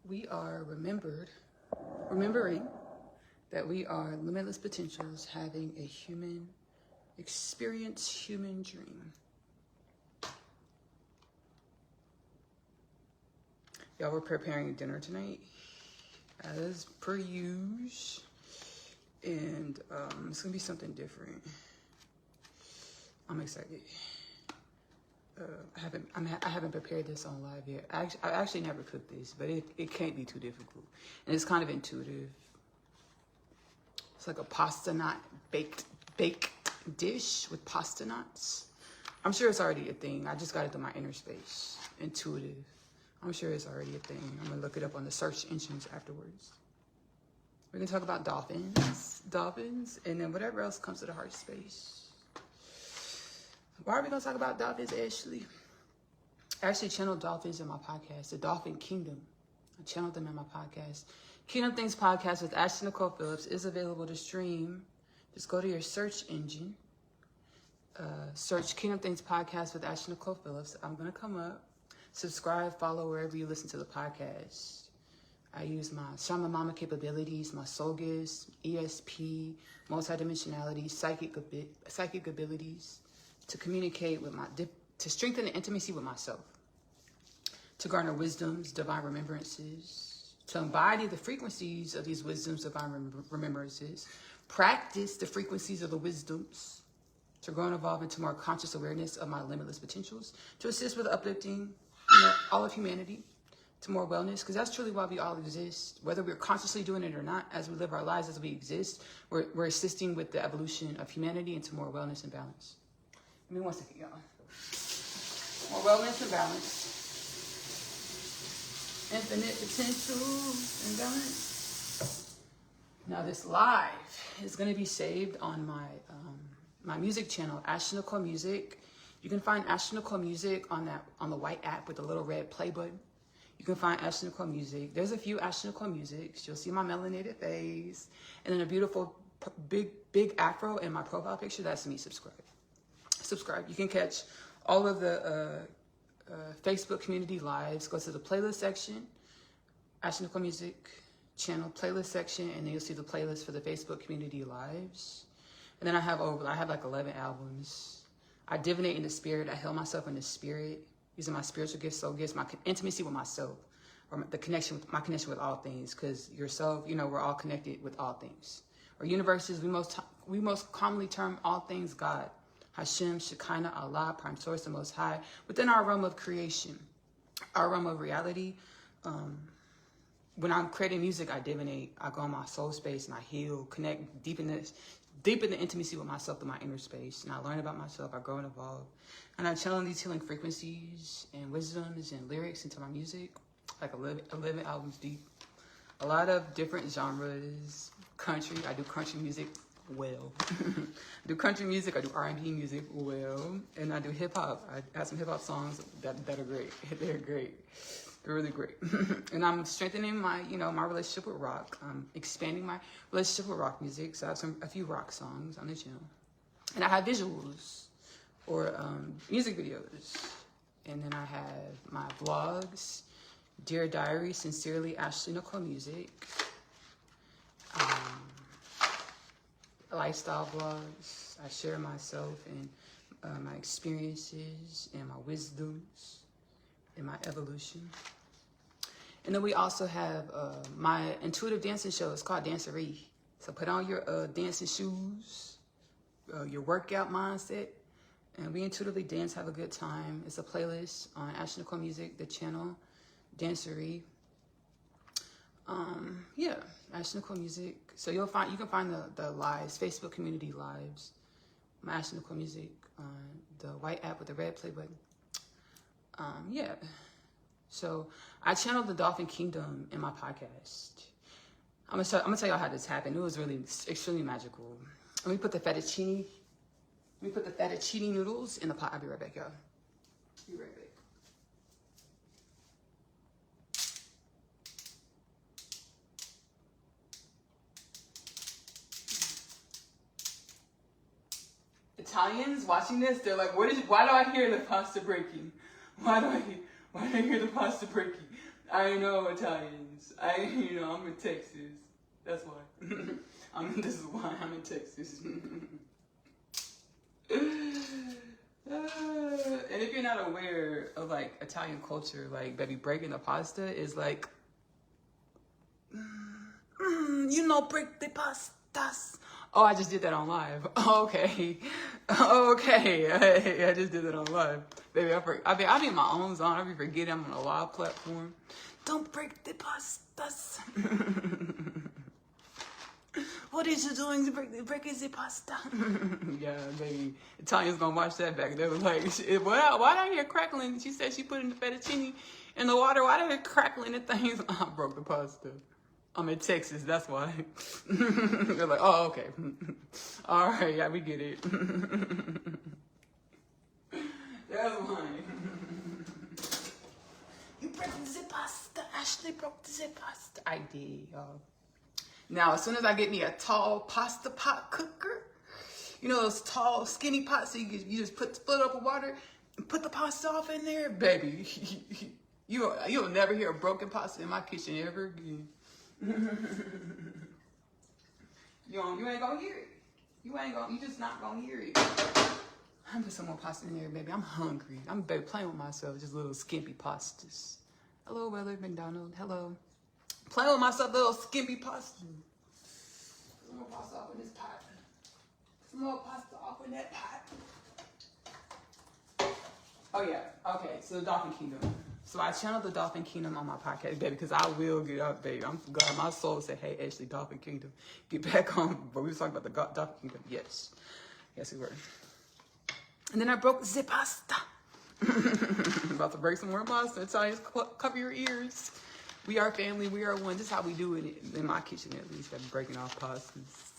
we are remembering that we are limitless potentials having a human experience, human dream. Y'all, we're preparing dinner tonight, as per usual, and it's gonna be something different. I'm excited. I haven't prepared this on live yet. I actually never cooked this, but it can't be too difficult, and it's kind of intuitive. It's like a pasta knot baked dish with pasta knots. I'm sure it's already a thing. I just got it through my inner space. Intuitive. I'm sure it's already a thing. I'm gonna look it up on the search engines afterwards. We're gonna talk about dolphins, and then whatever else comes to the heart space. Why are we gonna talk about dolphins, Ashley? I actually channeled dolphins in my podcast, the Dolphin Kingdom. I channeled them in my podcast. Kingdom Things podcast with Ashley-Nicole Phillips is available to stream. Just go to your search engine. Search Kingdom Things podcast with Ashley-Nicole Phillips. I'm gonna come up. Subscribe, follow wherever you listen to the podcast. I use my Shaman Mama capabilities, my soul gifts, ESP, multidimensionality, psychic abilities to communicate with to strengthen the intimacy with myself, to garner wisdoms, divine remembrances, to embody the frequencies of these wisdoms, divine remembrances, practice the frequencies of the wisdoms, to grow and evolve into more conscious awareness of my limitless potentials, to assist with uplifting all of humanity to more wellness, because that's truly why we all exist. Whether we're consciously doing it or not, as we live our lives, as we exist, we're assisting with the evolution of humanity into more wellness and balance. Give me 1 second, y'all. More wellness and balance. Infinite potential and balance. Now this live is going to be saved on my music channel, Ashley-Nicole Music. You can find Ashley-Nicole Music on the white app with the little red play button. You can find Ashley-Nicole Music. There's a few Ashley-Nicole Musics. You'll see my melanated face, and then a beautiful big afro in my profile picture. That's me. Subscribe. You can catch all of the Facebook community lives. Go to the playlist section, Ashley-Nicole Music channel playlist section, and then you'll see the playlist for the Facebook community lives. And then I have like 11 albums. I divinate in the spirit. I heal myself in the spirit using my spiritual gifts, soul gifts, my intimacy with myself, or my connection with all things. Because yourself, we're all connected with all things. Or universes, we most commonly term all things God. Hashem, Shekinah, Allah, Prime Source, the Most High, within our realm of creation, our realm of reality. When I'm creating music, I divinate. I go in my soul space and I heal, connect, deepen the intimacy with myself in my inner space. And I learn about myself. I grow and evolve. And I channel these healing frequencies and wisdoms and lyrics into my music, like 11 albums deep. A lot of different genres. Country, I do country music well. I do country music, I do R&B music well, and I do hip hop. I have some hip hop songs that are great. They're great. They're really great. And I'm strengthening my, my relationship with rock. I'm expanding my relationship with rock music. So I have a few rock songs on the channel. And I have visuals or music videos. And then I have my vlogs, Dear Diary, Sincerely, Ashley-Nicole Music. Lifestyle vlogs. I share myself and my experiences and my wisdoms and my evolution. And then we also have my intuitive dancing show. It's called Dancery. So put on your dancing shoes, your workout mindset, and we intuitively dance, have a good time. It's a playlist on Ashley-Nicole Music, the channel, Dancery. Yeah, Ashley-Nicole Music. So you can find the lives, Facebook community lives, my Ashley-Nicole Music on the white app with the red play button. Yeah. So I channeled the Dolphin Kingdom in my podcast. I'm gonna tell y'all how this happened. It was really extremely magical. Let me put the fettuccine noodles in the pot. I'll be right back, y'all. Be right back. Italians watching this, they're like, why do I hear the pasta breaking? Why do I hear the pasta breaking? I know Italians. I'm in Texas. That's why. This is why I'm in Texas. And if you're not aware of like Italian culture, like baby, breaking the pasta is like, break the pastas. Oh, I just did that on live. Okay. I just did that on live. Baby, I be in my own zone. I be forgetting I'm on a live platform. Don't break the pastas. What is you doing to break the pasta? Yeah, baby. Italians gonna watch that back. They were like, why I hear crackling? She said she put in the fettuccine in the water. Why did it crackling and things? I broke the pasta. I'm in Texas, that's why. They're like, oh, okay. All right, yeah, we get it. That's why. You broke the pasta. Ashley broke the pasta. I did, y'all. Now, as soon as I get me a tall pasta pot cooker, those tall, skinny pots, so you just split up with water and put the pasta off in there, baby. You'll never hear a broken pasta in my kitchen ever again. You ain't gonna hear it. You just not gonna hear it. I'm put some more pasta in there, baby. I'm hungry. I'm baby playing with myself, just little skimpy pastas. Hello, Weather McDonald. Hello. Playing with myself, little skimpy pasta. Some more pasta off in this pot. Some more pasta off in that pot. Oh yeah. Okay. So the Dolphin Kingdom. So I channeled the Dolphin Kingdom on my podcast, baby, because I will get up, baby. I'm glad my soul said, "Hey, Ashley, Dolphin Kingdom, get back on." But we was talking about the Dolphin Kingdom. Yes, we were. And then I broke the pasta. About to break some more pasta. Italians, cover your ears. We are family. We are one. This is how we do it in my kitchen, at least. I'm breaking off pastas.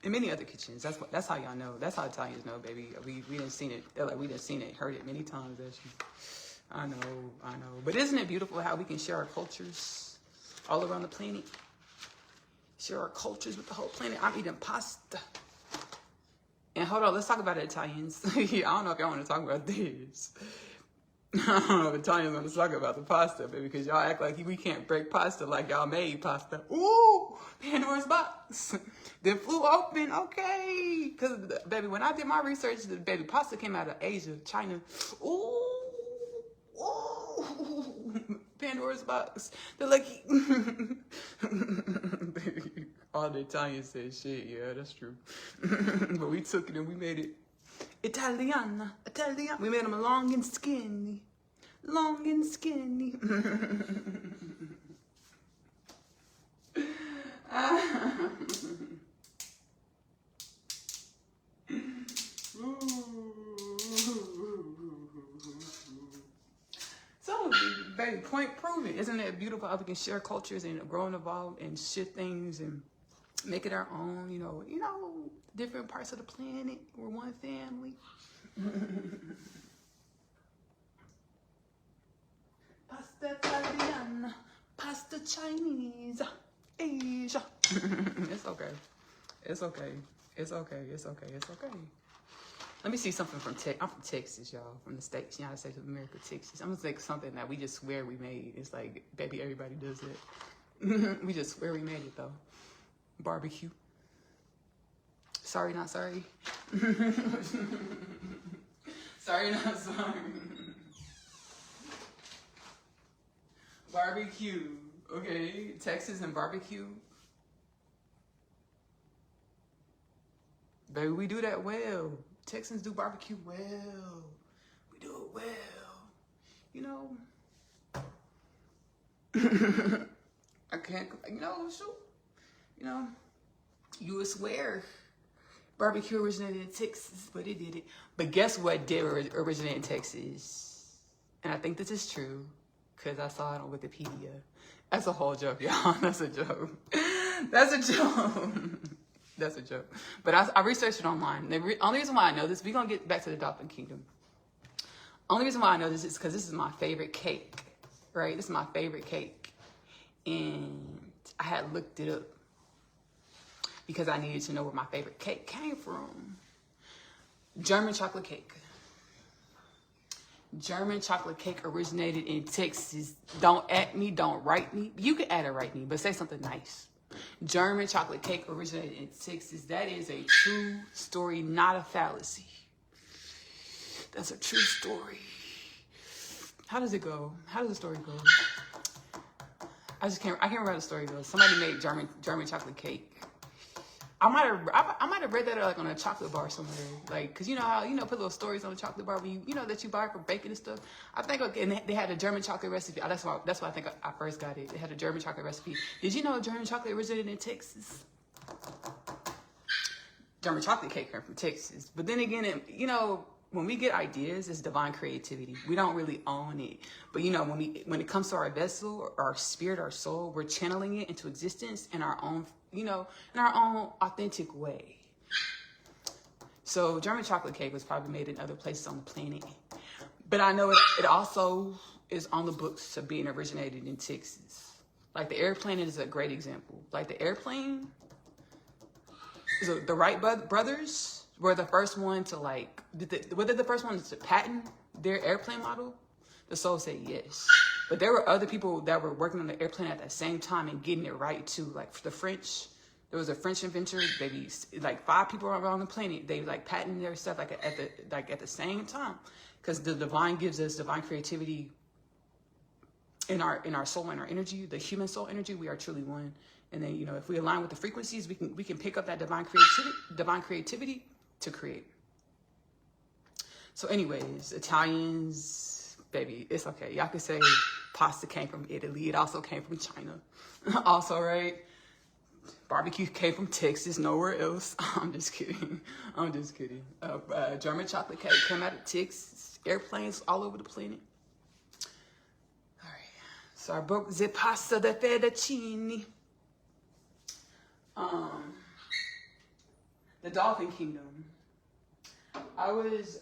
In many other kitchens. That's how y'all know. That's how Italians know, baby. We done seen it. They're like, we done seen it, heard it many times, actually. I know. But isn't it beautiful how we can share our cultures all around the planet? Share our cultures with the whole planet. I'm eating pasta. And hold on, let's talk about it, Italians. I don't know if y'all want to talk about this. I don't know if Italians want to talk about the pasta, baby, because y'all act like we can't break pasta like y'all made pasta. Ooh, Pandora's box. Then flew open, okay. Because, baby, when I did my research, the baby pasta came out of Asia, China. Ooh. Pandora's box. They're like, all the Italians say shit. Yeah, that's true. But we took it and we made it Italian. We made them long and skinny. So, baby, point proven. Isn't it beautiful how we can share cultures and grow and evolve and shift things and make it our own, different parts of the planet. We're one family. Pasta Italian, pasta Chinese, Asia. It's okay. Let me see something from Texas. I'm from Texas, y'all. From the States, United States of America, Texas. I'm gonna take something that we just swear we made. It's like, baby, everybody does it. We just swear we made it, though. Barbecue. Sorry, not sorry. Sorry, not sorry. Barbecue. Okay, Texas and barbecue. Baby, we do that well. Texans do barbecue well. We do it well. I can't, shoot. You would swear barbecue originated in Texas, but it did it. But guess what did originate in Texas? And I think this is true because I saw it on Wikipedia. That's a whole joke, y'all. That's a joke. That's a joke. But I researched it online. The only reason why I know this, we're going to get back to the Dolphin Kingdom. Only reason why I know this is because this is my favorite cake, right? This is my favorite cake. And I had looked it up because I needed to know where my favorite cake came from. German chocolate cake. German chocolate cake originated in Texas. Don't at me, don't write me. You can add or write me, but say something nice. German chocolate cake originated in Texas. That is a true story, not a fallacy. That's a true story. How does it go? How does the story go? I can't remember how the story goes. Somebody made German chocolate cake. I might have read that like on a chocolate bar somewhere, like, cause you know how put little stories on the chocolate bar when you know that you buy for baking and stuff. I think and they had a German chocolate recipe. That's why I think I first got it. They had a German chocolate recipe. Did you know German chocolate originated in Texas? German chocolate cake came from Texas, but then again, when we get ideas, it's divine creativity. We don't really own it, but when it comes to our vessel, our spirit, our soul, we're channeling it into existence in our own. In our own authentic way. So German chocolate cake was probably made in other places on the planet. But I know it also is on the books of being originated in Texas. Like the airplane is a great example. Like the airplane, the Wright brothers were the first one to were they the first ones to patent their airplane model? The soul said yes. But there were other people that were working on the airplane at the same time and getting it right too. Like for the French, there was a French inventor. Maybe like 5 people around the planet. They like patented their stuff at the same time, because the divine gives us divine creativity in our soul and our energy, the human soul energy. We are truly one. And then if we align with the frequencies, we can pick up that divine creativity to create. So, anyways, Italians. Baby, it's okay. Y'all can say pasta came from Italy. It also came from China. Also, right? Barbecue came from Texas, nowhere else. I'm just kidding. German chocolate cake came out of Texas. Airplanes all over the planet. All right. So our book, The Pasta de Fettuccine. The Dolphin Kingdom. I was...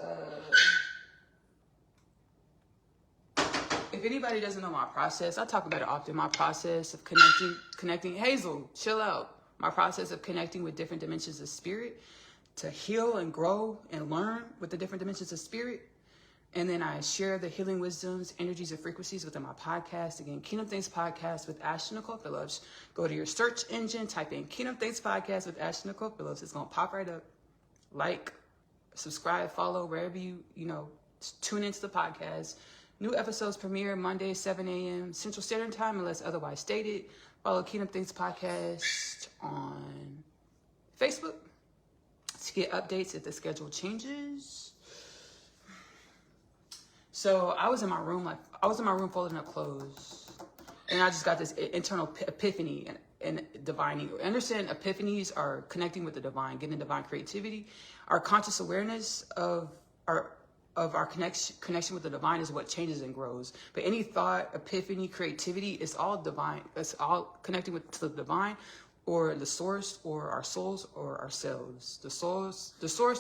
If anybody doesn't know my process, I talk about it often. My process of connecting. Hazel, chill out. My process of connecting with different dimensions of spirit to heal and grow and learn with the different dimensions of spirit. And then I share the healing wisdoms, energies, and frequencies within my podcast. Again, Kingdom Things Podcast with Ashley-Nicole Phillips. Go to your search engine, type in Kingdom Things Podcast with Ashley-Nicole Phillips. It's going to pop right up. Like, subscribe, follow, wherever you tune into the podcast. New episodes premiere Monday, 7 a.m. Central Standard Time, unless otherwise stated. Follow Kingdom Things Podcast on Facebook to get updates if the schedule changes. So I was in my room folding up clothes, and I just got this internal epiphany and divining. Understand, epiphanies are connecting with the divine, getting divine creativity. Our conscious awareness of our connection with the divine is what changes and grows. But any thought, epiphany, creativity is all divine. It's all connecting to the divine, or the source, or our souls, or ourselves. The source,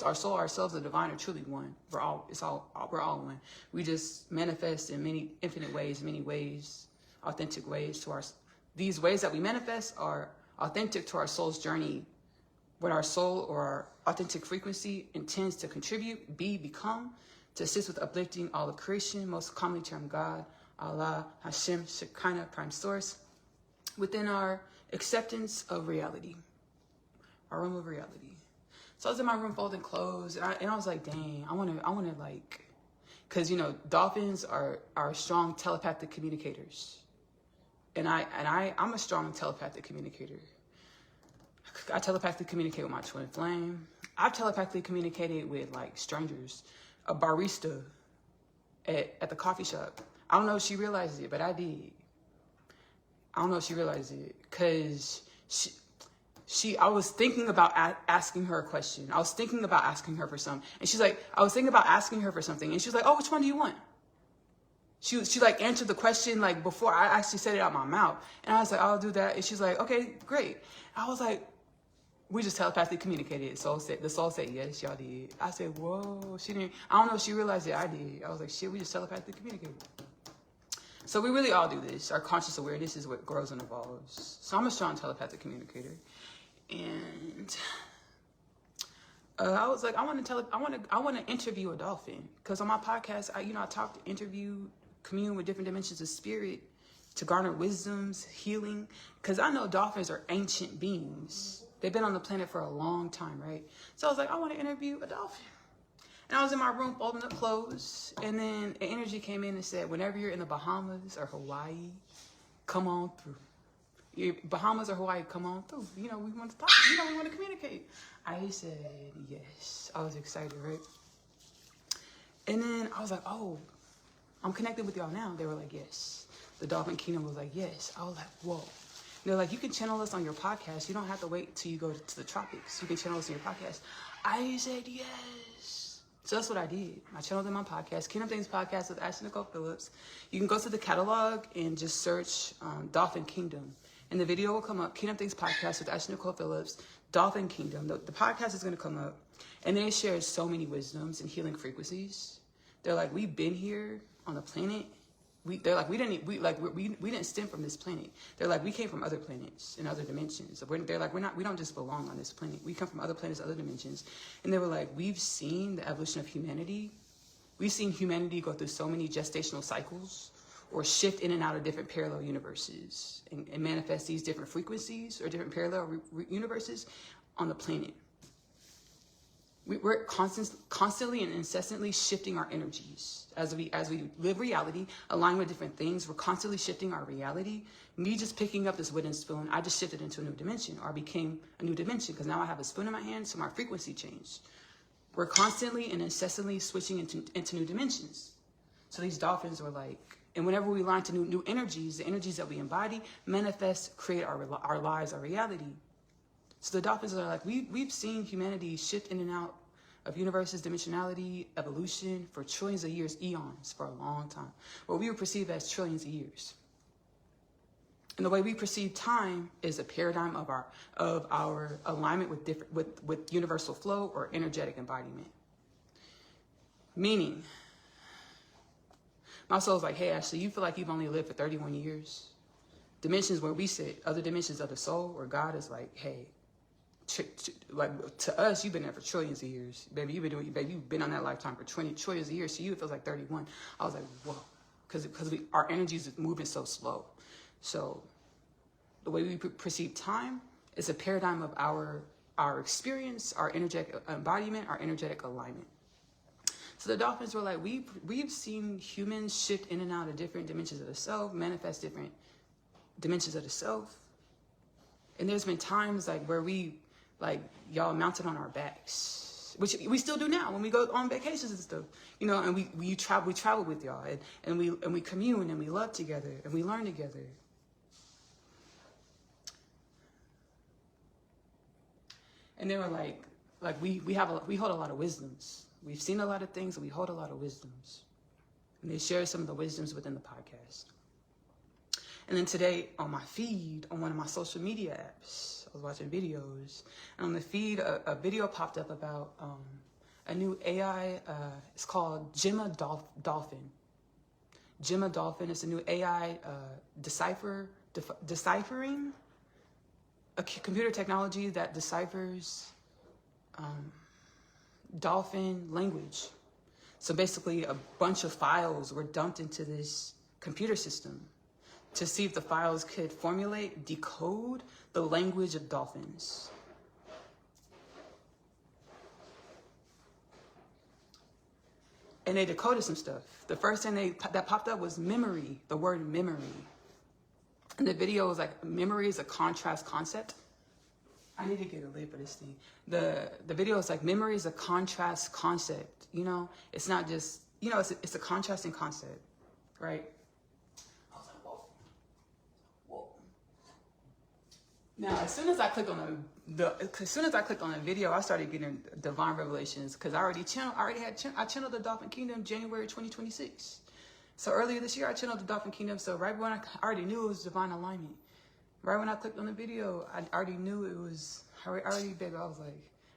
our soul, ourselves, the divine are truly one. We're all one. We just manifest in many infinite ways, authentic ways these ways that we manifest are authentic to our soul's journey. What our soul or our authentic frequency intends to contribute, become, to assist with uplifting all of creation, most commonly termed God, Allah, Hashem, Shekinah, Prime Source, within our acceptance of reality, our room of reality. So I was in my room folding clothes, and I was like, dang, I want to like, because dolphins are strong telepathic communicators, and I'm a strong telepathic communicator. I telepathically communicate with my twin flame. I've telepathically communicated with like strangers. A barista at the coffee shop. I don't know if she realizes it, but I did. I don't know if she realized it, because I was thinking about asking her a question. I was thinking about asking her for something. And she's like, I was thinking about asking her for something. And she's like, oh, which one do you want? She like answered the question like before I actually said it out my mouth. And I was like, I'll do that. And she's like, okay, great. I was like, we just telepathically communicated. The soul said, yes, y'all did. I said, whoa, she didn't. I don't know if she realized it. I did. I was like, shit, we just telepathically communicated. So we really all do this. Our conscious awareness is what grows and evolves. So I'm a strong telepathic communicator. And I was like, I want to interview a dolphin, because on my podcast, I talk, interview, commune with different dimensions of spirit to garner wisdoms, healing, because I know dolphins are ancient beings. They've been on the planet for a long time, right? So I was like, I want to interview a dolphin. And I was in my room folding up clothes, and then an energy came in and said, whenever you're in the Bahamas or Hawaii, come on through. Bahamas or Hawaii, come on through. We want to talk. We want to communicate. I said yes. I was excited, right? And then I was like, oh, I'm connected with y'all now. They were like, yes. The Dolphin Kingdom was like, yes. I was like, whoa. They're like, you can channel us on your podcast. You don't have to wait till you go to the tropics. You can channel us on your podcast. I said yes. So that's what I did. I channeled in my podcast, Kingdom Things Podcast with Ashley-Nicole Phillips. You can go to the catalog and just search Dolphin Kingdom. And the video will come up, Kingdom Things Podcast with Ashley-Nicole Phillips, Dolphin Kingdom. The podcast is going to come up. And they share so many wisdoms and healing frequencies. They're like, we've been here on the planet. We didn't stem from this planet. They're like, we came from other planets and other dimensions. They're like, we don't just belong on this planet. We come from other planets, other dimensions. And they were like, we've seen the evolution of humanity. We've seen humanity go through so many gestational cycles, or shift in and out of different parallel universes and manifest these different frequencies or different parallel universes on the planet. We're constantly and incessantly shifting our energies as we live reality, align with different things. We're constantly shifting our reality. Me just picking up this wooden spoon, I just shifted into a new dimension, or I became a new dimension, because now I have a spoon in my hand, so my frequency changed. We're constantly and incessantly switching into new dimensions. So these dolphins were like, and whenever we align to new energies, the energies that we embody, manifest, create our lives, our reality. So the dolphins are like, we've seen humanity shift in and out of universes, dimensionality, evolution for trillions of years, eons, for a long time. What we would perceive as trillions of years. And the way we perceive time is a paradigm of our alignment with universal flow or energetic embodiment. Meaning, my soul's like, hey, Ashley, you feel like you've only lived for 31 years? Dimensions where we sit, other dimensions of the soul, where God is like, hey, like to us, you've been there for trillions of years. Baby, you've been on that lifetime for 20 trillions of years. To you, it feels like 31. I was like, whoa, because our energies is moving so slow. So the way we perceive time is a paradigm of our experience, our energetic embodiment, our energetic alignment. So the dolphins were like, we've seen humans shift in and out of different dimensions of the self, manifest different dimensions of the self. And there's been times like where y'all mounted on our backs, which we still do now when we go on vacations and stuff, and we travel with y'all, and we commune and we love together and we learn together. And they were like we hold a lot of wisdoms. We've seen a lot of things, and we hold a lot of wisdoms. And they share some of the wisdoms within the podcast. And then today, on my feed, on one of my social media apps, I was watching videos. And on the feed, a video popped up about a new AI. It's called Gemma Dolphin. Gemma Dolphin is a new AI deciphering a computer technology that deciphers dolphin language. So basically a bunch of files were dumped into this computer system to see if the files could decode the language of dolphins. And they decoded some stuff. The first thing that popped up was memory, the word memory. And the video was like, memory is a contrast concept. I need to get a lid for this thing. The video is like, memory is a contrast concept. It's not just, it's a contrasting concept, right? I was like, whoa. Now, as soon as I clicked on the video, I started getting divine revelations, because I channeled the Dolphin Kingdom January 2026. So earlier this year, I channeled the Dolphin Kingdom. So right when I already knew it was divine alignment. Right when I clicked on the video, I already knew it was, I was like,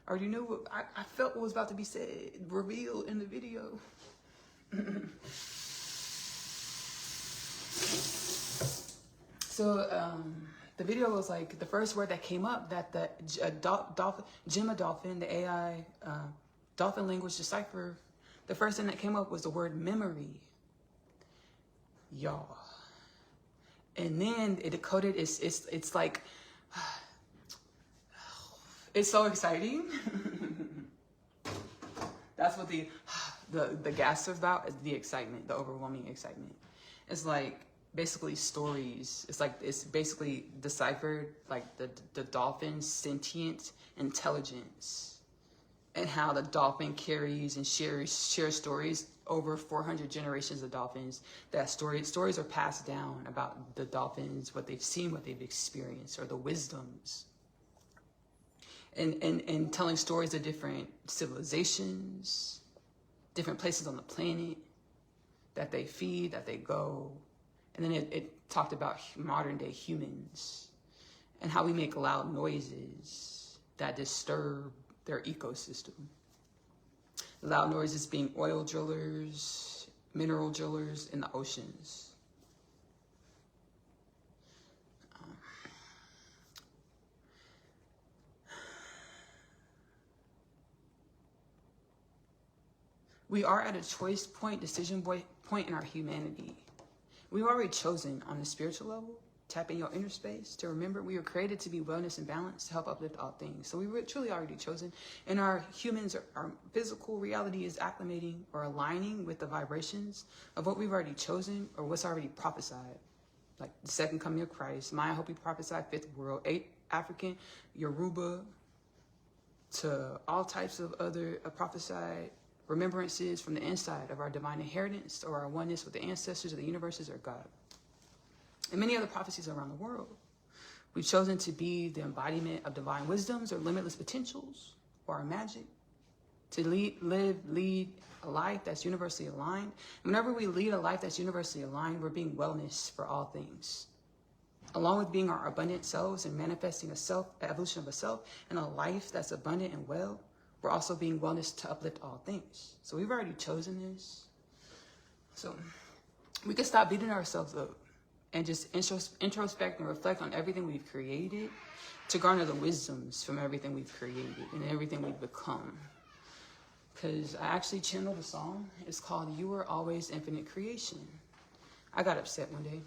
I already knew I felt what was about to be said, revealed in the video. So the video was like the first word that came up that the Gemma dolphin, the AI dolphin language decipher, the first thing that came up was the word memory. Y'all. And then it decoded, it's like, it's so exciting. That's what the gas is about, is the excitement, the overwhelming excitement. It's like basically stories. It's basically deciphered like the dolphin's sentient intelligence and how the dolphin carries and shares stories over 400 generations of dolphins. That stories are passed down about the dolphins, what they've seen, what they've experienced, or the wisdoms. And telling stories of different civilizations, different places on the planet that they feed, that they go. And then it talked about modern day humans and how we make loud noises that disturb their ecosystem. Loud noises being oil drillers, mineral drillers in the oceans. We are at a choice point, decision point in our humanity. We've already chosen on the spiritual level, tap in your inner space, to remember we were created to be wellness and balance, to help uplift all things. So we were truly already chosen. And our physical reality is acclimating or aligning with the vibrations of what we've already chosen or what's already prophesied. Like the second coming of Christ, Maya Hopi prophesied, fifth world, 8 African, Yoruba, to all types of other prophesied remembrances from the inside of our divine inheritance or our oneness with the ancestors of the universes or God. And many other prophecies around the world. We've chosen to be the embodiment of divine wisdoms or limitless potentials or our magic. To lead a life that's universally aligned. Whenever we lead a life that's universally aligned, we're being wellness for all things. Along with being our abundant selves and manifesting evolution of a self and a life that's abundant and well, we're also being wellness to uplift all things. So we've already chosen this. So we can stop beating ourselves up and just introspect and reflect on everything we've created to garner the wisdoms from everything we've created and everything we've become. Because I actually channeled a song. It's called You Are Always Infinite Creation. I got upset one day.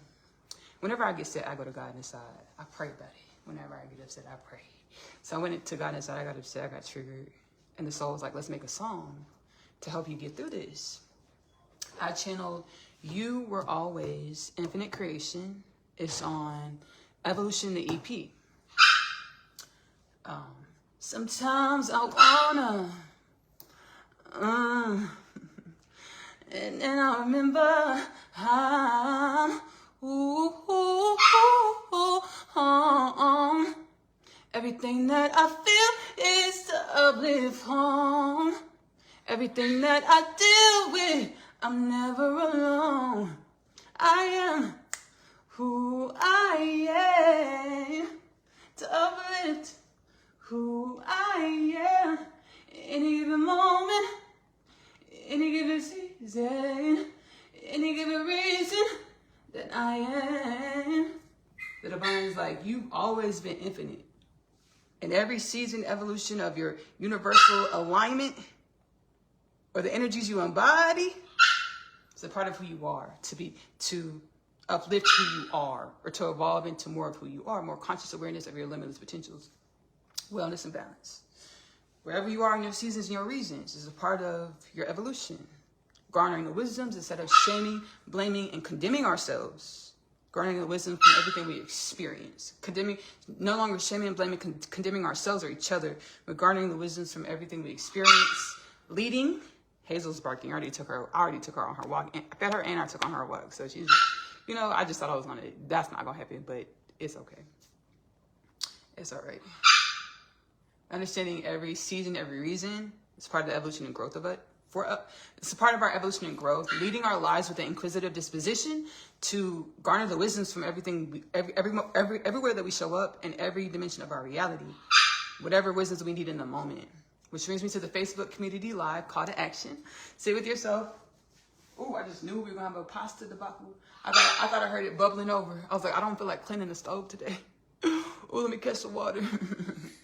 Whenever I get upset, I go to God inside. I pray about it. Whenever I get upset, I pray. So I went to God inside. I got upset. I got triggered. And the soul was like, let's make a song to help you get through this. I channeled You Were Always Infinite Creation. It's on Evolution, the EP. Sometimes I wanna, and then I remember everything that I feel is to uplift home. Everything that I deal with, I'm never alone. I am who I am to uplift who I am. Any given moment, any given season, any given reason that I am. The divine is like, you've always been infinite. In every season, evolution of your universal alignment or the energies you embody, it's a part of who you are, to uplift who you are, or to evolve into more of who you are, more conscious awareness of your limitless potentials, wellness and balance. Wherever you are in your seasons and your reasons is a part of your evolution. Garnering the wisdoms instead of shaming, blaming, and condemning ourselves. Garnering the wisdom from everything we experience. No longer shaming and blaming, condemning ourselves or each other, but garnering the wisdoms from everything we experience. Leading. Hazel's barking. I already took her on her walk. I fed her and I took on her walk. So she's, I just thought that's not going to happen, but it's okay. It's all right. Understanding every season, every reason, it's part of the evolution and growth of it. It's a part of our evolution and growth, leading our lives with an inquisitive disposition to garner the wisdoms from everything, everywhere that we show up in every dimension of our reality, whatever wisdoms we need in the moment. Which brings me to the Facebook community live call to action. Sit with yourself. Oh, I just knew we were gonna have a pasta debacle. I thought I heard it bubbling over. I was like, I don't feel like cleaning the stove today. Oh, let me catch the water.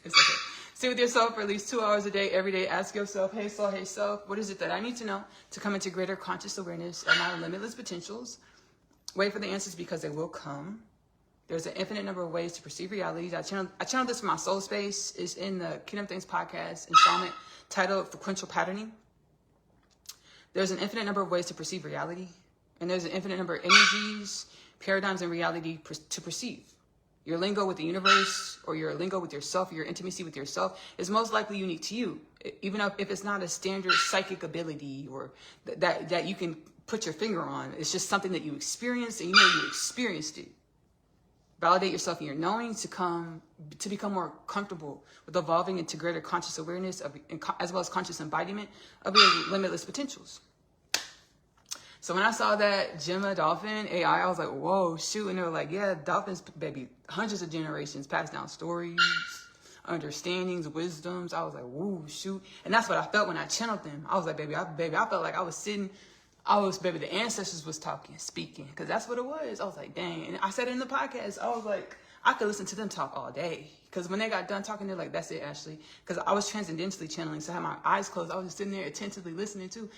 It's okay. Sit with yourself for at least 2 hours a day, every day. Ask yourself, hey self, what is it that I need to know to come into greater conscious awareness of my limitless potentials? Wait for the answers because they will come. There's an infinite number of ways to perceive realities. I channeled this from my soul space. It's in the Kingdom Things podcast installment titled Frequential Patterning. There's an infinite number of ways to perceive reality. And there's an infinite number of energies, paradigms, and reality to perceive. Your lingo with the universe, or your lingo with yourself, your intimacy with yourself is most likely unique to you. Even if it's not a standard psychic ability or that you can put your finger on. It's just something that you experienced and you know you experienced it. Validate yourself in your knowing to become more comfortable with evolving into greater conscious awareness of, as well as conscious embodiment of your limitless potentials. So when I saw that Gemma Dolphin AI, I was like, whoa, shoot. And they were like, yeah, dolphins, baby, hundreds of generations pass down stories, understandings, wisdoms. I was like, whoa, shoot. And that's what I felt when I channeled them. I was like, baby, I felt like I was sitting, baby, the ancestors was speaking, because that's what it was. I was like, dang. And I said it in the podcast. I was like, I could listen to them talk all day. Because when they got done talking, they're like, that's it, Ashley. Because I was transcendentally channeling, so I had my eyes closed. I was just sitting there attentively listening too.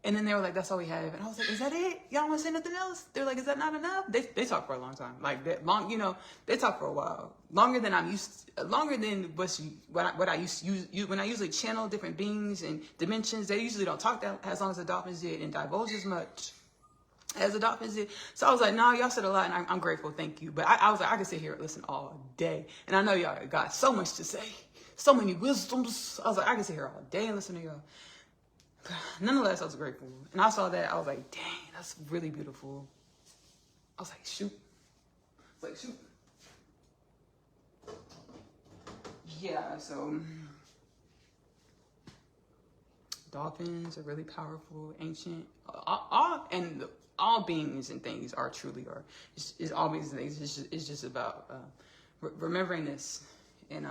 And then they were like, that's all we have. And I was like, is that it? Y'all don't want to say nothing else? They're like, is that not enough? They talk for a long time. Like, that long, they talk for a while. Longer than what I used to use. When I usually channel different beings and dimensions, they usually don't talk that as long as the dolphins did and divulge as much as the dolphins did. So I was like, no, y'all said a lot, and I'm grateful, thank you. But I was like, I could sit here and listen all day. And I know y'all got so much to say, so many wisdoms. I was like, I could sit here all day and listen to y'all. Nonetheless, I was grateful. And I saw that, I was like, dang, that's really beautiful. I was like, shoot. Yeah, so dolphins are really powerful, ancient. All beings and things are truly are. It's all beings and things. It's just about remembering this and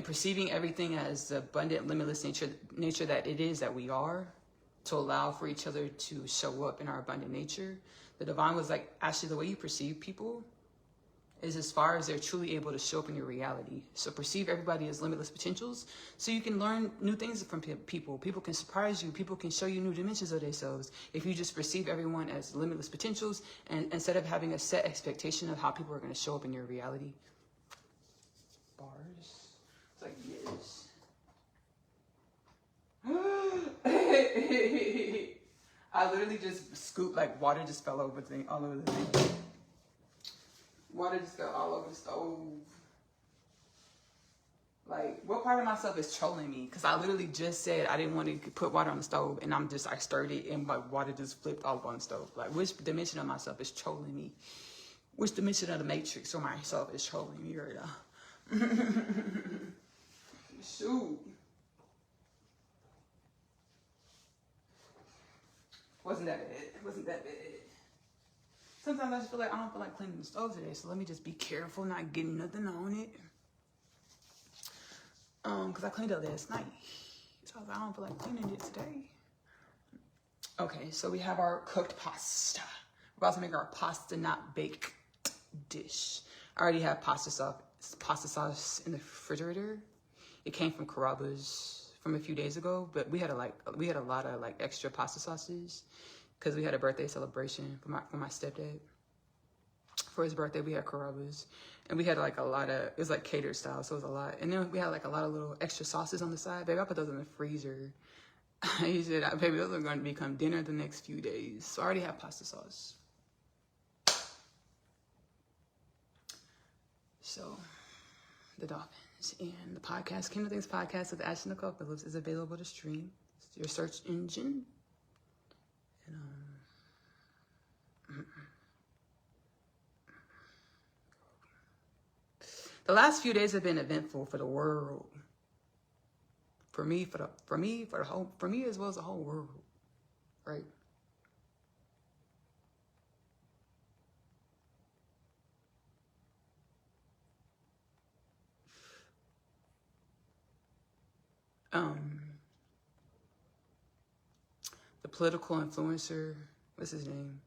perceiving everything as the abundant, limitless nature that it is that we are, to allow for each other to show up in our abundant nature. The divine was like, actually, the way you perceive people is as far as they're truly able to show up in your reality. So perceive everybody as limitless potentials so you can learn new things from people. People can surprise you. People can show you new dimensions of themselves if you just perceive everyone as limitless potentials, and instead of having a set expectation of how people are going to show up in your reality. Bars. It's like, yes. I literally just scooped, like, water just fell over all over the thing. Water just fell all over the stove. Like, what part of myself is trolling me? Because I literally just said I didn't want to put water on the stove, and I stirred it, and my water just flipped all up on the stove. Like, which dimension of myself is trolling me? Which dimension of the Matrix or myself is trolling me right now? Shoot. Wasn't that bad. Sometimes I just feel like I don't feel like cleaning the stove today, so let me just be careful not getting nothing on it. Because I cleaned it last night. So I don't feel like cleaning it today. Okay, so we have our cooked pasta. We're about to make our pasta not baked dish. I already have pasta sauce in the refrigerator. It came from Carrabba's from a few days ago, but we had a lot of like extra pasta sauces because we had a birthday celebration for my stepdad. For his birthday, we had Carrabba's, and we had like a lot of, it was like catered style, so it was a lot. And then we had like a lot of little extra sauces on the side. Baby, I put those in the freezer. He said, baby, those are going to become dinner the next few days. So I already have pasta sauce. So, the dolphins and the podcast, Kingdom Things podcast with Ashley-Nicole Phillips, is available to stream. It's your search engine. And, the last few days have been eventful for the world. For me as well as the whole world, right? The political influencer, what's his name?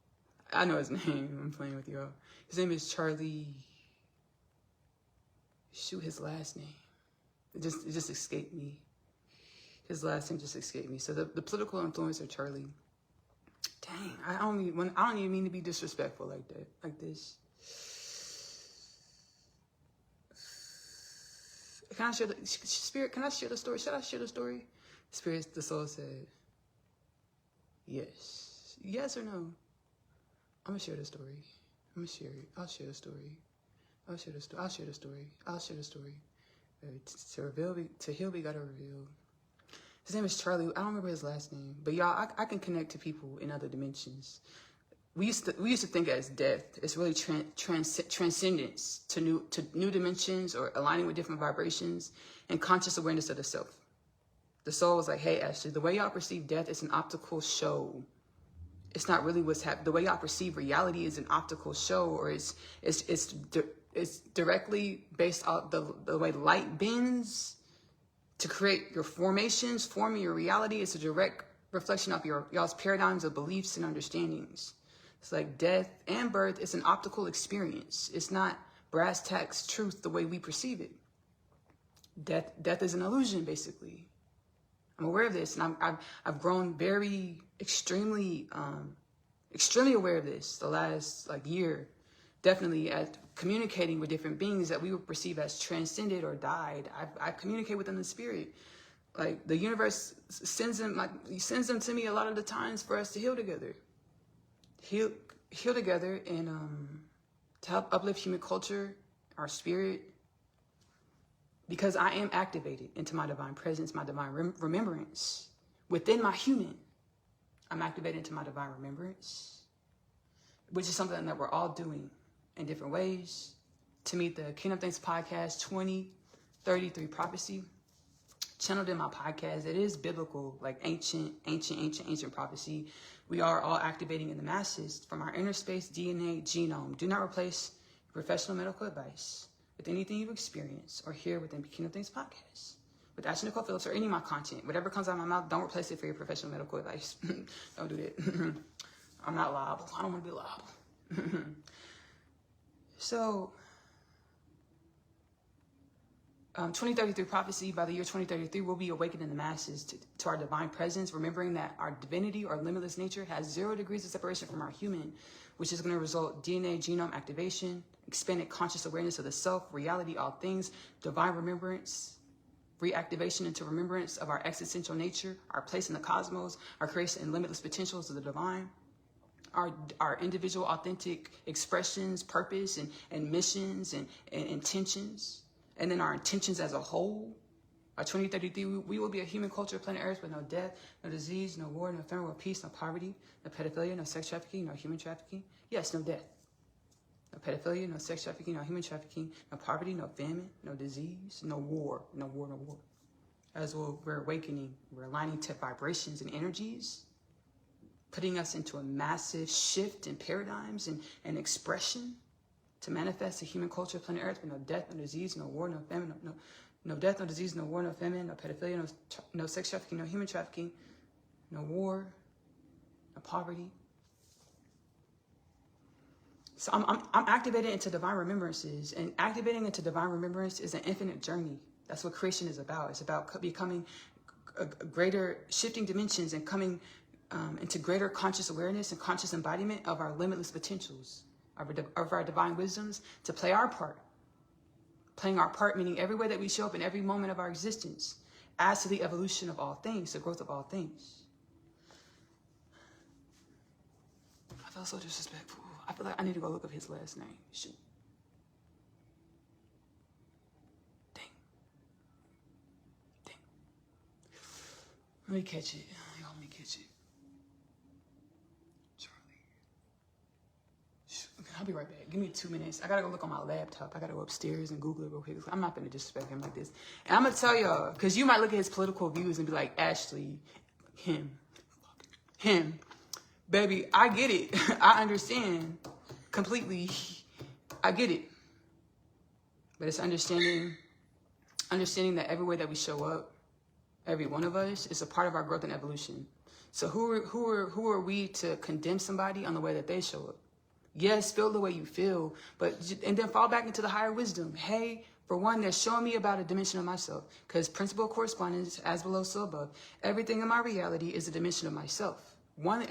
I know his name. I'm playing with y'all. His name is Charlie Shoot, his last name. It just escaped me. His last name just escaped me. So the political influencer Charlie. Dang, I don't even mean to be disrespectful like that, like this. Can I share the Spirit? Can I share the story? Should I share the story? Spirit, the soul said, yes. Yes or no? I'm gonna share the story. I'm gonna share it. I'll share the story. I'll share the story. I'll share the story. I'll share the story. To heal, we gotta reveal. His name is Charlie. I don't remember his last name, but y'all, I can connect to people in other dimensions. We used to think as death. It's really transcendence to new dimensions, or aligning with different vibrations and conscious awareness of the self. The soul was like, hey, Ashley, the way y'all perceive death is an optical show. It's not really what's happening. The way y'all perceive reality is an optical show, or it's directly based on the way light bends to create your formations, forming your reality. It's a direct reflection of y'all's paradigms of beliefs and understandings. It's like death and birth is an optical experience. It's not brass tacks truth the way we perceive it. Death is an illusion, basically. I'm aware of this, and I've grown very extremely aware of this the last year. Definitely at communicating with different beings that we would perceive as transcended or died. I communicate with them in the spirit. Like the universe sends them to me a lot of the times for us to heal together. Heal together, and to help uplift human culture, our spirit. Because I am activated into my divine presence, my divine remembrance. Within my human, I'm activated into my divine remembrance, which is something that we're all doing in different ways. To meet the Kingdom Things Podcast 2033 prophecy, channeled in my podcast. It is biblical, like ancient prophecy. We are all activating in the masses from our inner space, DNA, genome. Do not replace professional medical advice with anything you've experienced or hear within Kingdom Things Podcast. With Ashley-Nicole Phillips or any of my content, whatever comes out of my mouth, don't replace it for your professional medical advice. Don't do that. I'm not liable. I don't want to be liable. So, 2033 prophecy, by the year 2033, we'll be awakening the masses to our divine presence, remembering that our divinity or limitless nature has 0 degrees of separation from our human, which is going to result DNA, genome activation, expanded conscious awareness of the self, reality, all things, divine remembrance, reactivation into remembrance of our existential nature, our place in the cosmos, our creation and limitless potentials of the divine, our individual authentic expressions, purpose, and missions and intentions. And then our intentions as a whole. By 2033, we will be a human culture, planet Earth, with no death, no disease, no war, no famine, no peace, no poverty, no pedophilia, no sex trafficking, no human trafficking. Yes, no death. No pedophilia, no sex trafficking, no human trafficking, no poverty, no famine, no disease, no war, no war, no war. As we're awakening, we're aligning to vibrations and energies, putting us into a massive shift in paradigms and expression, to manifest a human culture, planet Earth, with no death, no disease, no war, no famine, no death, no disease, no war, no famine, no pedophilia, no sex trafficking, no human trafficking, no war, no poverty. So I'm activated into divine remembrances, and activating into divine remembrance is an infinite journey. That's what creation is about. It's about becoming a greater, shifting dimensions and coming into greater conscious awareness and conscious embodiment of our limitless potentials, of our divine wisdoms, to play our part. Playing our part, meaning every way that we show up in every moment of our existence adds to the evolution of all things, the growth of all things. I felt so disrespectful. I feel like I need to go look up his last name. Shoot. Dang. Let me catch it. Y'all, let me catch it. I'll be right back. Give me 2 minutes. I gotta go look on my laptop. I gotta go upstairs and Google it real quick. I'm not gonna disrespect him like this. And I'm gonna tell y'all, because you might look at his political views and be like, Ashley, him. Baby, I get it. I understand completely. I get it. But it's understanding that every way that we show up, every one of us, is a part of our growth and evolution. So who are we to condemn somebody on the way that they show up? Yes, feel the way you feel, and then fall back into the higher wisdom. Hey, For one, they're showing me about a dimension of myself, because principle of correspondence, as below, so above. Everything in my reality is a dimension of myself. One,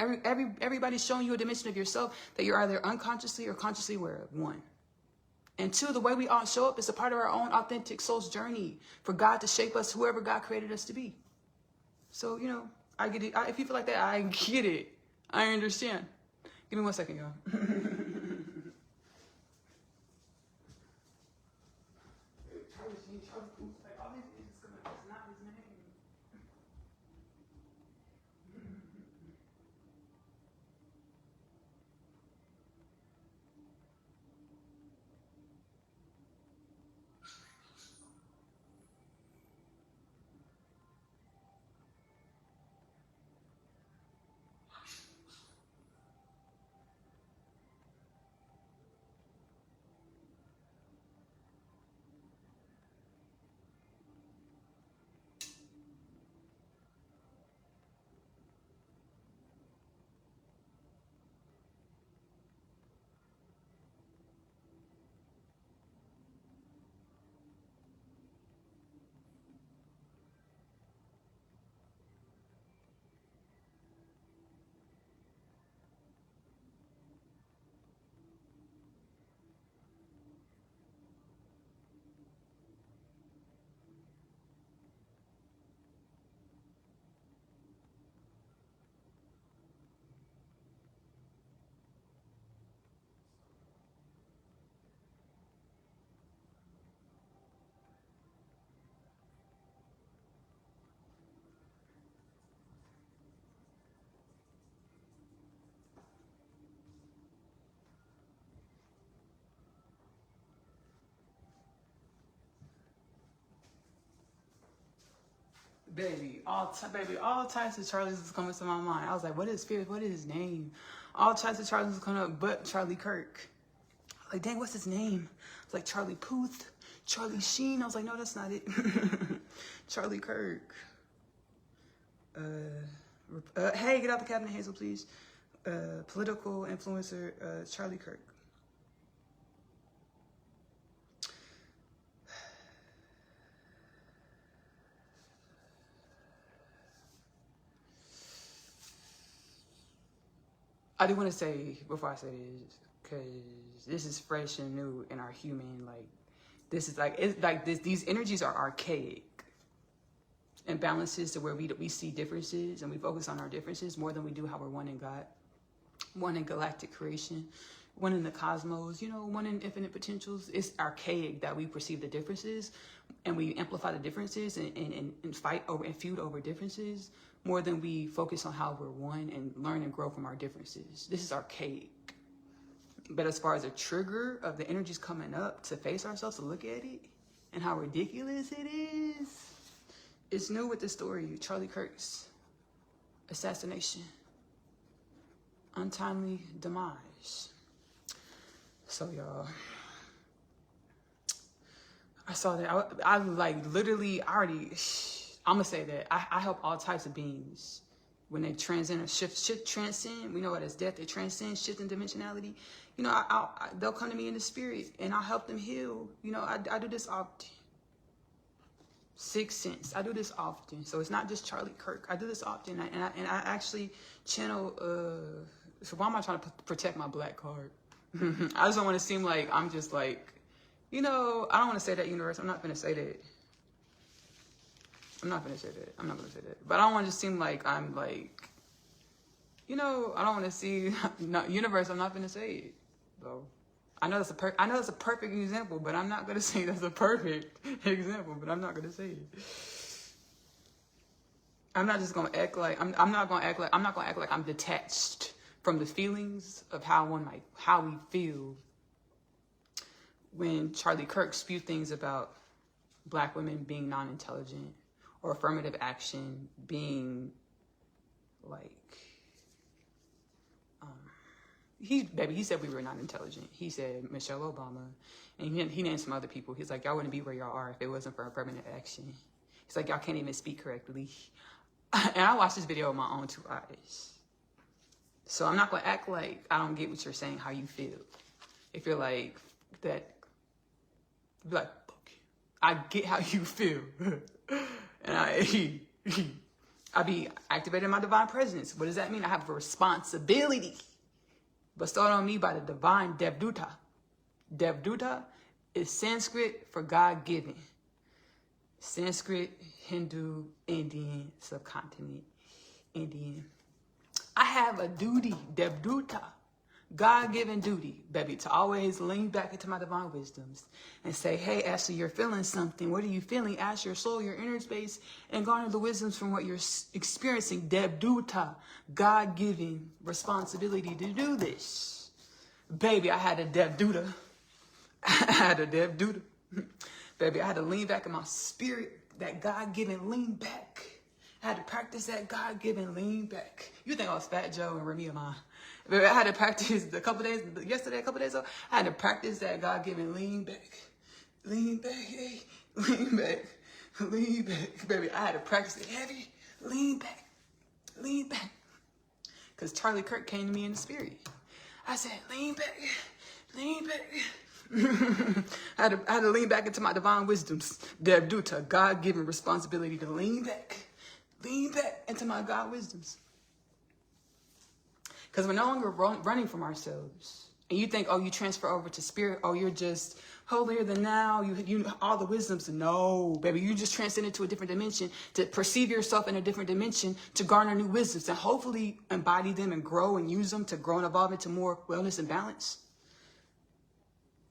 everybody's showing you a dimension of yourself that you're either unconsciously or consciously aware of. One. And two, the way we all show up is a part of our own authentic soul's journey for God to shape us, whoever God created us to be. So, you know, I get it. If you feel like that, I get it. I understand. Give me 1 second, y'all. Baby, all types of Charlies is coming to my mind. I was like, what is spirit? What is his name? All types of Charlies is coming up, but Charlie Kirk. Like, dang, what's his name? I was like, Charlie Puth, Charlie Sheen. I was like, no, that's not it. Charlie Kirk. Hey, get out the cabinet, Hazel, please. Political influencer, Charlie Kirk. I do want to say, before I say this, because this is fresh and new in our human, like, this is like, it's like this, these energies are archaic. Imbalances to where we see differences and we focus on our differences more than we do how we're one in God, one in galactic creation, one in the cosmos, you know, one in infinite potentials. It's archaic that we perceive the differences and we amplify the differences and fight over and feud over differences more than we focus on how we're one and learn and grow from our differences. This is archaic. But as far as a trigger of the energies coming up to face ourselves, to look at it and how ridiculous it is, it's new with the story. Charlie Kirk's assassination, untimely demise. So y'all, I saw that. I like literally already, I'm gonna say that I help all types of beings when they transcend or shift transcend. We know it as death. They transcend, shift in dimensionality. You know, they'll come to me in the spirit and I'll help them heal. You know, I do this often. Sixth sense. I do this often. So it's not just Charlie Kirk. I do this often. And I actually channel, so why am I trying to protect my black card? I just don't want to seem like I'm just like, you know, I don't want to say that, universe. I'm not going to say that. I'm not going to say that. I'm not going to say that. But I don't want to just seem like I'm like, you know, I don't want to see, no, universe, I'm not going to say it, though. I know that's a perfect example, but I'm not going to say that's a perfect example, but I'm not going to say it. I'm not just going to act like, I'm not going to act like I'm detached from the feelings of how we feel when Charlie Kirk spewed things about Black women being non-intelligent or affirmative action being like, he said we were not intelligent. He said Michelle Obama, and he named some other people. He's like, y'all wouldn't be where y'all are if it wasn't for affirmative action. He's like, y'all can't even speak correctly. And I watched this video with my own two eyes. So I'm not going to act like I don't get what you're saying, how you feel. If you're like that, be like, I get how you feel. And I be activating my divine presence. What does that mean? I have a responsibility bestowed on me by the divine Devduta. Devduta is Sanskrit for God-given. Sanskrit, Hindu, Indian, subcontinent, Indian. I have a duty, Devduta, God-given duty, baby, to always lean back into my divine wisdoms and say, hey, Ashley, you're feeling something. What are you feeling? Ask your soul, your inner space, and garner the wisdoms from what you're experiencing. Devduta, God-given responsibility to do this. Baby, I had a Devduta. I had a Devduta. Baby, I had to lean back in my spirit, that God-given lean back. I had to practice that God-given lean back. You think I was Fat Joe and Remy Amon. Baby, I had to practice a couple days ago, I had to practice that God-given lean back. Lean back, hey, lean back, lean back. Baby, I had to practice it heavy, lean back, lean back. Because Charlie Kirk came to me in the spirit. I said, lean back, lean back. I had to lean back into my divine wisdoms. Devduta, God-given responsibility to lean back into my God wisdoms. Because we're no longer running from ourselves. And you think, oh, you transfer over to spirit. Oh, you're just holier than now. You all the wisdoms. No, baby, you just transcend into a different dimension to perceive yourself in a different dimension to garner new wisdoms and hopefully embody them and grow and use them to grow and evolve into more wellness and balance.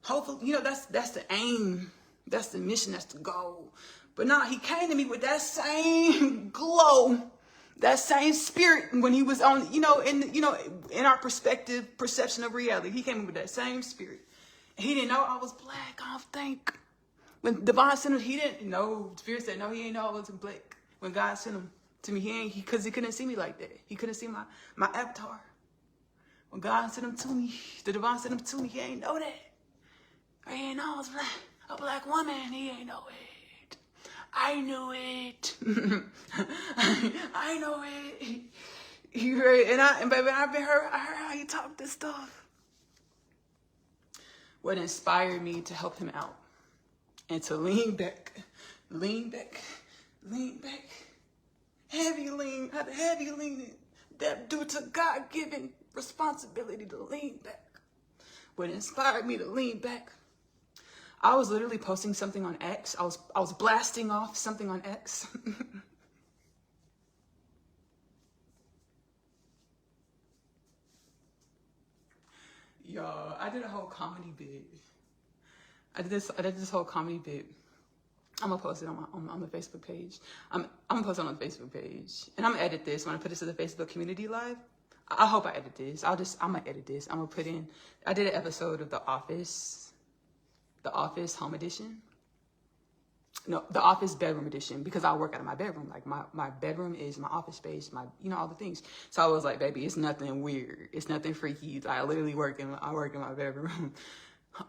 Hopefully, that's the aim. That's the mission. That's the goal. But nah, he came to me with that same glow, that same spirit when he was on, in our perception of reality. He came in with that same spirit. He didn't know I was black, I don't think. When Divine sent him, he didn't know. Spirit said, no, he ain't know I wasn't black. When God sent him to me, because he couldn't see me like that. He couldn't see my avatar. When God sent him to me, the Divine sent him to me, he ain't know that. He ain't know I was black. A black woman, he ain't know it. I knew it. I know it. You heard, and baby, I heard how you talk this stuff. What inspired me to help him out and to lean back, heavy lean, that due to God-given responsibility to lean back. What inspired me to lean back, I was literally posting something on X. I was blasting off something on X. Y'all, I did a whole comedy bit. I did this whole comedy bit. I'm gonna post it on the Facebook page. I'm gonna post it on the Facebook page, and I'm gonna edit this when I put this to the Facebook community live. I hope I edit this. I'm gonna edit this. I'm gonna put in. I did an episode of The Office Home Edition. No, The Office Bedroom Edition, because I work out of my bedroom. Like my bedroom is my office space, all the things. So I was like, baby, it's nothing weird. It's nothing freaky. I literally work in my bedroom.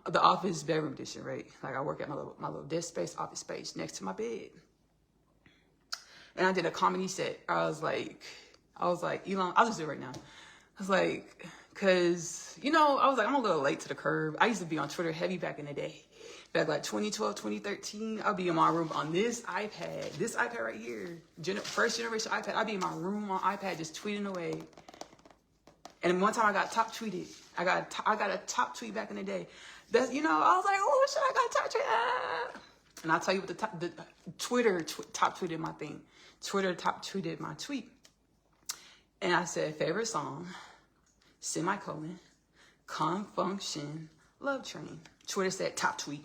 The Office Bedroom Edition, right? Like I work at my little desk space, office space next to my bed. And I did a comedy set. I was like, Elon, I'll just do it right now. I was like, cause I was like, I'm a little late to the curve. I used to be on Twitter heavy back in the day. Back like 2012, 2013, I'll be in my room on this iPad right here, first generation iPad. I'll be in my room on iPad just tweeting away. And one time I got top tweeted. I got a top tweet back in the day. I was like, oh shit, I got top tweet. Ah. And I'll tell you what Twitter top tweeted my thing. Twitter top tweeted my tweet. And I said, favorite song, semicolon, Confunction, Love Train. Twitter said top tweet.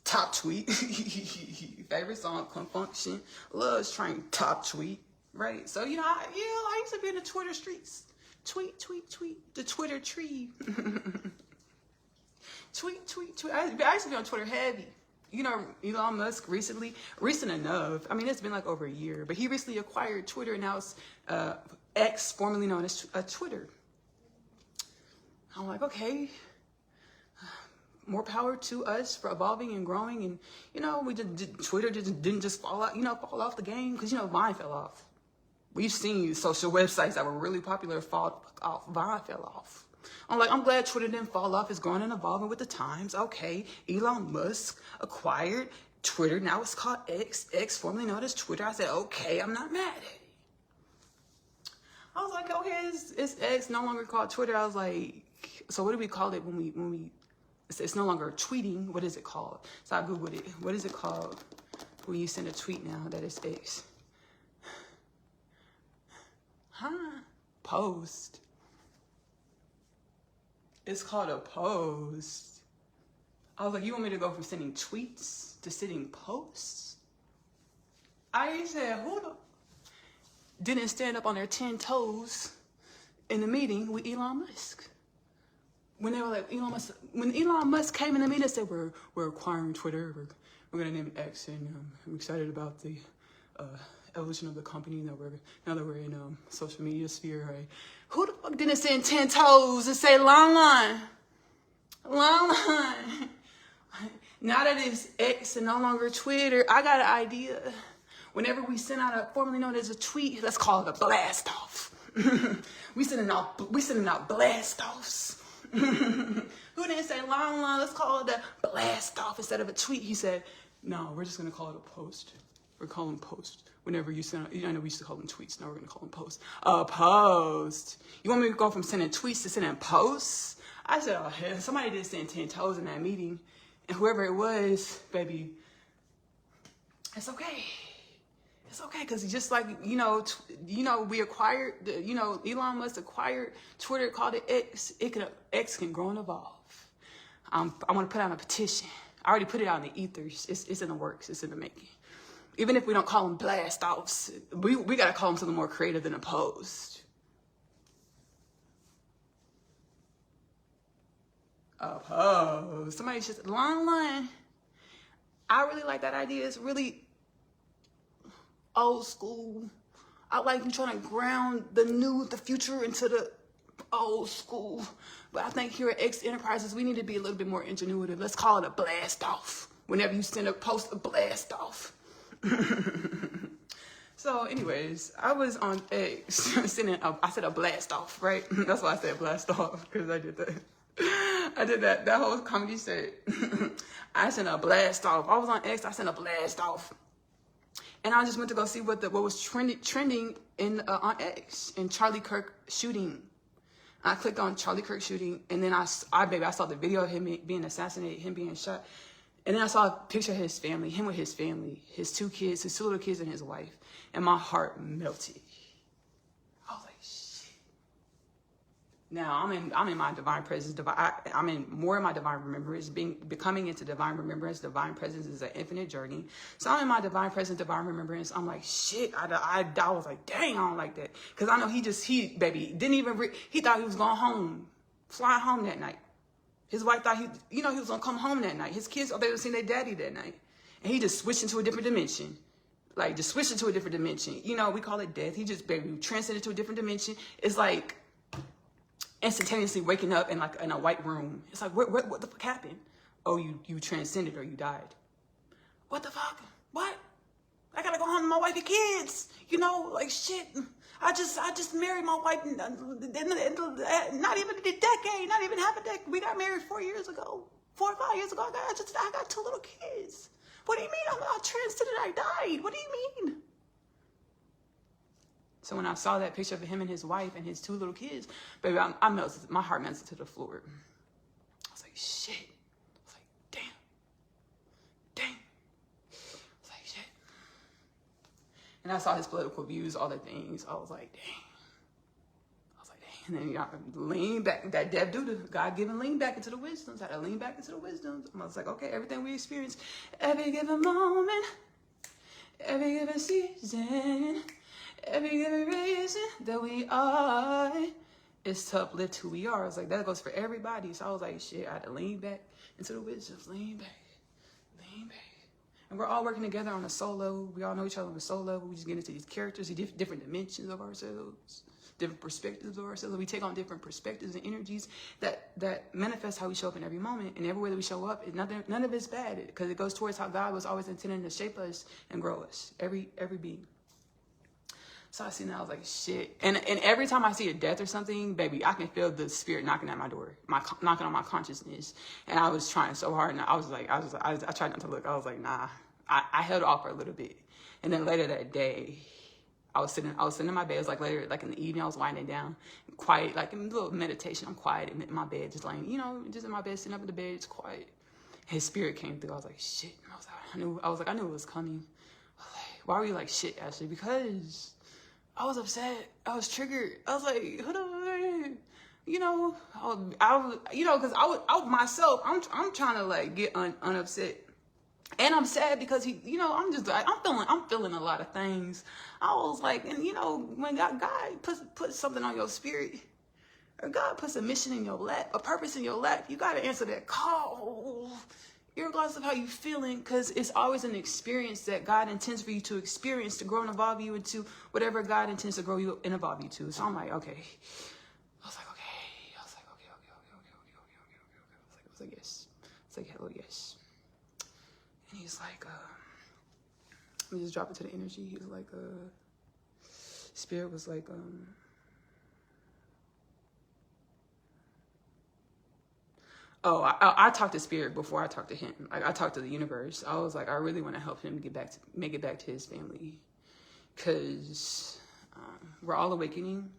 Top tweet. Favorite song, Confunction, Love Train, top tweet. Right? So, I used to be in the Twitter streets. Tweet. The Twitter tree. Tweet. I used to be on Twitter heavy. Elon Musk recent enough. I mean, it's been like over a year, but he recently acquired Twitter, and now it's X, formerly known as Twitter. I'm like, okay, more power to us for evolving and growing. And, Twitter didn't just fall off the game because, Vine fell off. We've seen social websites that were really popular fall off. Vine fell off. I'm like, I'm glad Twitter didn't fall off. It's growing and evolving with the times. Okay, Elon Musk acquired Twitter. Now it's called X. X, formerly known as Twitter. I said, okay, I'm not mad at it. I was like, okay, it's X, no longer called Twitter. I was like, so what do we call it when we it's no longer tweeting. What is it called? So I Googled it. What is it called when you send a tweet now that is X? Post. It's called a post. I was like, you want me to go from sending tweets to sending posts? I said, who the didn't stand up on their 10 toes in the meeting with Elon Musk? When they were like, when Elon Musk came in the meeting and said, we're acquiring Twitter, we're going to name it X, and I'm excited about the evolution of the company now that we're in social media sphere, right? Who the fuck didn't send 10 toes and say long line? Now that it's X and no longer Twitter, I got an idea. Whenever we send out a formerly known as a tweet, let's call it a blast off. we sending out blast offs. Who didn't say long line? Let's call it a blast off instead of a tweet. He said, no, we're just gonna call it a post. We're calling post. Whenever you send, I know we used to call them tweets. Now we're gonna call them posts. A post. You want me to go from sending tweets to sending posts? I said, oh hell, somebody did send 10 toes in that meeting, and whoever it was, baby, it's okay. It's okay, because just like, we acquired, Elon Musk acquired Twitter, called it X. X can grow and evolve. I want to put out a petition. I already put it out in the ethers. It's in the works. It's in the making. Even if we don't call them blast offs, we got to call them something more creative than a post. A post. Somebody just, long line. I really like that idea. It's really old school. I like you trying to ground the future into the old school. But I think here at X Enterprises, we need to be a little bit more ingenuitive. Let's call it a blast off. Whenever you send a post, a blast off. So anyways, I was on X sending I said a blast off, right? That's why I said blast off, because I did that. That whole comedy set. I sent a blast off. I was on X, I sent a blast off. And I just went to go see what was trending on X, in Charlie Kirk shooting. I clicked on Charlie Kirk shooting, and then I saw the video of him being assassinated, him being shot. And then I saw a picture of his family, him with his family, his 2 kids, his 2 little kids and his wife. And my heart melted. I was like, shit. Now I'm in my divine presence. I'm in more of my divine remembrance, becoming into divine remembrance. Divine presence is an infinite journey. So I'm in my divine presence, divine remembrance. I'm like, shit. I was like, dang, I don't like that. Because I know he didn't even, he thought he was going home, flying home that night. His wife thought he was going to come home that night. His kids thought they would see their daddy that night. And he just switched into a different dimension. Like, just switched into a different dimension. We call it death. He just, transcended to a different dimension. It's like instantaneously waking up in a white room. It's like, what the fuck happened? Oh, you transcended or you died. What the fuck? What? I got to go home to my wife and kids. Like, shit. I just married my wife, not even a decade, not even half a decade. We got married 4 years ago, 4 or 5 years ago. I got 2 little kids. What do you mean? I transcended, I died. What do you mean? So when I saw that picture of him and his wife and his 2 little kids, baby, I melted. My heart melted to the floor. I was like, shit. I was like, damn. I was like, shit. And I saw his political views, all the things. I was like, dang. And then I lean back, that dev dude, God-given lean back into the wisdoms. I had to lean back into the wisdoms. I was like, okay, everything we experience, every given moment, every given season, every given reason that we are, is to uplift who we are. I was like, that goes for everybody. So I was like, shit, I had to lean back into the wisdoms, lean back. And we're all working together on a soul level. We all know each other on a soul level. We just get into these characters, these different dimensions of ourselves, different perspectives of ourselves. We take on different perspectives and energies that manifest how we show up in every moment. And every way that we show up, none of it's bad, because it goes towards how God was always intending to shape us and grow us, every being. So I seen that, I was like, shit. And every time I see a death or something, baby, I can feel the spirit knocking at my door, knocking on my consciousness. And I was trying so hard, and I tried not to look. I was like, nah. I held off for a little bit. And then later that day, I was sitting in my bed. It was like later, like in the evening, I was winding down, quiet, like in a little meditation. I'm quiet in my bed, just laying, just in my bed, sitting up in the bed, it's quiet. His spirit came through. I was like, shit. And I knew it was coming. I was like, why were you like, shit, Ashley? Because I was upset. I was triggered. I was like, hold on. Because I myself, I'm trying to like get unupset. And I'm sad because I'm feeling a lot of things. I was like, and when God puts something on your spirit, or God puts a mission in your lap, a purpose in your lap, you got to answer that call, regardless of how you feeling, because it's always an experience that God intends for you to experience, to grow and evolve you into whatever God intends to grow you and evolve you to. So I'm like, okay. I was like, yes. It's like, hello, yes. And he's like, let me just drop it to the energy. He was like, spirit was like, I talked to spirit before I talked to him. Like I talked to the universe. I was like, I really want to help him make it back to his family, because we're all awakening.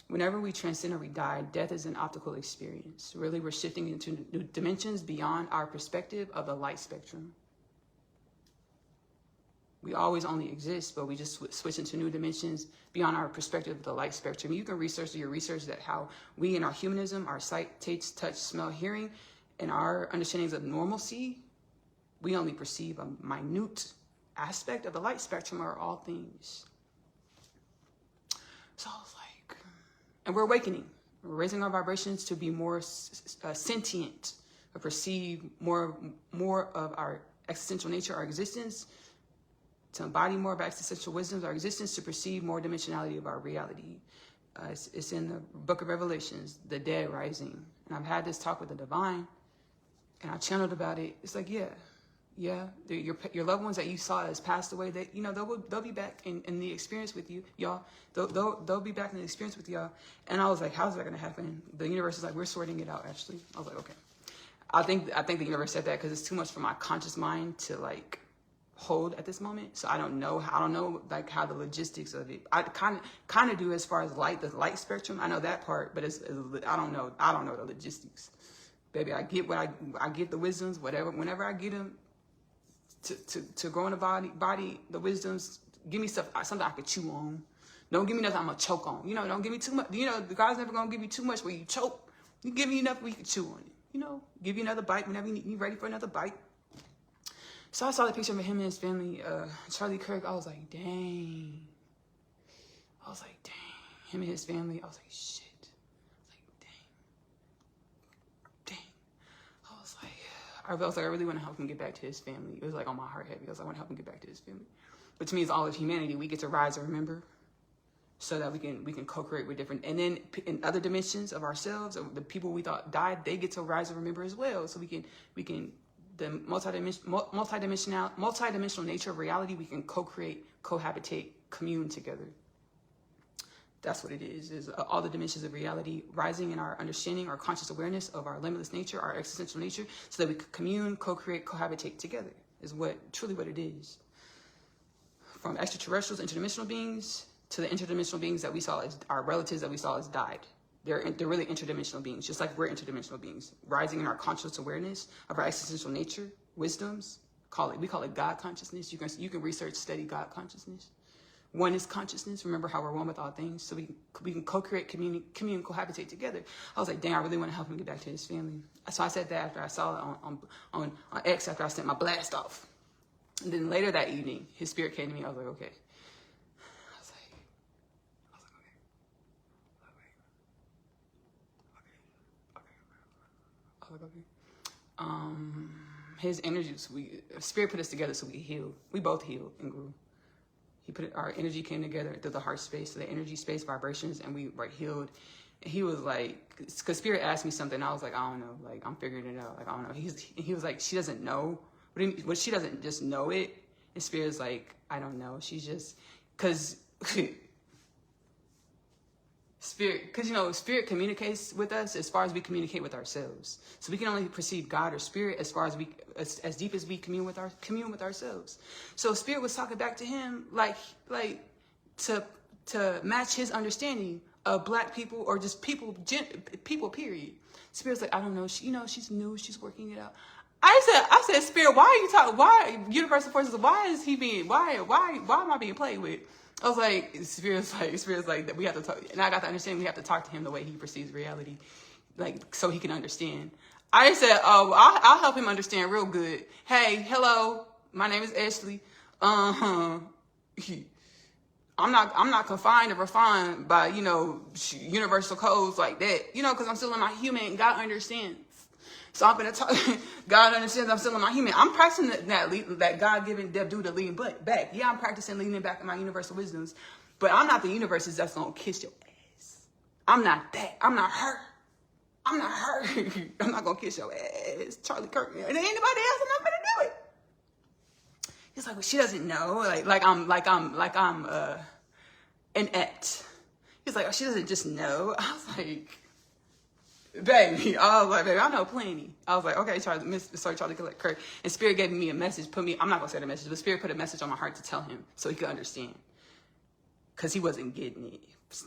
Whenever we transcend or we die, death is an optical experience. Really, we're shifting into new dimensions beyond our perspective of the light spectrum. We always only exist, but we just switch into new dimensions beyond our perspective of the light spectrum. You can do your research that how we in our humanism, our sight, taste, touch, smell, hearing, and our understandings of normalcy, we only perceive a minute aspect of the light spectrum or all things. So I was like, and we're awakening. We're raising our vibrations to be more sentient, to perceive more of our existential nature, our existence, to embody more of our existential wisdoms, our existence, to perceive more dimensionality of our reality. It's in the book of Revelations, the dead rising. And I've had this talk with the divine, and I channeled about it. It's like, yeah. Your loved ones that you saw as passed away, they'll be back in the experience with you, y'all. They'll be back in the experience with y'all. And I was like, how's that going to happen? The universe is like, we're sorting it out, actually. I was like, okay. I think the universe said that because it's too much for my conscious mind to like hold at this moment. So I don't know like how the logistics of it. I kind of do as far as the light spectrum. I know that part, but I don't know the logistics. Baby, I get the wisdoms, whenever I get them to grow in the body, the wisdoms, give me something I could chew on. Don't give me nothing I'm gonna choke on. Don't give me too much. The God's never gonna give you too much where you choke. You give me enough where you can chew on it. Give you another bite whenever you're ready for another bite. So I saw the picture of him and his family, Charlie Kirk. I was like, dang. Him and his family. I was like, shit. I was like, I really want to help him get back to his family. It was like on my heart heavy. I was like, I want to help him get back to his family. But to me, it's all of humanity. We get to rise and remember, so that we can co-create with different. And then in other dimensions of ourselves, the people we thought died, they get to rise and remember as well. So we can the multidimensional nature of reality. We can co-create, cohabitate, commune together. That's what it is all the dimensions of reality rising in our understanding, our conscious awareness of our limitless nature, our existential nature, so that we could commune, co-create, cohabitate together is truly what it is. From extraterrestrials, interdimensional beings, to the interdimensional beings that we saw as our relatives that we saw as died. They're really interdimensional beings, just like we're interdimensional beings, rising in our conscious awareness of our existential nature, wisdoms. We call it God consciousness. You can research, study God consciousness. One is consciousness. Remember how we're one with all things. So we can co-create, commune, cohabitate together. I was like, dang, I really want to help him get back to his family. So I said that after I saw it on X, after I sent my blast off. And then later that evening, his spirit came to me. I was like, okay. I was like, okay. His energy, spirit put us together so we healed. We both healed and grew. Our energy came together through the heart space, so the energy space, vibrations, and we healed. And he was like, because spirit asked me something, and I was like, I don't know, like I'm figuring it out, like I don't know. He was like, she doesn't know, but she doesn't just know it. And spirit's like, I don't know. She's just, because Spirit, because, you know, spirit communicates with us as far as we communicate with ourselves. So we can only perceive God or spirit as far as we, as deep as we commune with ourselves. So spirit was talking back to him, like to match his understanding of black people or just people, period. Spirit's like, I don't know, she, you know, she's new, she's working it out. I said, Spirit, why are you talking? Why universal forces? Why is he being? Why am I being played with? I was like, Spirit's like that we have to talk, and I got to understand we have to talk to him the way he perceives reality, like so he can understand. I said, oh, I'll help him understand real good. Hey, hello, my name is Ashley. I'm not confined or refined by, you know, universal codes like that, you know, because I'm still in my human and God understands. So I'm going to talk, God understands I'm still in my human. I'm practicing that God-given due to lean back. Yeah, I'm practicing leaning back in my universal wisdoms, but I'm not the universe that's going to kiss your ass. I'm not that. I'm not her. I'm not her. I'm not going to kiss your ass. Charlie Kirk. And anybody else, I'm not going to do it. He's like, well, she doesn't know. Like I'm inept. He's like, oh, she doesn't just know. I was like, baby, I know plenty. I was like, okay, Charlie Kirk. And Spirit gave me a message, I'm not going to say the message, but Spirit put a message on my heart to tell him so he could understand. Because he wasn't getting it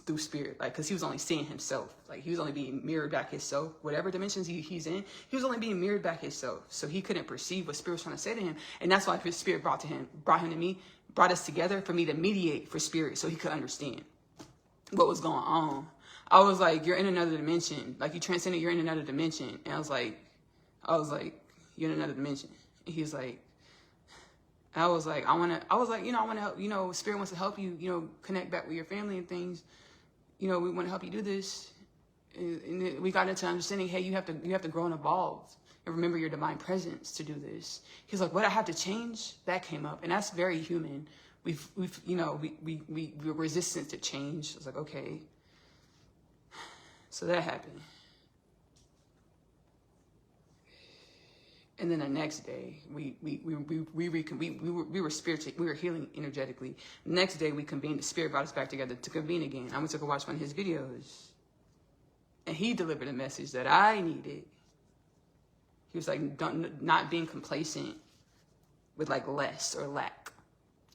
through Spirit. Like, because he was only seeing himself. Like, he was only being mirrored back himself. Whatever dimensions he's in, he was only being mirrored back himself. So he couldn't perceive what Spirit was trying to say to him. And that's why Spirit brought him to me, brought us together for me to mediate for Spirit so he could understand what was going on. I was like, you're in another dimension. Like, you transcended, you're in another dimension. And I was like, you're in another dimension. And he's like, I was like, I want to help, you know, Spirit wants to help you, you know, connect back with your family and things. You know, we want to help you do this. And we got into understanding, hey, you have to grow and evolve and remember your divine presence to do this. He's like, what I have to change? That came up. And that's very human. We're resistant to change. I was like, okay. So that happened. And then the next day, we were spiritually, we were healing energetically. The next day, we convened. The Spirit brought us back together to convene again. I went to go watch one of his videos, and he delivered a message that I needed. He was like, not being complacent with like less or lack.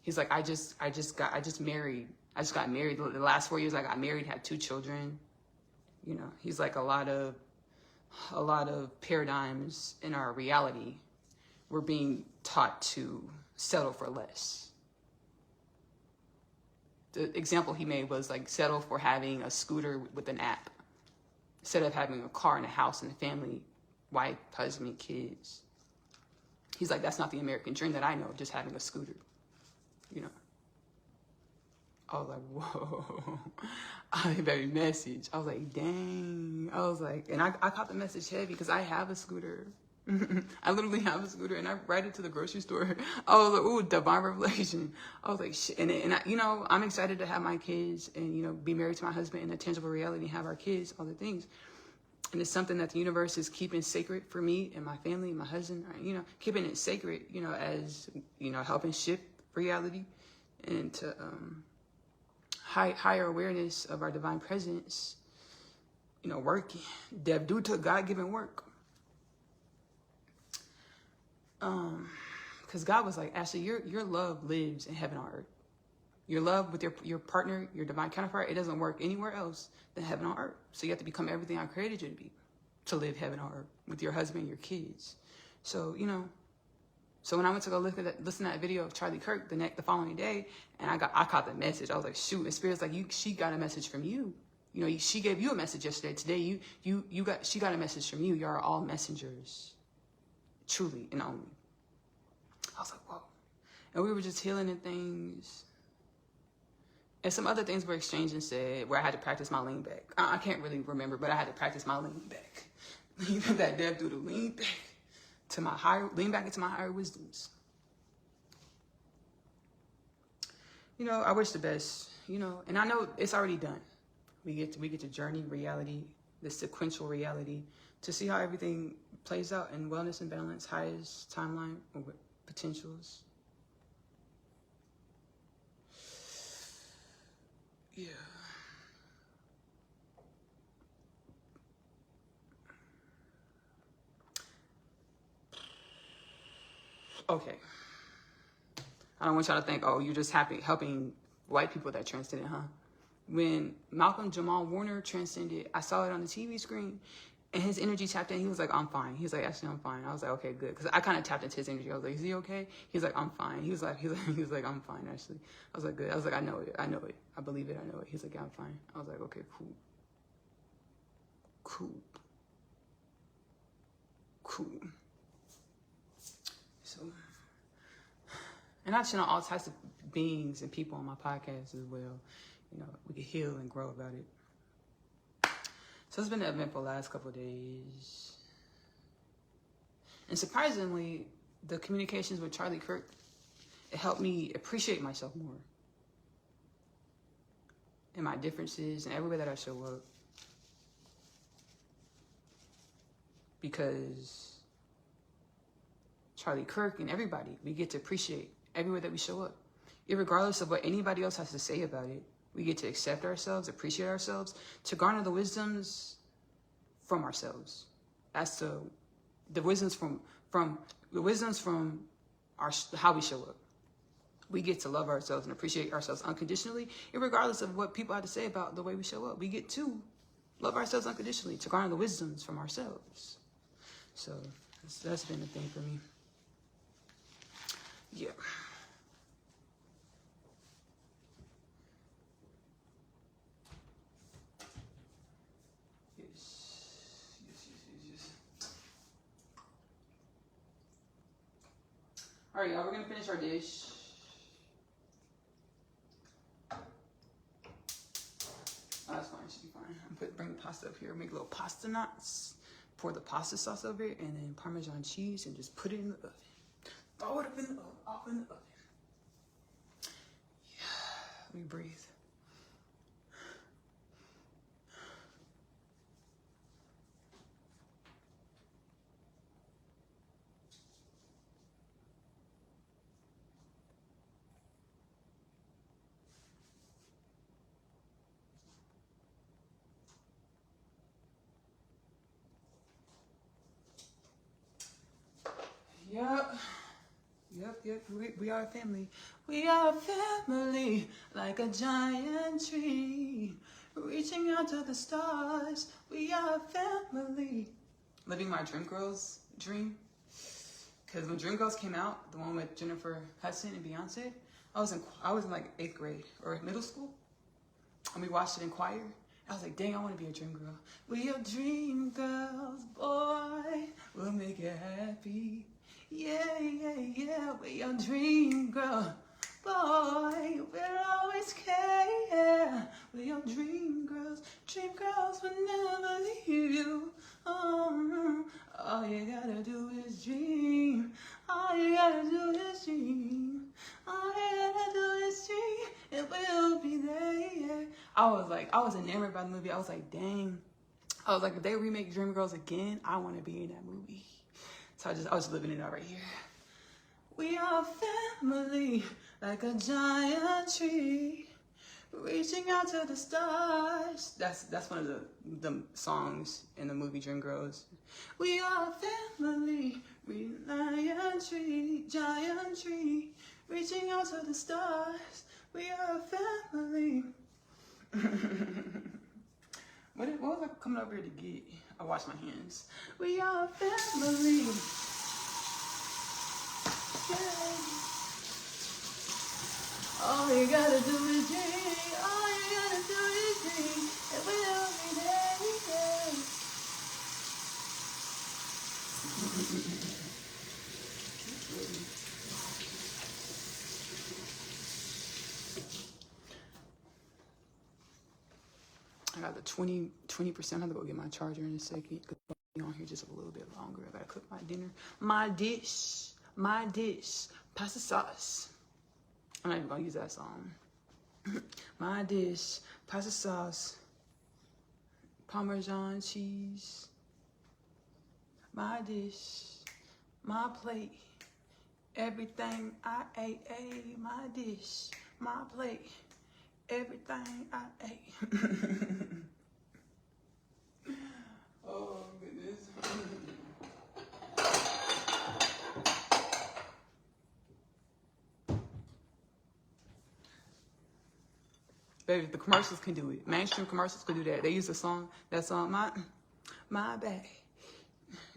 He's like, I just got married. The last 4 years I got married, had 2 children. You know, he's like a lot of paradigms in our reality, we're being taught to settle for less. The example he made was like settle for having a scooter with an app instead of having a car and a house and a family, wife, husband, kids. He's like, that's not the American dream that I know, just having a scooter, you know. I was like, whoa, I got a message. I was like, dang. I was like, and I caught the message heavy because I have a scooter. I literally have a scooter and I ride it to the grocery store. I was like, ooh, divine revelation. I was like, shit. And I, you know, I'm excited to have my kids and, you know, be married to my husband in a tangible reality and have our kids, all the things. And it's something that the universe is keeping sacred for me and my family and my husband, you know, keeping it sacred, you know, as, you know, helping shift reality and to, higher awareness of our divine presence, you know, working, due to God-given work. Because God was like, Ashley, your love lives in heaven on earth. Your love with your partner, your divine counterpart, it doesn't work anywhere else than heaven on earth. So you have to become everything I created you to be, to live heaven on earth with your husband and your kids. So, you know, so when I went to go listen to that video of Charlie Kirk the following day, and I caught the message. I was like, shoot, and Spirit's like, she got a message from you. You know, she gave you a message yesterday. Today, she got a message from you. You are all messengers, truly and only. I was like, whoa. And we were just healing and things. And some other things were exchanged and said where I had to practice my lean back. I can't really remember, but I had to practice my lean back. That dev do the lean back. Lean back into my higher wisdoms. You know, I wish the best, you know, and I know it's already done. We get to journey reality, the sequential reality, to see how everything plays out in wellness and balance, highest timeline potentials. Yeah. Okay. I don't want y'all to think, oh, you're just helping white people that transcended, huh? When Malcolm Jamal Warner transcended, I saw it on the TV screen, and his energy tapped in. He was like, I'm fine. He was like, actually, I'm fine. I was like, okay, good. Because I kind of tapped into his energy. I was like, is he okay? He was like, I'm fine. He was like, I'm fine, actually. I was like, good. I was like, I know it. I believe it. I know it. He's like, yeah, I'm fine. I was like, okay, cool. So, and I channel all types of beings and people on my podcast as well. You know, we can heal and grow about it. So it's been an eventful last couple of days. And surprisingly, the communications with Charlie Kirk, it helped me appreciate myself more. And my differences and every way that I show up. Because Charlie Kirk and everybody, we get to appreciate everywhere that we show up. Irregardless of what anybody else has to say about it, we get to accept ourselves, appreciate ourselves, to garner the wisdoms from ourselves. That's the wisdoms from how we show up. We get to love ourselves and appreciate ourselves unconditionally, irregardless of what people have to say about the way we show up. We get to love ourselves unconditionally, to garner the wisdoms from ourselves. So that's been a thing for me. Yeah. Yes. All right, y'all, we're gonna finish our dish. Oh, that's fine, should be fine. Bring the pasta up here, make little pasta knots, pour the pasta sauce over it, and then Parmesan cheese, and just put it in the oven. Throw it up in the oven, Yeah, let me breathe. Yep. We are a family. We are a family, like a giant tree, reaching out to the stars. We are a family. Living my dream girls dream. Because when Dreamgirls came out, the one with Jennifer Hudson and Beyonce, I was in like 8th grade or middle school, and we watched it in choir. I was like, dang, I want to be a dream girl. We are dream girls, boy. We'll make you happy. Yeah. We are dream girl, boy. We'll always care. We are dream girls. Dream girls will never leave you. All you gotta do is dream. All you gotta do is dream. All you gotta do is dream. It will be there. I was enamored by the movie. I was like, dang. I was like, if they remake Dreamgirls again, I want to be in that movie. So I was living it out right here. We are family, like a giant tree, reaching out to the stars. That's one of the songs in the movie Dreamgirls. We are family, giant tree, reaching out to the stars. We are family. What was I coming over here to get? I wash my hands. We are family. Yeah. All you gotta do is dream. All you gotta do is dream. And we'll be there. I got the 20%. I'm gonna go get my charger in a second. I'll be on here just a little bit longer. I gotta cook my dinner. My dish. Pasta sauce. I'm not even gonna use that song. My dish, pasta sauce, Parmesan cheese. My dish, my plate, everything I ate. My dish, my plate, everything I ate. Oh, goodness. Baby, the commercials can do it. Mainstream commercials can do that. They use that song, my bag.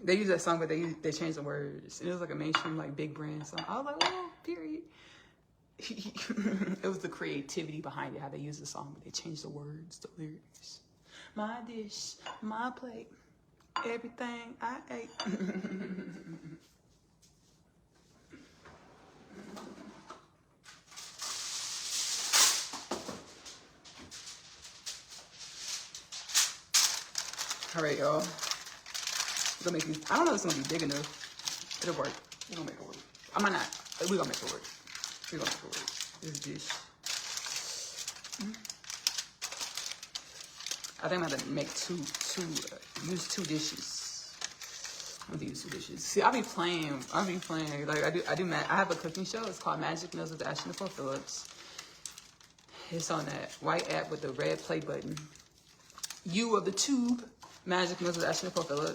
They use that song, but they changed the words. And it was like a mainstream, like big brand song. I was like, oh, period. It was the creativity behind it, how they used the song, but they changed the words, the lyrics. My dish, my plate, everything I ate. All right, y'all. We're gonna make these. I don't know if it's gonna be big enough. It'll work. We're gonna make it work. I might not. We're gonna make it work. We're gonna make it work. This dish. I think I'm gonna make use two dishes. I'm gonna use two dishes. See, I be playing. Like I have a cooking show. It's called Magic Meals with Ashley-Nicole. It's on that white app with the red play button. You of the tube. Magic Meals with Ashley-Nicole.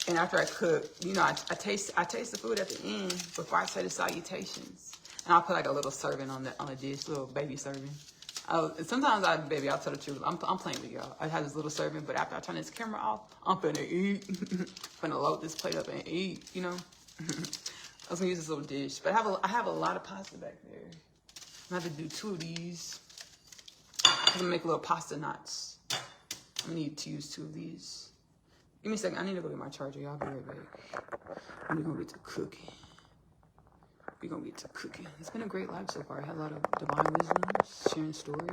And after I cook, you know, I taste the food at the end before I say the salutations. And I'll put like a little serving on the dish, little baby serving. Sometimes I'll tell the truth. I'm playing with y'all. I have this little serving, but after I turn this camera off, I'm finna eat. Finna load this plate up and eat, you know. I was gonna use this little dish, but I have a lot of pasta back there. I'm gonna have to do 2 of these. I'm gonna make little pasta knots. I'm gonna need to use 2 of these. Give me a second. I need to go get my charger. Y'all be right back. We're gonna get to cooking. It's been a great life so far. I had a lot of divine wisdoms, sharing stories,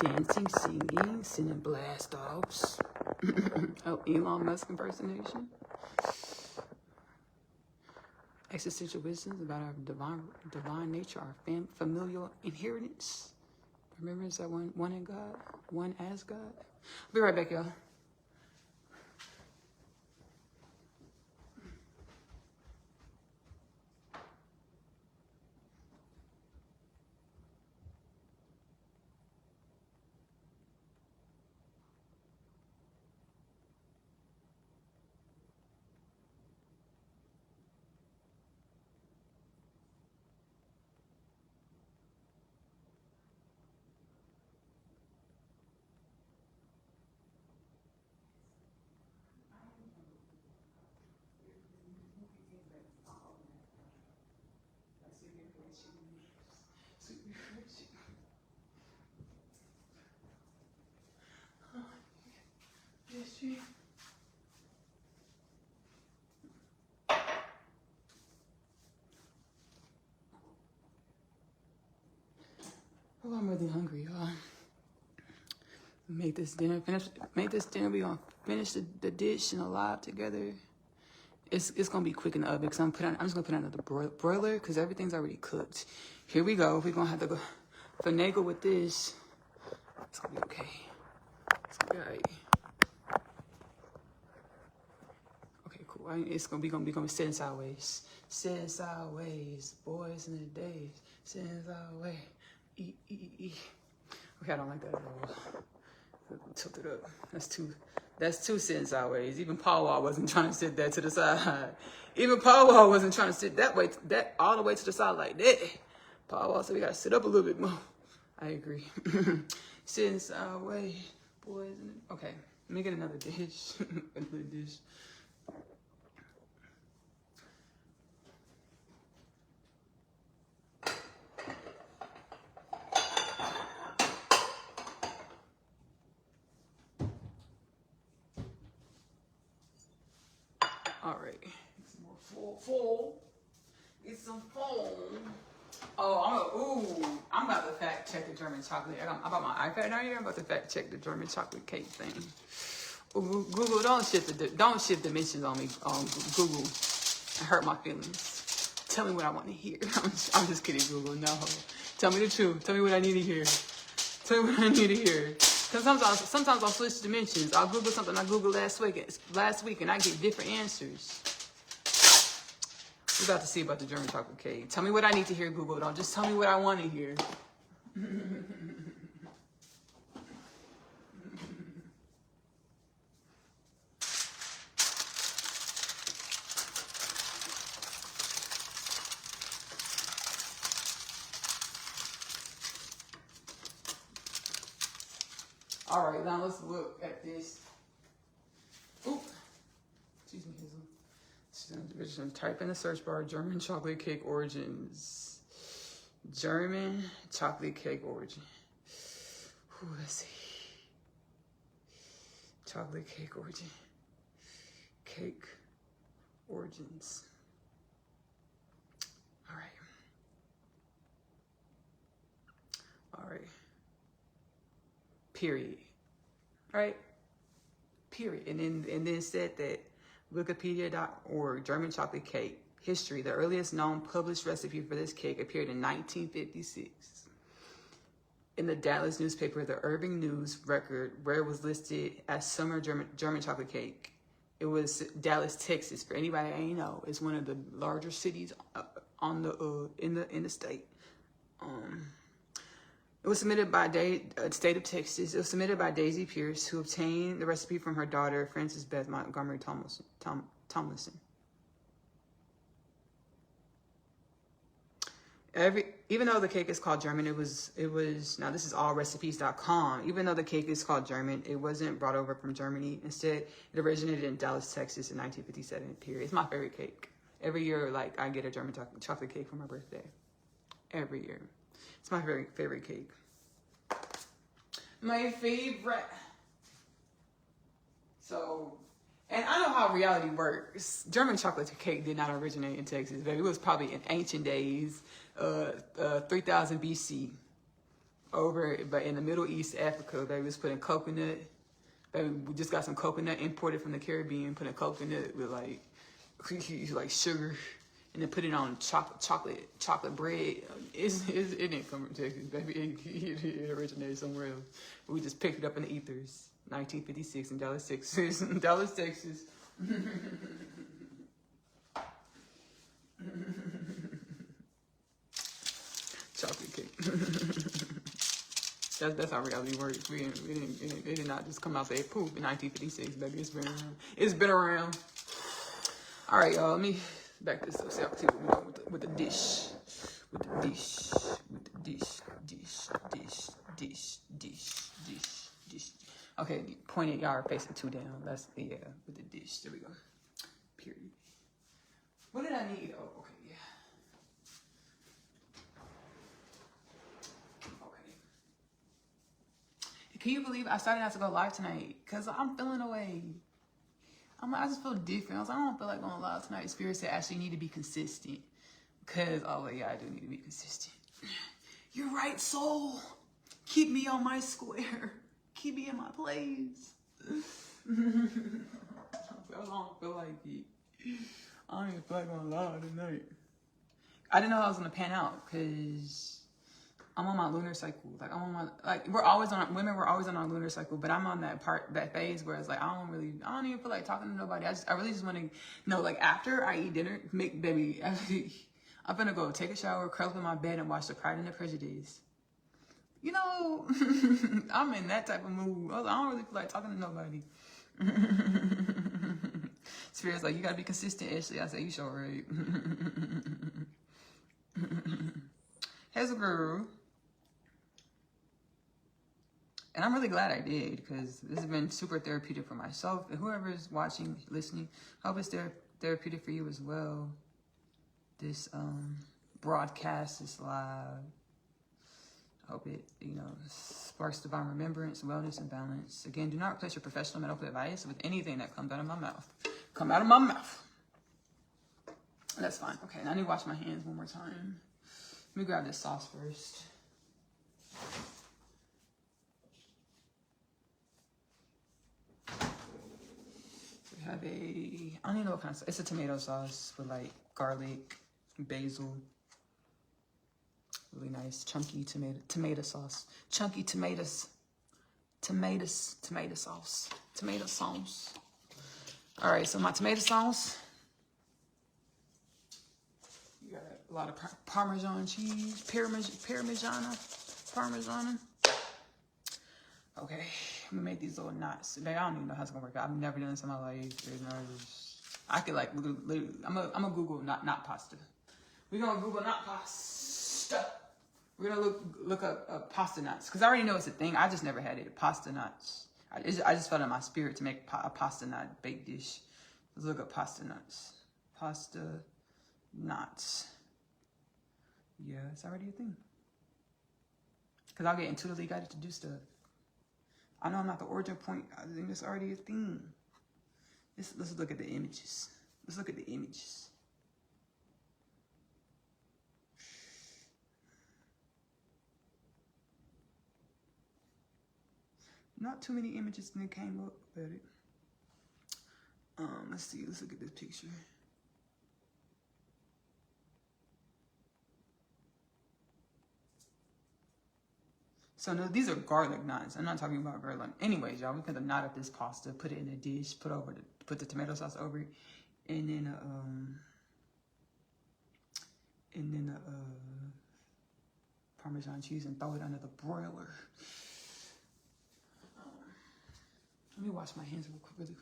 dancing, singing, sending blast offs. Oh, Elon Musk impersonation. Existential wisdoms about our divine nature, our familial inheritance. Remember, it's that one in God, one as God. I'll be right back, y'all. Oh, I'm really hungry, y'all. Make this dinner. We're gonna finish the dish and the live together. It's gonna be quick in the oven because I'm just gonna put on the broiler because everything's already cooked. Here we go. We're gonna have to go finagle with this. It's gonna be okay. It's gonna be alright. Okay, cool. It's gonna be sitting sideways. Sitting sideways, boys in the days. Sitting sideways. Okay, I don't like that at all. Tilt it up. That's two sitting sideways. Even Powwow wasn't trying to sit that to the side. Even Powwow wasn't trying to sit that all the way to the side like that. Powwow said we gotta sit up a little bit more. I agree. Sitting sideways, boys. Okay, let me get another dish. Another dish. All right, get some more full. Get some foam. Oh, I'm about to fact check the German chocolate. I bought my iPad out here. I'm about to fact check the German chocolate cake thing. Ooh, Google, don't shift dimensions on me. Google, it hurt my feelings. Tell me what I want to hear. I'm just kidding, Google. No, tell me the truth. Tell me what I need to hear. Tell me what I need to hear. Sometimes I'll switch dimensions. I'll Google something I Googled last week, and I get different answers. We're about to see about the German chocolate cake. Tell me what I need to hear, Google. Don't just tell me what I want to hear. All right, now let's look at this. Oop. Excuse me, Hazel. Just type in the search bar, German chocolate cake origins. German chocolate cake origin. Ooh, let's see. Chocolate cake origin. Cake origins. All right. All right. Period. Right? Period. And then it said that Wikipedia.org, German chocolate cake history. The earliest known published recipe for this cake appeared in 1956 in the Dallas newspaper, the Irving News Record, where it was listed as summer German chocolate cake. It was Dallas, Texas. For anybody that ain't know, it's one of the larger cities on the in the state. It was submitted by state of Texas. It was submitted by Daisy Pierce, who obtained the recipe from her daughter, Frances Beth Montgomery Tomlinson. Even though the cake is called German, it was now this is allrecipes.com. Even though the cake is called German, it wasn't brought over from Germany. Instead, it originated in Dallas, Texas in 1957, period. It's my favorite cake. Every year, like, I get a German chocolate cake for my birthday. Every year. It's my very favorite cake. My favorite. So, and I know how reality works. German chocolate cake did not originate in Texas, baby. It was probably in ancient days, 3000 BC. But in the Middle East, Africa, they was putting coconut. Baby, we just got some coconut imported from the Caribbean, putting coconut with like sugar. And then put it on chocolate bread. It didn't come from Texas, baby. It originated somewhere else. We just picked it up in the ethers. 1956 in Dallas, Texas. Dallas, Texas. Chocolate cake. That's how reality works. It did not just come out there poof in 1956, baby. It's been around. It's been around. All right, y'all. Let me back this up. See what we're doing with the dish. With the dish. With the dish. Dish. Okay, point it. Y'all are facing two down. That's, yeah, with the dish. There we go. Period. What did I need? Oh, okay, yeah. Okay. Can you believe I started not to go live tonight? Because I'm feeling away. I just feel different. I was like, I don't feel like going live tonight. Spirit said, Ashley, you need to be consistent. Because, oh, yeah, I do need to be consistent. You're right, soul. Keep me on my square. Keep me in my place. I don't feel like it. I don't even feel like going live tonight. I didn't know I was going to pan out because I'm on my lunar cycle. Like, I'm on my, like, we're always on our lunar cycle, but I'm on that phase where it's like, I don't even feel like talking to nobody. I really just want to know, like, after I eat dinner, I'm gonna go take a shower, curl up in my bed, and watch The Pride and the Prejudice. You know, I'm in that type of mood. I don't really feel like talking to nobody. Spirit's like, you gotta be consistent, Ashley. I say, you sure, right? Here's a girl. And I'm really glad I did, because this has been super therapeutic for myself. And whoever's watching, listening, I hope it's therapeutic for you as well. This broadcast is live. I hope it, sparks divine remembrance, wellness, and balance. Again, do not replace your professional medical advice with anything that comes out of my mouth. Come out of my mouth. That's fine. Okay, now I need to wash my hands one more time. Let me grab this sauce first. We have I don't even know what kind of sauce. It's a tomato sauce with like garlic, basil. Really nice chunky tomato sauce. Chunky tomato sauce. Tomato sauce. All right, so my tomato sauce. You got a lot of Parmesan cheese, Parmigiana. Parmesan. Okay, I'm gonna make these little knots. Babe, I don't even know how it's gonna work out. I've never done this in my life. I could like literally, I'm gonna Google knot pasta. We're gonna Google knot pasta. We're gonna look up pasta knots because I already know it's a thing. I just never had it. Pasta knots. I just felt in my spirit to make a pasta knot baked dish. Let's look up pasta knots. Pasta knots. Yeah, it's already a thing. Because I'll get intuitively guided to do stuff. I know I'm not the origin point. I think it's already a thing. Let's look at the images. Let's look at the images. Not too many images that came up about it. Let's see. Let's look at this picture. So no, these are garlic knots. I'm not talking about garlic. Anyways, y'all, we could knot up this pasta, put it in a dish, put the tomato sauce over it, and then Parmesan cheese and throw it under the broiler. Let me wash my hands really quickly.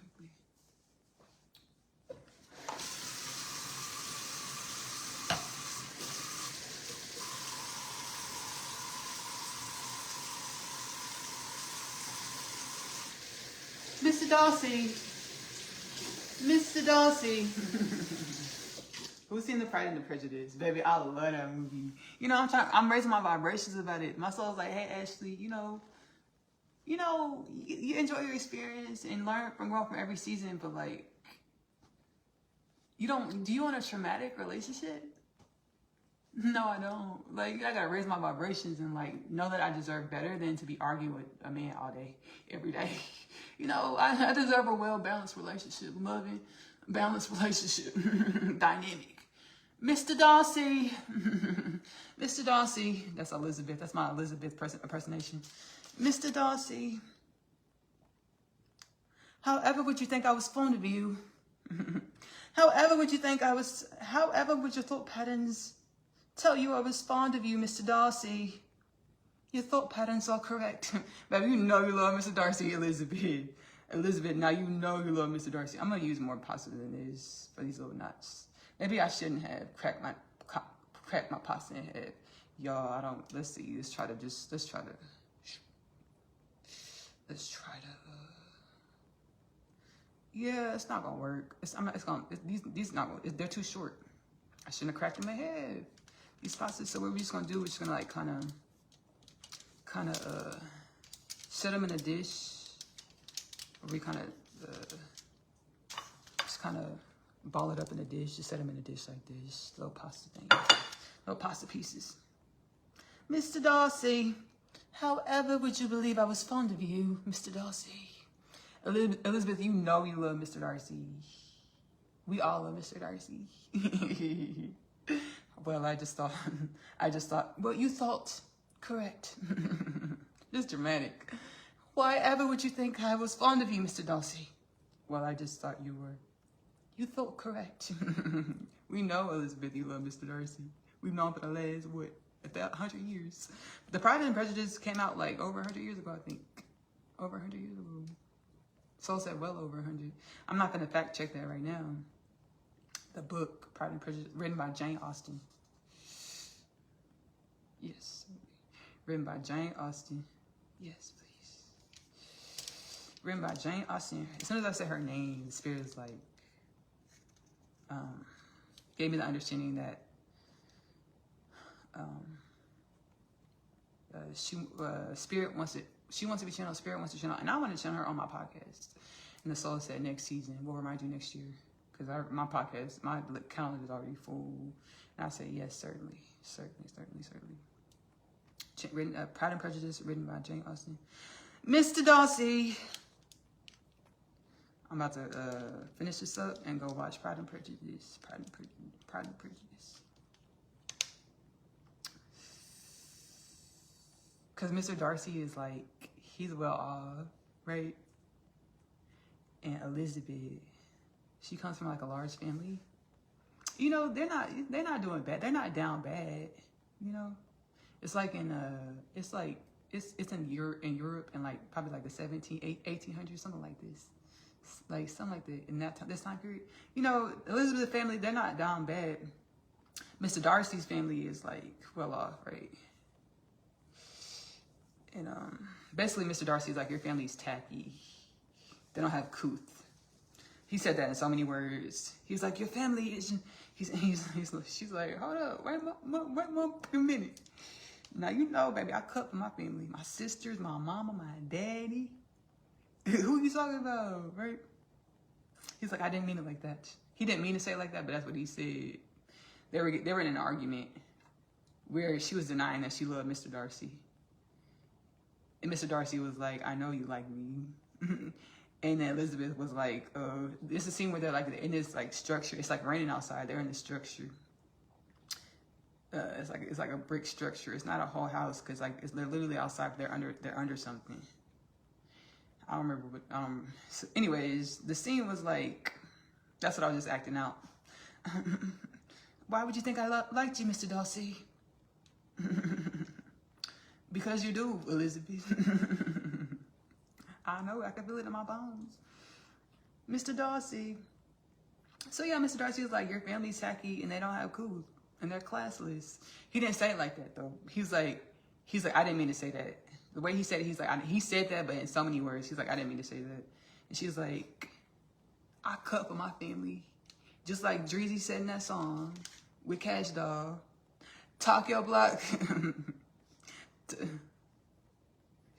Mr. Darcy. Mr. Darcy. Who's seen the Pride and the Prejudice? Baby, I love that movie. You know, I'm raising my vibrations about it. My soul's like, hey, Ashley, you enjoy your experience and learn from growing from every season, but like, do you want a traumatic relationship? No, I don't. Like, I gotta raise my vibrations and like know that I deserve better than to be arguing with a man all day, every day. I deserve a well-balanced relationship, loving, balanced relationship, dynamic. Mr. Darcy, Mr. Darcy, that's Elizabeth. That's my Elizabeth impersonation. Mr. Darcy, however would you think I was fond of you? However would your thought patterns tell you I was fond of you, Mr. Darcy? Your thought patterns are correct. Baby, you know you love Mr. Darcy, Elizabeth. Elizabeth, now you know you love Mr. Darcy. I'm going to use more pasta than this for these little knots. Maybe I shouldn't have cracked my pasta in head. Y'all, let's see. Let's try to. Yeah, it's not going to work. They're too short. I shouldn't have cracked in my head. These pastas, so what we're just going to do is just going to like kind of set them in a dish. We kind of just kind of ball it up in a dish. Just set them in a dish like this. Little pasta thing. Little pasta pieces. Mr. Darcy, however would you believe I was fond of you, Mr. Darcy? Elizabeth, you know you love Mr. Darcy. We all love Mr. Darcy. Well, I just thought, well, you thought correct. Just dramatic. Why ever would you think I was fond of you, Mr. Darcy? Well, I just thought you thought correct. We know, Elizabeth, you love Mr. Darcy. We've known for the last, 100 years. The Pride and Prejudice came out like over 100 years ago, I think. Over 100 years ago. Soul said well over 100. I'm not going to fact check that right now. The book, Pride and Prejudice, written by Jane Austen. Yes. Written by Jane Austen. Yes, please. Written by Jane Austen. As soon as I said her name, the spirit is like, gave me the understanding that spirit wants it. She wants to be channeled. Spirit wants to channel, and I want to channel her on my podcast. And the soul said next season. We'll remind you next year, because my podcast, my calendar is already full. And I said yes, certainly. Pride and Prejudice, written by Jane Austen. Mr. Darcy, I'm about to finish this up and go watch Pride and Prejudice. Pride and Prejudice. Because Mr. Darcy is like, he's well off, right? And Elizabeth, she comes from like a large family. They're not doing bad. They're not down bad, It's like in it's in Europe in like probably like the 1800s, something like this. Like something like that in this time period. You know, Elizabeth's family, they're not down bad. Mr. Darcy's family is like well off, right? And basically Mr. Darcy's like, your family's tacky. They don't have couth. He said that in so many words. He's like, your family is. She's like, hold up, wait a minute. Now you know, baby, I cut for my family, my sisters, my mama, my daddy. Who you talking about, right? He's like, I didn't mean it like that. He didn't mean to say it like that, but that's what he said. They were in an argument where she was denying that she loved Mr. Darcy. And Mr. Darcy was like, I know you like me. And then Elizabeth was like, this is a scene where they're like in this like structure. It's like raining outside. They're in the structure. It's like a brick structure. It's not a whole house because like they're literally outside. But they're under something. I don't remember what. So anyways, the scene was like, that's what I was just acting out. Why would you think I liked you, Mr. Darcy? Because you do, Elizabeth. I know, I can feel it in my bones. Mr. Darcy. So yeah, Mr. Darcy was like, your family's tacky and they don't have cool and they're classless. He didn't say it like that though. He's like, I didn't mean to say that. The way he said it, he's like, he said that, but in so many words. He's like, I didn't mean to say that. And she's like, I cut for my family. Just like Dreezy said in that song with Cash Doll. Talk your block.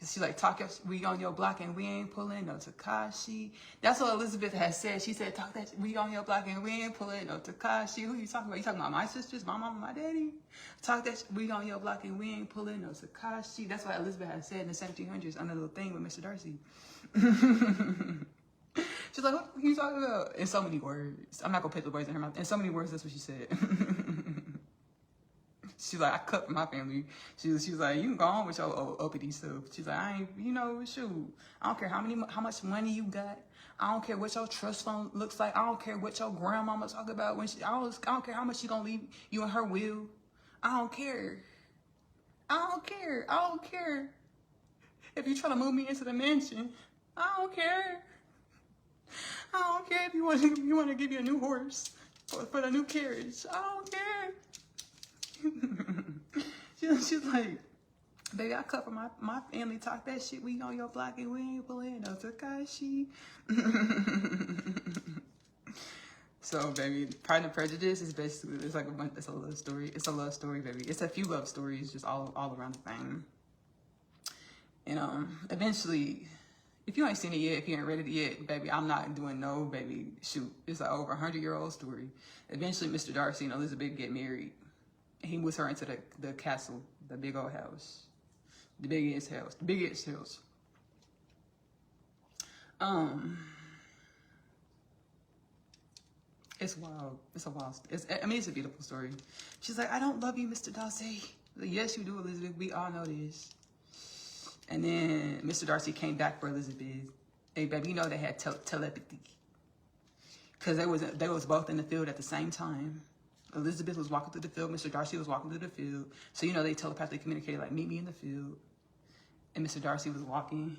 She's like, we on your block and we ain't pulling no Takashi. That's what Elizabeth has said. She said, talk that, we on your block and we ain't pulling no Takashi. Who you talking about? You talking about my sisters, my mama, my daddy? Talk that, we on your block and we ain't pulling no Takashi. That's what Elizabeth has said in the 1700s on the little thing with Mr. Darcy. She's like, what are you talking about? In so many words. I'm not going to put the words in her mouth. In so many words, that's what she said. She's like, I cut for my family. She was like, you can go on with your old uppity stuff. She's like, I ain't, you know, shoot. I don't care how much money you got. I don't care what your trust fund looks like. I don't care what your grandmama talk about when she. I don't care how much she gonna leave you in her will. I don't care. I don't care. I don't care. If you try to move me into the mansion, I don't care. I don't care if you want to give you a new horse for the new carriage. I don't care. She's like, baby, I cut for my family. Talk that shit. We on your block and we ain't pulling no Takashi. So, baby, Pride and Prejudice is basically, it's a love story. It's a love story, baby. It's a few love stories just all around the thing. And eventually, if you ain't seen it yet, if you ain't read it yet, baby, I'm not doing no, baby, shoot. It's an over 100-year-old story. Eventually, Mr. Darcy and Elizabeth get married. He moves her into the castle, the big old house. The biggest house. It's wild. It's a wild story. It's a beautiful story. She's like, I don't love you, Mr. Darcy. Like, yes, you do, Elizabeth. We all know this. And then Mr. Darcy came back for Elizabeth. Hey, baby, you know they had telepathy. Because they was both in the field at the same time. Elizabeth was walking through the field. Mr. Darcy was walking through the field. So, you know, they telepathically communicated, like, meet me in the field. And Mr. Darcy was walking.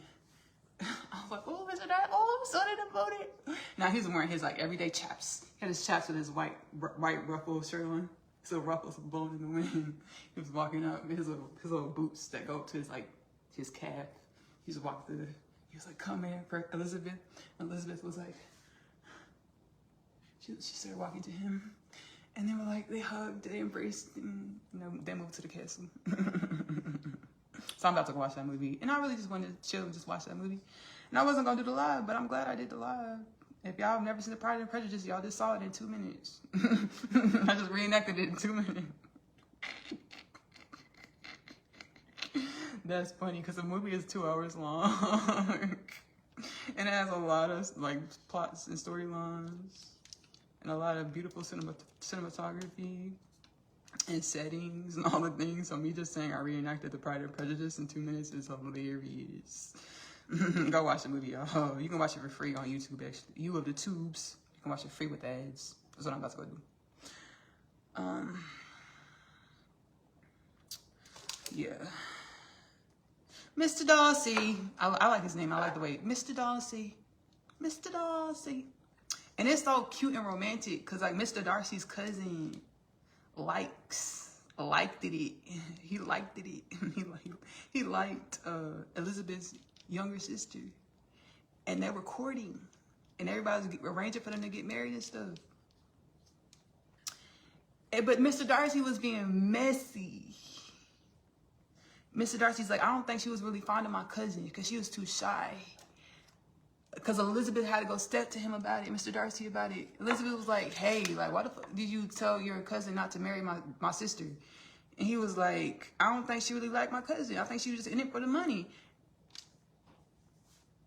I was like, oh, Mr. Darcy, oh, I'm so devoted. Now, he's wearing his, like, everyday chaps. He had his chaps with his white ruffle shirt on. His little ruffles blowing in the wind. He was walking up. His little boots that go up to his calf. He was walking through he was like, come here, for Elizabeth. And Elizabeth was like, she started walking to him. And they were like, they hugged, they embraced, and they moved to the castle. So I'm about to go watch that movie. And I really just wanted to chill and just watch that movie. And I wasn't going to do the live, but I'm glad I did the live. If y'all have never seen the Pride and Prejudice, y'all just saw it in 2 minutes. I just reenacted it in 2 minutes. That's funny, because the movie is 2 hours long. And it has a lot of, like, plots and storylines. And a lot of beautiful cinematography and settings and all the things. So me just saying I reenacted the Pride and Prejudice in 2 minutes is hilarious. Go watch the movie, y'all. You can watch it for free on YouTube, actually. You of the tubes. You can watch it free with ads. That's what I'm about to go do. Yeah. Mr. Darcy. I like his name. I like the way, Mr. Darcy. Mr. Darcy. And it's so cute and romantic because like Mr. Darcy's cousin liked it. He liked it. He liked Elizabeth's younger sister. And they're courting. And everybody's arranging for them to get married and stuff. But Mr. Darcy was being messy. Mr. Darcy's like, I don't think she was really fond of my cousin because she was too shy. Because Elizabeth had to go step to him about it, Mr. Darcy about it. Elizabeth was like, hey, like, why the fuck did you tell your cousin not to marry my sister? And he was like, I don't think she really liked my cousin. I think she was just in it for the money.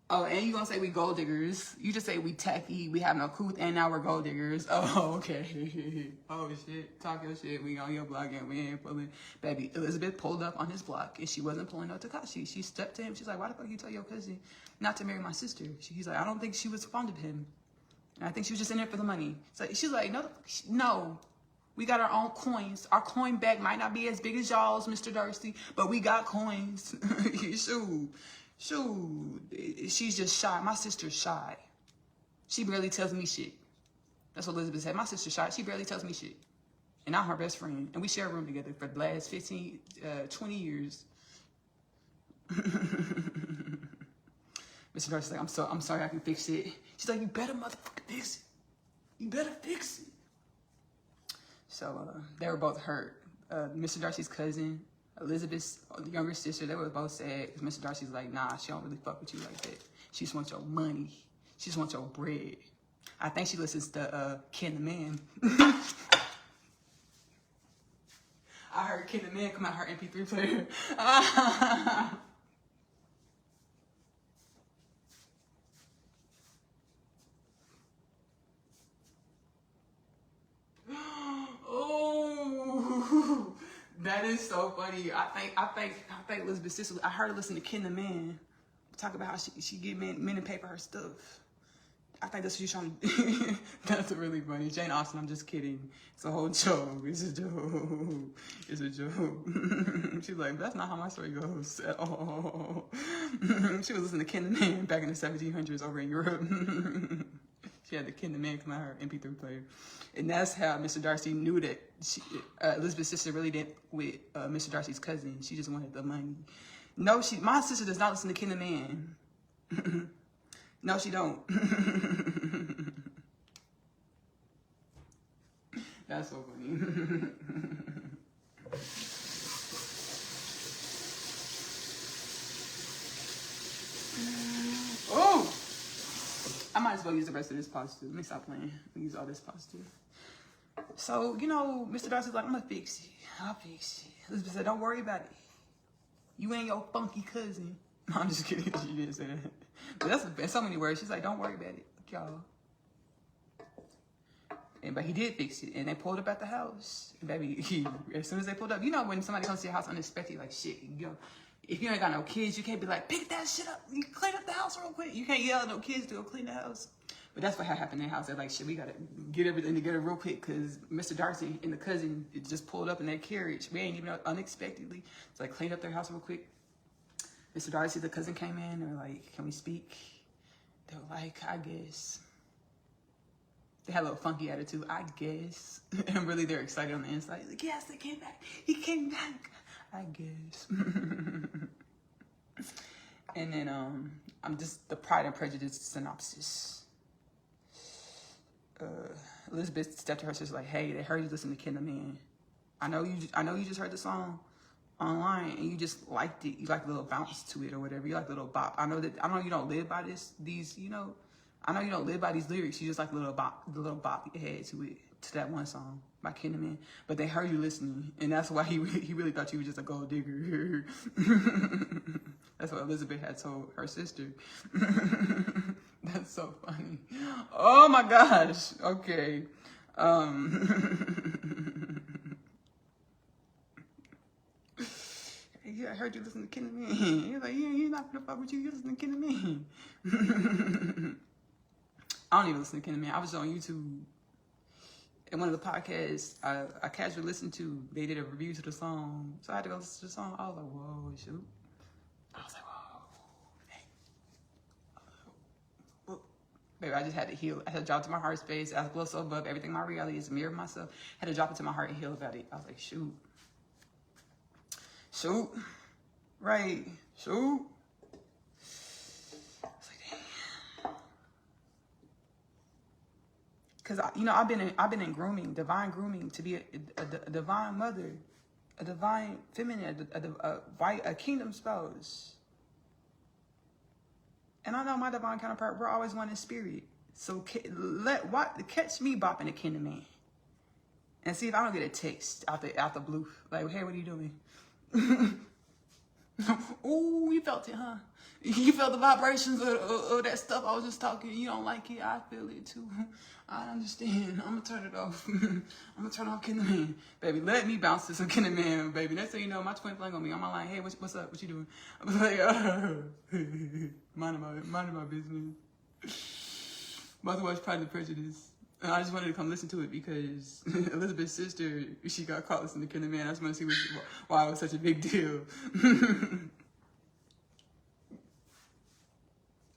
Oh, and you gonna say we gold diggers. You just say we tacky, we have no couth, and now we're gold diggers. Oh, okay. Oh, shit. Talk your shit. We on your block and we ain't pulling. Baby, Elizabeth pulled up on his block, and she wasn't pulling no Takashi. She stepped to him. She's like, why the fuck you tell your cousin not to marry my sister? He's like, I don't think she was fond of him. And I think she was just in it for the money. So she's like, no. We got our own coins. Our coin bag might not be as big as y'all's, Mr. Darcy, but we got coins. Shoot, she's just shy. My sister's shy. She barely tells me shit. That's what Elizabeth said. My sister's shy. She barely tells me shit. And I'm her best friend. And we share a room together for the last 20 years. Mr. Darcy's like, I'm sorry, I can fix it. She's like, you better motherfucking fix it. You better fix it. So they were both hurt. Mr. Darcy's cousin, Elizabeth's younger sister, they were both sad because Mr. Darcy's like, nah, she don't really fuck with you like that. She just wants your money. She just wants your bread. I think she listens to Ken the Man. I heard Ken the Man come out her MP3 player. Oh, that is so funny. I think Elizabeth's sister. I heard her listen to Ken the Man talk about how she get men to pay for her stuff. I think that's what she's trying to do. That's really funny. Jane Austen, I'm just kidding. It's a whole joke. It's a joke. It's a joke. She's like, that's not how my story goes at all. She was listening to Ken the Man back in the 1700s over in Europe. She had the Ken the Man come out her MP3 player. And that's how Mr. Darcy knew that Elizabeth's sister really didn't with Mr. Darcy's cousin. She just wanted the money. No, my sister does not listen to Ken the Man. No, she don't. That's so funny. Oh! I might as well use the rest of this positive. Let me stop playing. Let me use all this positive. So, you know, Mr. Darcy's like, I'm gonna fix it. I'll fix it. Elizabeth said, don't worry about it. You ain't your funky cousin. No, I'm just kidding. She didn't say that. But that's in so many words. She's like, don't worry about it. Look, y'all. But he did fix it. And they pulled up at the house. And baby, as soon as they pulled up, you know when somebody comes to your house unexpected, like, shit, you know, if you ain't got no kids, you can't be like, pick that shit up. You clean up the house real quick. You can't yell at no kids to go clean the house. But that's what happened in their house. They're like, shit, we got to get everything together real quick because Mr. Darcy and the cousin just pulled up in their carriage. We ain't even unexpectedly. It's like, clean up their house real quick. Mr. Darcy, the cousin came in. They were like, can we speak? They were like, I guess. They had a little funky attitude, I guess. And really, they're excited on the inside. Like, yes, they came back. He came back. I guess. And then I'm just the Pride and Prejudice synopsis. Elizabeth stepped to her sister like, hey, they heard you listen to Ken the Man. I know you just heard the song online and you just liked it. You like a little bounce to it or whatever. You like a little bop. I know you don't live by these, you know. I know you don't live by these lyrics. You just like the little bop you had to it, to that one song by Ken the Man. But they heard you listening, and that's why he really thought you were just a gold digger. That's what Elizabeth had told her sister. That's so funny. Oh my gosh. Okay. Yeah, I heard you listen to Ken the Man. He was like, yeah, you're not gonna fuck with you. You listen to Ken the Man. I don't even listen to Ken the Man. I was on YouTube. in one of the podcasts I casually listened to, they did a review to the song. So I had to go listen to the song. I was like, whoa, shoot. I was like, whoa. Hey. Whoa. Baby, I just had to heal. I had to drop to my heart space. I was so above everything. My reality is a mirror of myself. I had to drop it to my heart and heal about it. I was like, shoot. Shoot. Right. Shoot. Because I've been in grooming, divine grooming, to be a divine mother, a divine feminine, a kingdom spouse. And I know my divine counterpart, we're always one in spirit. So catch me bopping the kingdom man, and see if I don't get a text out the blue, like, hey, what are you doing? Oh, you felt it, huh? You felt the vibrations of that stuff I was just talking. You don't like it. I feel it too. I understand. I'm gonna turn it off. I'm gonna turn off Kingdom Man. Baby, let me bounce to some Kingdom Man, baby. Next thing you know, my twin playing on me. I'm like, hey, what's up? What you doing? I'm like, minding my business. About to watch Pride and Prejudice. And I just wanted to come listen to it because Elizabeth's sister, she got caught listening to Kingdom Man. I just want to see why it was such a big deal.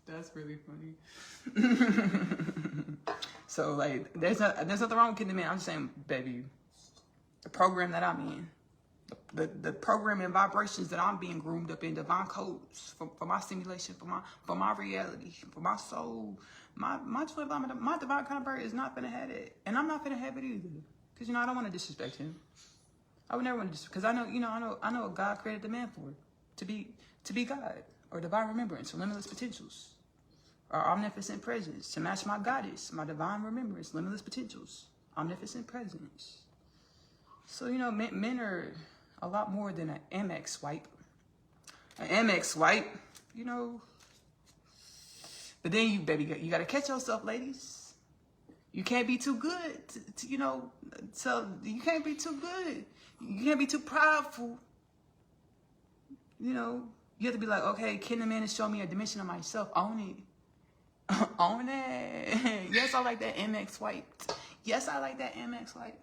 That's really funny. So, like, there's nothing wrong with Kingdom Man. I'm just saying, baby, the program that I'm in, the program and vibrations that I'm being groomed up in, divine codes for my simulation, for my reality, for my soul, my divine counterpart is not gonna have it, and I'm not gonna have it either. Because I don't want to disrespect him. I would never want to disrespect. Because I know what God created the man for, to be God, or divine remembrance, or limitless potentials, or omnipotent presence, to match my goddess, my divine remembrance, limitless potentials, omnipotent presence. So men are a lot more than an Amex swipe. An Amex swipe, But then you gotta catch yourself, ladies. You can't be too good, so you can't be too good. You can't be too prideful. You have to be like, okay, Kingdom Man is showing me a dimension of myself. Own it. Own it. Yes, I like that Amex swipe. Yes, I like that Amex swipe.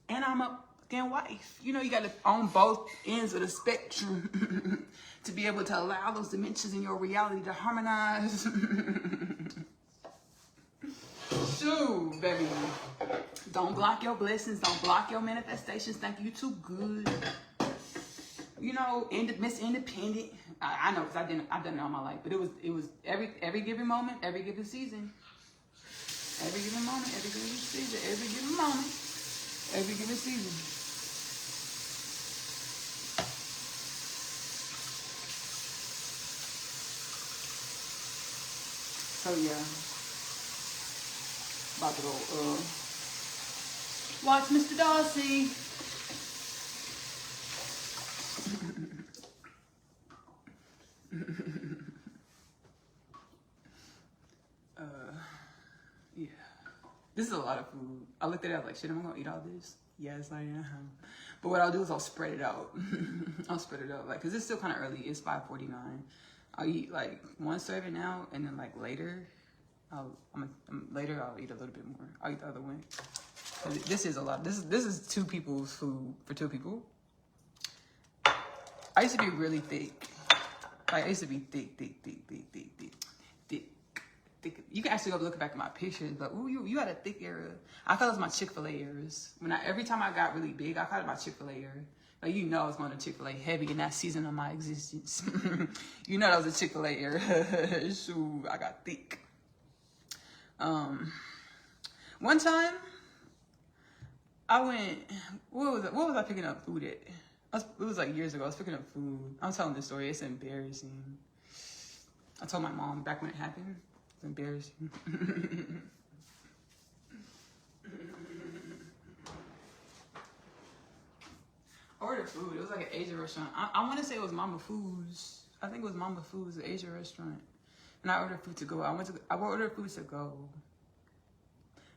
And I'm a fucking wife. You got to own both ends of the spectrum to be able to allow those dimensions in your reality to harmonize. Shoot, baby. Don't block your blessings. Don't block your manifestations. Think you too good. Miss Independent. I know, because I've done it all my life. But it was every given moment, every given season. Every given moment, every given season, every given moment, every given season. So yeah. About to go watch Mr. Darcy. Yeah. This is a lot of food. I looked at it, I was like, shit, am I gonna eat all this? Yes, I am. But what I'll do is I'll spread it out. I'll spread it out, cause it's still kind of early. It's 5:49. I'll eat like one serving now, and then like later, I'll eat a little bit more. I'll eat the other one. This is a lot. This is two people's food for two people. I used to be really thick. Like I used to be thick. You can actually go look back at my pictures, but ooh, you had a thick era. I thought it was my Chick-fil-A eras. Every time I got really big, I called it my Chick-fil-A era. Like I was going to Chick-fil-A heavy in that season of my existence. That was a Chick-fil-A era. Shoot, I got thick. One time, I went. What was I picking up food at? It was like years ago. I was picking up food. I'm telling this story. It's embarrassing. I told my mom back when it happened. It's embarrassing. I ordered food. It was like an Asian restaurant. I want to say it was Mama Foods. I think it was Mama Foods, an Asian restaurant. And I ordered food to go. I ordered food to go.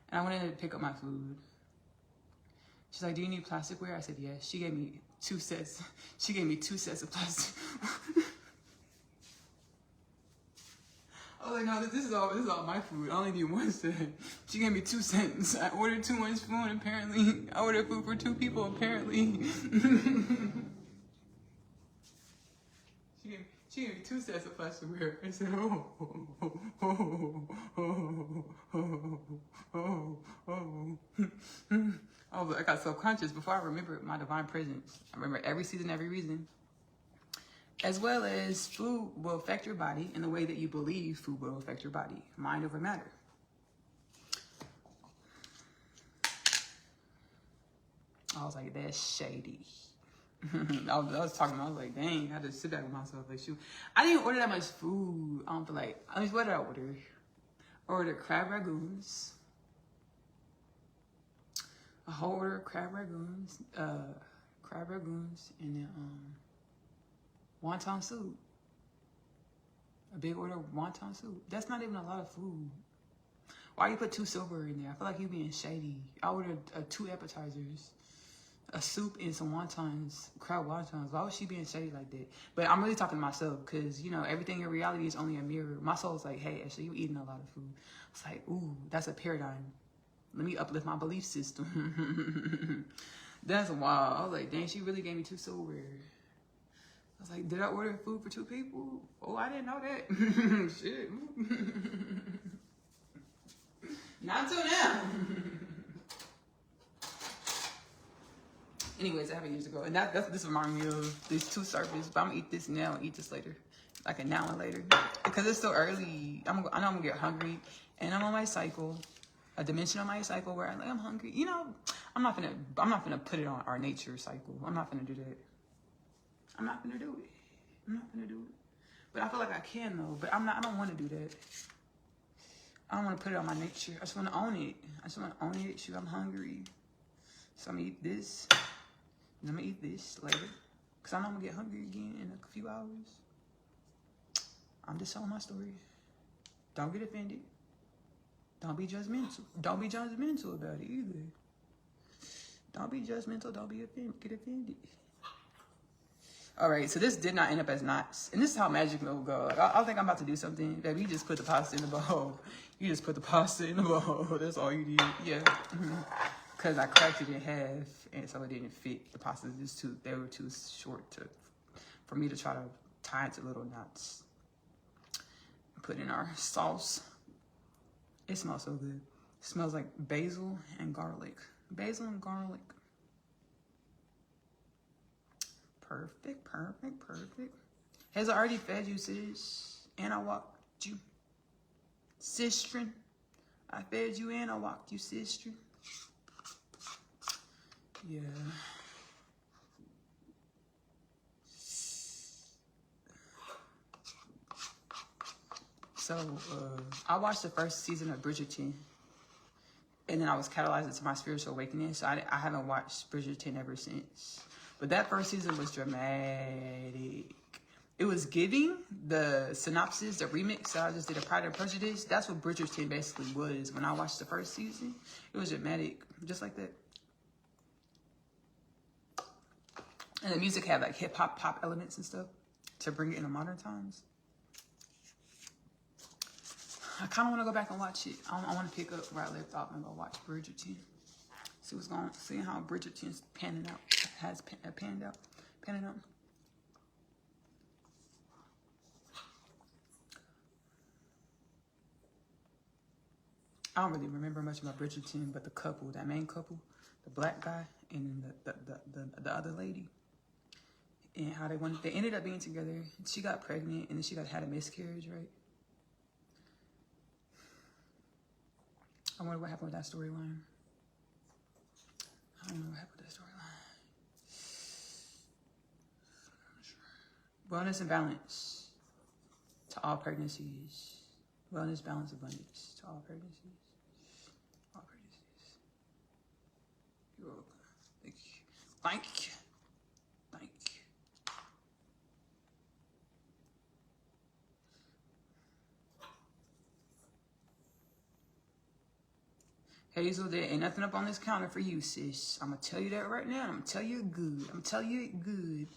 And I went in to pick up my food. She's like, do you need plasticware? I said, yes. She gave me 2 sets. She gave me 2 sets of plastic. I was like, no, this is all my food. I only need 1 cent. She gave me 2 cents. I ordered too much food, apparently. I ordered food for 2 people, apparently. She gave me 2 sets of plasticware. I said, I got self-conscious before I remembered my divine presence. I remember every season, every reason. As well as food will affect your body in the way that you believe food will affect your body. Mind over matter. I was like, that's shady. I was talking, I was like, dang, I had to sit back with myself. Like, shoot. I didn't order that much food. I don't feel like, I mean, what did I order? I ordered crab ragoons. A whole order of crab ragoons, and then wonton soup. A big order of wonton soup. That's not even a lot of food. Why you put 2 silver in there? I feel like you being shady. I ordered 2 appetizers, a soup, and some wontons, crab wontons. Why was she being shady like that? But I'm really talking to myself because, you know, everything in reality is only a mirror. My soul's like, hey, Ashley, you eating a lot of food. It's like, ooh, that's a paradigm. Let me uplift my belief system. That's wild. I was like, dang, she really gave me 2 silver. I was like, did I order food for 2 people? Oh, I didn't know that. Shit. Not till now. Anyways, I have it years ago. And this reminds me of these 2 servings. But I'm going to eat this now and eat this later. Like an hour later. Because it's so early. I know I'm going to get hungry. And I'm on my cycle. A dimension on my cycle where I'm hungry. You know, I'm not gonna put it on our nature cycle. I'm not gonna do that. I'm not gonna do it. But I feel like I can though. But I don't want to do that. I don't want to put it on my nature. I just want to own it. Shoot, I'm hungry. So I'm gonna eat this. And I'm gonna eat this later. Cause I know I'm gonna get hungry again in a few hours. I'm just telling my story. Don't get offended. Don't be judgmental. Don't be judgmental about it either. Don't be judgmental. Don't be get offended. All right, so this did not end up as knots. And this is how magic will go. Like, I think I'm about to do something. Baby, you just put the pasta in the bowl. You just put the pasta in the bowl. That's all you did. Yeah. Because I cracked it in half, and so it didn't fit. The pasta is just they were too short for me to try to tie into little knots. Put in our sauce. It smells so good. It smells like basil and garlic. Basil and garlic. Perfect, perfect, perfect. Has I already fed you, sis? And I walked you. Sistren. I fed you and I walked you, sister. Yeah. So, I watched the first season of Bridgerton. And then I was catalyzed into my spiritual awakening. So I haven't watched Bridgerton ever since. But that first season was dramatic. It was giving the synopsis, the remix that I just did, a Pride and Prejudice. That's what Bridgerton basically was. When I watched the first season, it was dramatic, just like that. And the music had like hip hop, pop elements and stuff to bring it into modern times. I kind of want to go back and watch it. I want to pick up where I left off and go watch Bridgerton. See what's going on. See how Bridgerton's panning out. Has panning out. I don't really remember much about Bridgerton, but the couple, that main couple, the black guy and the other lady, and how they ended up being together. She got pregnant and then she had a miscarriage, right? I wonder what happened with that storyline. I don't know what happened with that storyline. Wellness and balance to all pregnancies. Wellness, balance, abundance to all pregnancies. All pregnancies. You're welcome. Thank you. Thank you. Thank you. Hazel, there ain't nothing up on this counter for you, sis. I'm going to tell you that right now. I'm going to tell you it good. I'm going to tell you it good.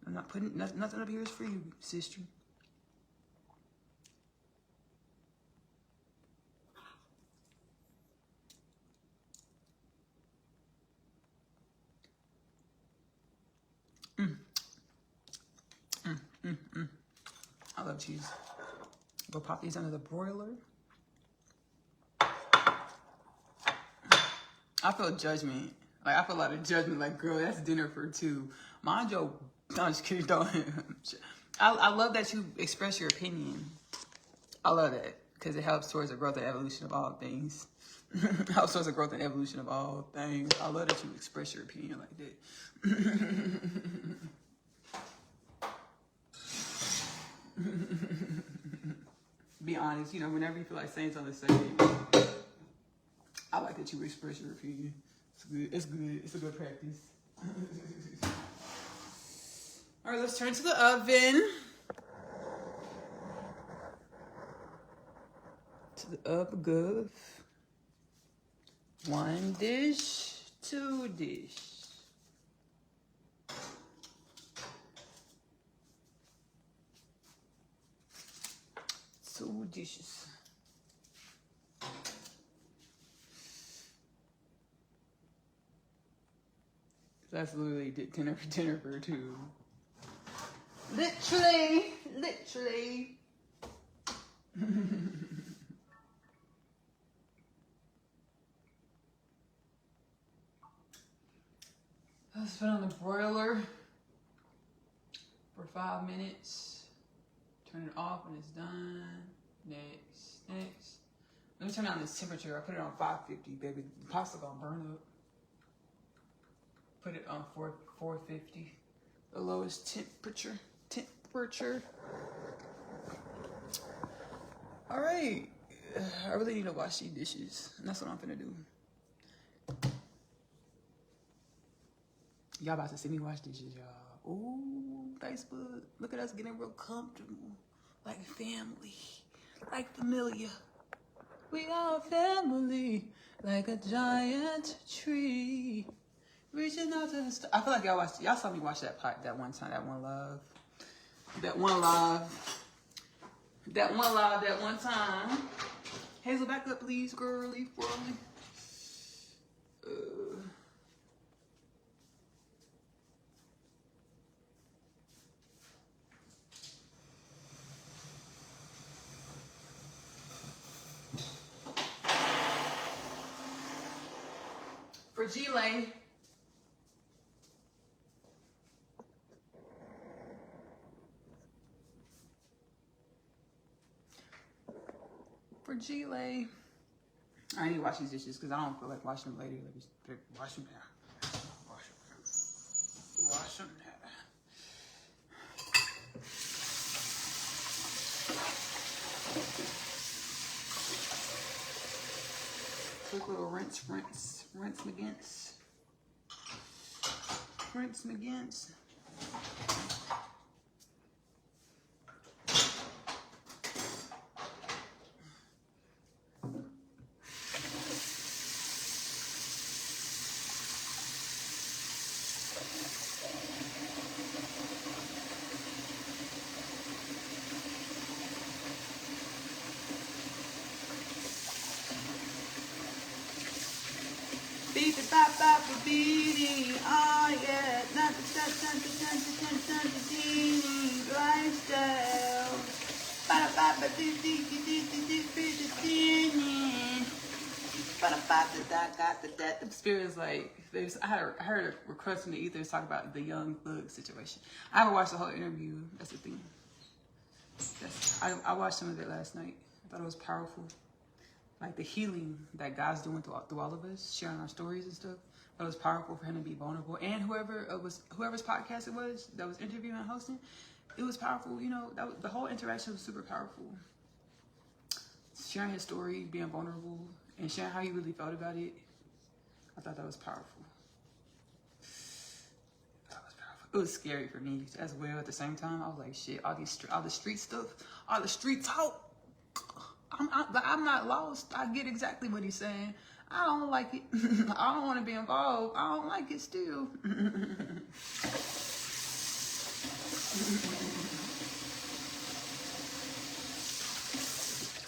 I'm not putting nothing up here is for you, sister. cheese. Go pop these under the broiler. I feel judgment. Like, I feel a lot of judgment. Like, girl, that's dinner for two. Mind your... No, I'm just kidding. Don't. I love that you express your opinion. I love that. Because it helps towards the growth and evolution of all things. Helps towards the growth and evolution of all things. I love that you express your opinion like that. Be honest. You know, whenever you feel like saying something, say it. I like that you express your opinion. It's good. It's good. It's a good practice. All right, let's turn to the oven. To the oven, good. 1 dish, 2 dish. 2 dishes. That's literally dinner for two. Literally. Let's put on the broiler for 5 minutes. Turn it off when it's done. Next. Let me turn down this temperature. I put it on 550, baby. The pasta gonna burn up. Put it on 450. The lowest temperature. All right. I really need to wash these dishes. And that's what I'm finna do. Y'all about to see me wash dishes, y'all. Ooh, Facebook. Look at us getting real comfortable. Like family. Like familiar. We are family. Like a giant tree. Reaching out to the stars. I feel like y'all saw me watch that one time, that one live. That one time. Hazel, back up, please, girly, girly. For G-Lay. G-Lay. I need to wash these dishes because I don't feel like washing them later. Let me wash them now. Wash them now. Quick little rinse McGinnis. Rinse McGinnis. Oh yeah, lifestyle. The spirit is like, I heard a request from the ethers talk about the young thug situation. I haven't watched the whole interview. That's the thing. I watched some of it last night. I thought it was powerful. Like the healing that God's doing through all of us, sharing our stories and stuff. It was powerful for him to be vulnerable, and whoever's podcast it was that was interviewing and hosting, it was powerful. You know, the whole interaction was super powerful. Sharing his story, being vulnerable, and sharing how he really felt about it. I thought that was powerful. It was scary for me as well. At the same time, I was like, shit, all the street stuff, all the street talk. I'm not lost. I get exactly what he's saying. I don't like it. I don't want to be involved. I don't like it still. I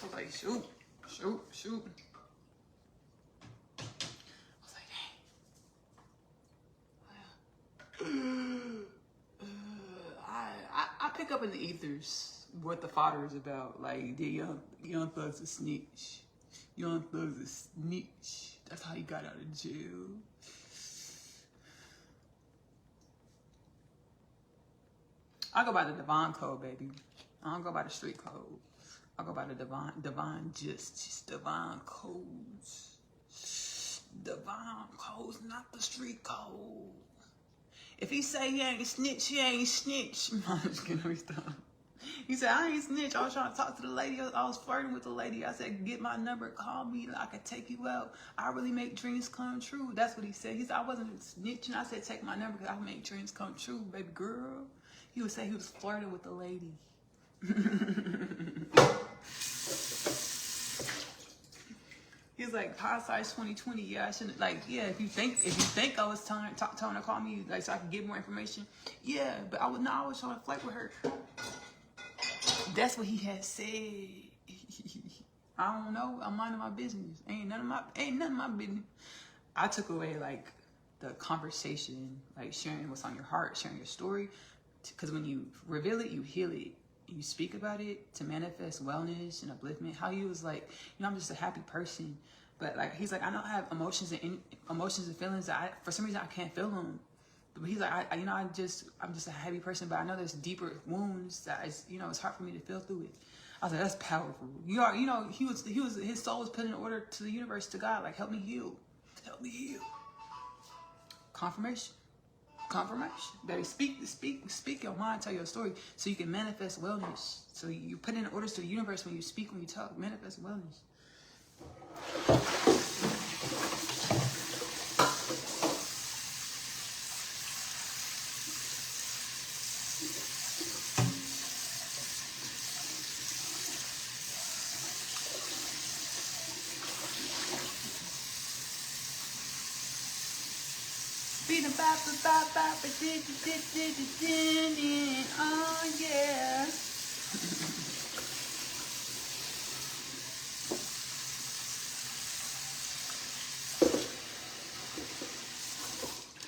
was like, shoot. I was like, dang. I pick up in the ethers what the fodder is about. Like, the young thug's a snitch. Young thug's a snitch. That's how he got out of jail. I go by the divine code, baby. I don't go by the street code. I go by the divine just divine codes. Divine codes, not the street code. If he say he ain't a snitch, he ain't snitch. I'm just kidding, stop. He said, I ain't snitch. I was trying to talk to the lady. I was flirting with the lady. I said, get my number, call me, I can take you out. I really make dreams come true. That's what he said. He said, I wasn't snitching. I said, take my number because I make dreams come true, baby girl. He would say he was flirting with the lady. He's like, hindsight 2020. Yeah, I shouldn't. Like, yeah, if you think I was telling her to call me, like, so I could get more information. Yeah, but I was trying to flirt with her. That's what he had said. I don't know. I'm minding my business. Ain't none of my business. I took away like the conversation, like sharing what's on your heart, sharing your story, because when you reveal it, you heal it. You speak about it to manifest wellness and upliftment. How he was like, I'm just a happy person, but like he's like, I don't have emotions and feelings that for some reason I can't feel them. But he's like, I'm just a happy person, but I know there's deeper wounds that it's hard for me to feel through it. I was like, that's powerful. His soul was put in order to the universe, to God, like, help me heal. Confirmation. Baby, speak your mind, tell your story, so you can manifest wellness. So you put in orders to the universe when you speak, when you talk, manifest wellness. Oh yeah.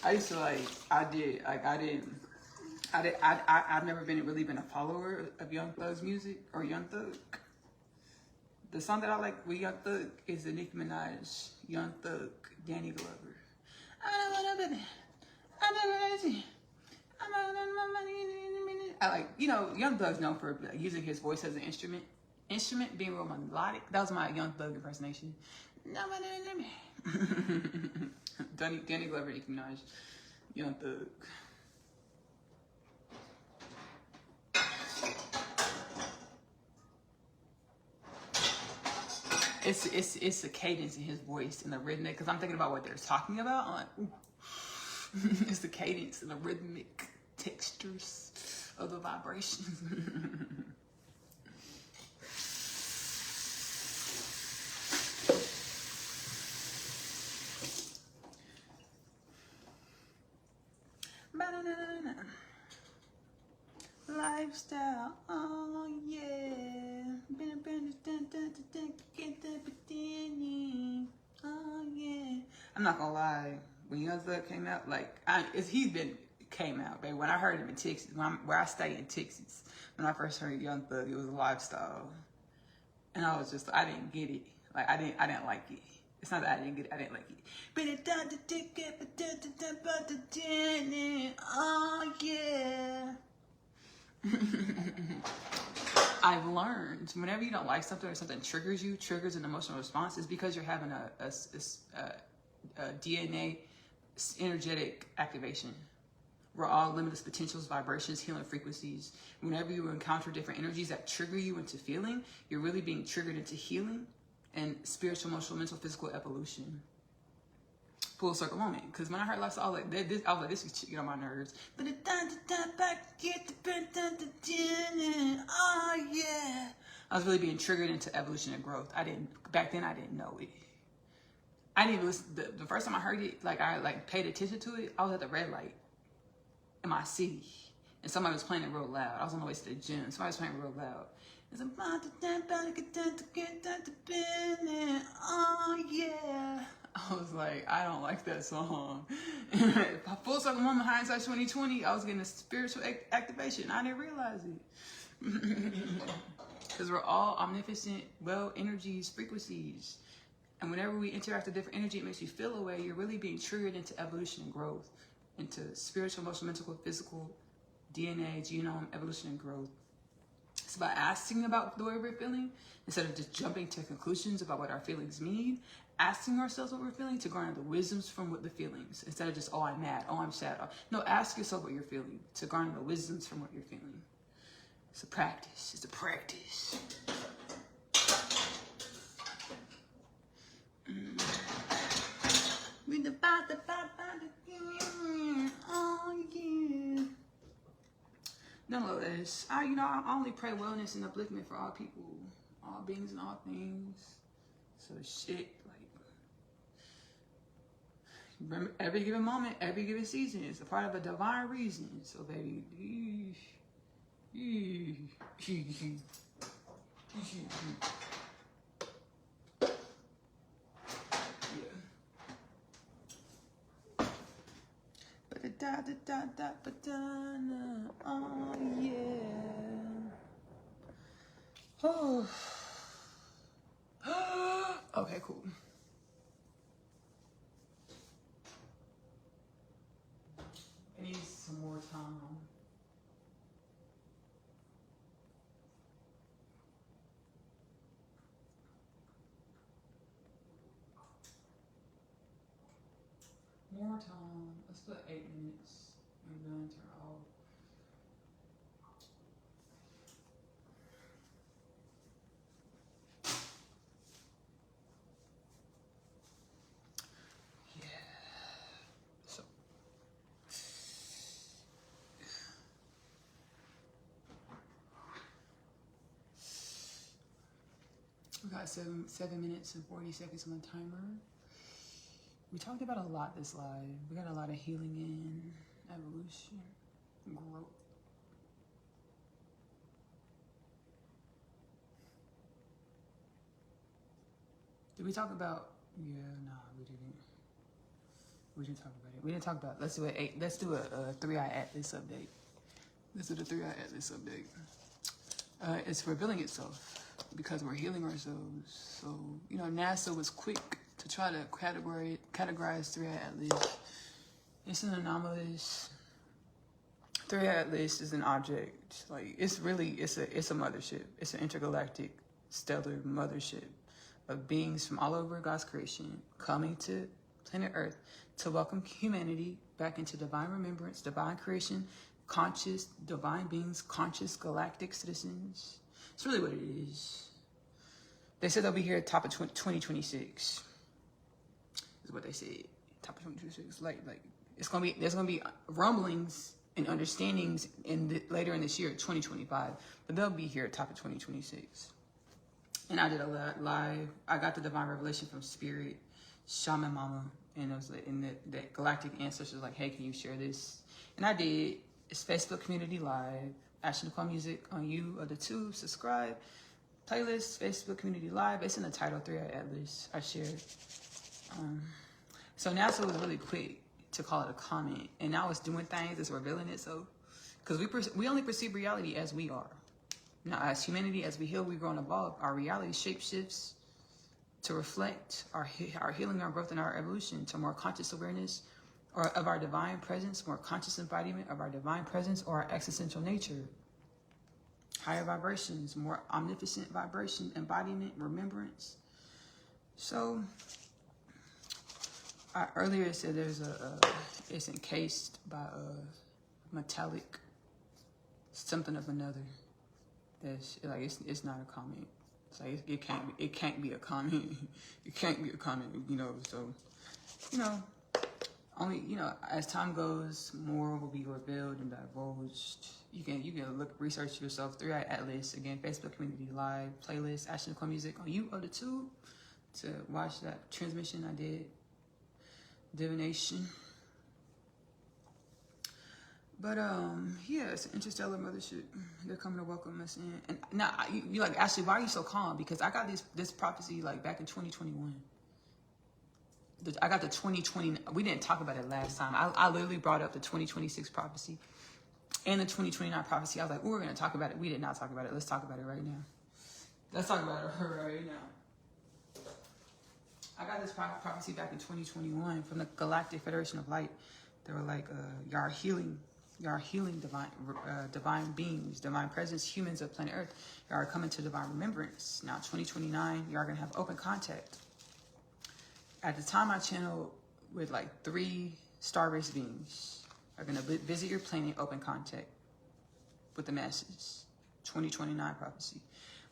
I used to I've never really been a follower of Young Thug's music or Young Thug. The song that I like with Young Thug is the Nicki Minaj, Young Thug, Danny Glover. I like, Young Thug's known for using his voice as an instrument being real melodic. That was my Young Thug impersonation. Danny Glover, Nicki Minaj, Young Thug. It's the cadence in his voice and the rhythmic, because I'm thinking about what they're talking about. I'm like, ooh. It's the cadence and the rhythmic textures of the vibrations. Lifestyle, oh yeah. Oh yeah. I'm not gonna lie. When Young Thug came out, came out, baby. When I heard him in Texas, where I stay in Texas, when I first heard Young Thug, it was a lifestyle, and I was just, I didn't get it. Like I didn't like it. It's not that I didn't get it. I didn't like it. Oh yeah. I've learned whenever you don't like something or something triggers an emotional response, is because you're having a DNA energetic activation. We're all limitless potentials, vibrations, healing frequencies. Whenever you encounter different energies that trigger you into feeling, you're really being triggered into healing and spiritual, emotional, mental, physical evolution. Full circle moment. Because when I heard lifestyle, I was like, this is get on my nerves. Oh yeah. I was really being triggered into evolution and growth. Back then I didn't know it. I didn't even listen. The first time I heard it, I paid attention to it, I was at the red light in my city. And somebody was playing it real loud. I was on the way to the gym. Somebody was playing it real loud. It's oh yeah. I was like, I don't like that song. Full circle moment, hindsight 2020, I was getting a spiritual activation. I didn't realize it. Because we're all omnipotent, well, energies, frequencies. And whenever we interact with different energy, it makes you feel a way. You're really being triggered into evolution and growth, into spiritual, emotional, mental, physical, DNA, genome, evolution, and growth. It's about asking about the way we're feeling instead of just jumping to conclusions about what our feelings mean. Asking ourselves what we're feeling to garner the wisdoms from what the feelings, instead of just, oh, I'm mad, oh, I'm sad. No, ask yourself what you're feeling to garner the wisdoms from what you're feeling. It's a practice. It's a practice. Oh yeah. Nonetheless, I only pray wellness and upliftment for all people, all beings and all things. So shit, remember, every given moment, every given season is a part of a divine reason. So baby, oh yeah. Oh. Okay, cool. I need some more time. More time. Let's put 8 minutes and then turn off. Yeah. So. We got 7 minutes and 40 seconds on the timer. We talked about a lot this live. We got a lot of healing in, evolution, growth. Did we talk about? Yeah, nah, we didn't. We didn't talk about it. We didn't talk about. Let's do a 8. Let's do a 3-eye atlas update. Let's do the 3-eye atlas update. It's revealing itself because we're healing ourselves. So NASA was quick to try to categorize 3-eye atlas. It's an anomalous. 3-eye atlas is an object. It's a mothership. It's an intergalactic stellar mothership of beings from all over God's creation coming to planet Earth to welcome humanity back into divine remembrance, divine creation, conscious divine beings, conscious galactic citizens. It's really what it is. They said they'll be here at top of 2026. Is what they said. Top of 2026. There's gonna be rumblings and understandings later in this year, 2025, but they'll be here at top of 2026. And I did a lot live. I got the divine revelation from Spirit, Shaman Mama, and it was the galactic ancestors like, hey, can you share this? And I did. It's Facebook Community Live, Ashley-Nicole Music on you or the tube. Subscribe. Playlist, Facebook Community Live. It's in the title, 3-eye atlas. I shared. So NASA was really quick to call it a comment, and now it's doing things. It's revealing it. So, because we only perceive reality as we are. Now, as humanity, as we heal, we grow and evolve. Our reality shape shifts to reflect our healing, our growth, and our evolution to more conscious awareness of our divine presence, more conscious embodiment of our divine presence or our existential nature. Higher vibrations, more omnipotent vibration, embodiment, remembrance. So, I earlier said there's it's encased by a metallic something of another. It's not a comment. It's like it can't be a comment. It can't be a comment, so only as time goes, more will be revealed and divulged. You can research yourself. 3-eye atlas, again, Facebook Community Live, playlist, Ashley-Nicole Music on you or the tube to watch that transmission I did. Divination. But yeah, it's an interstellar mothership. They're coming to welcome us in. And now you're like, Ashley, why are you so calm? Because I got this prophecy back in 2021. I got the 2020. We didn't talk about it last time. I literally brought up the 2026 prophecy, and the 2029 prophecy. I was like, oh, we're going to talk about it. We did not talk about it. Let's talk about it right now. Let's talk about it right now. I got this prophecy back in 2021 from the Galactic Federation of Light. They were like, y'all are healing divine beings, divine presence, humans of planet Earth. Y'all are coming to divine remembrance. Now, 2029, y'all are going to have open contact. At the time, I channeled with like 3 star race beings are going to visit your planet, open contact with the masses. 2029 prophecy.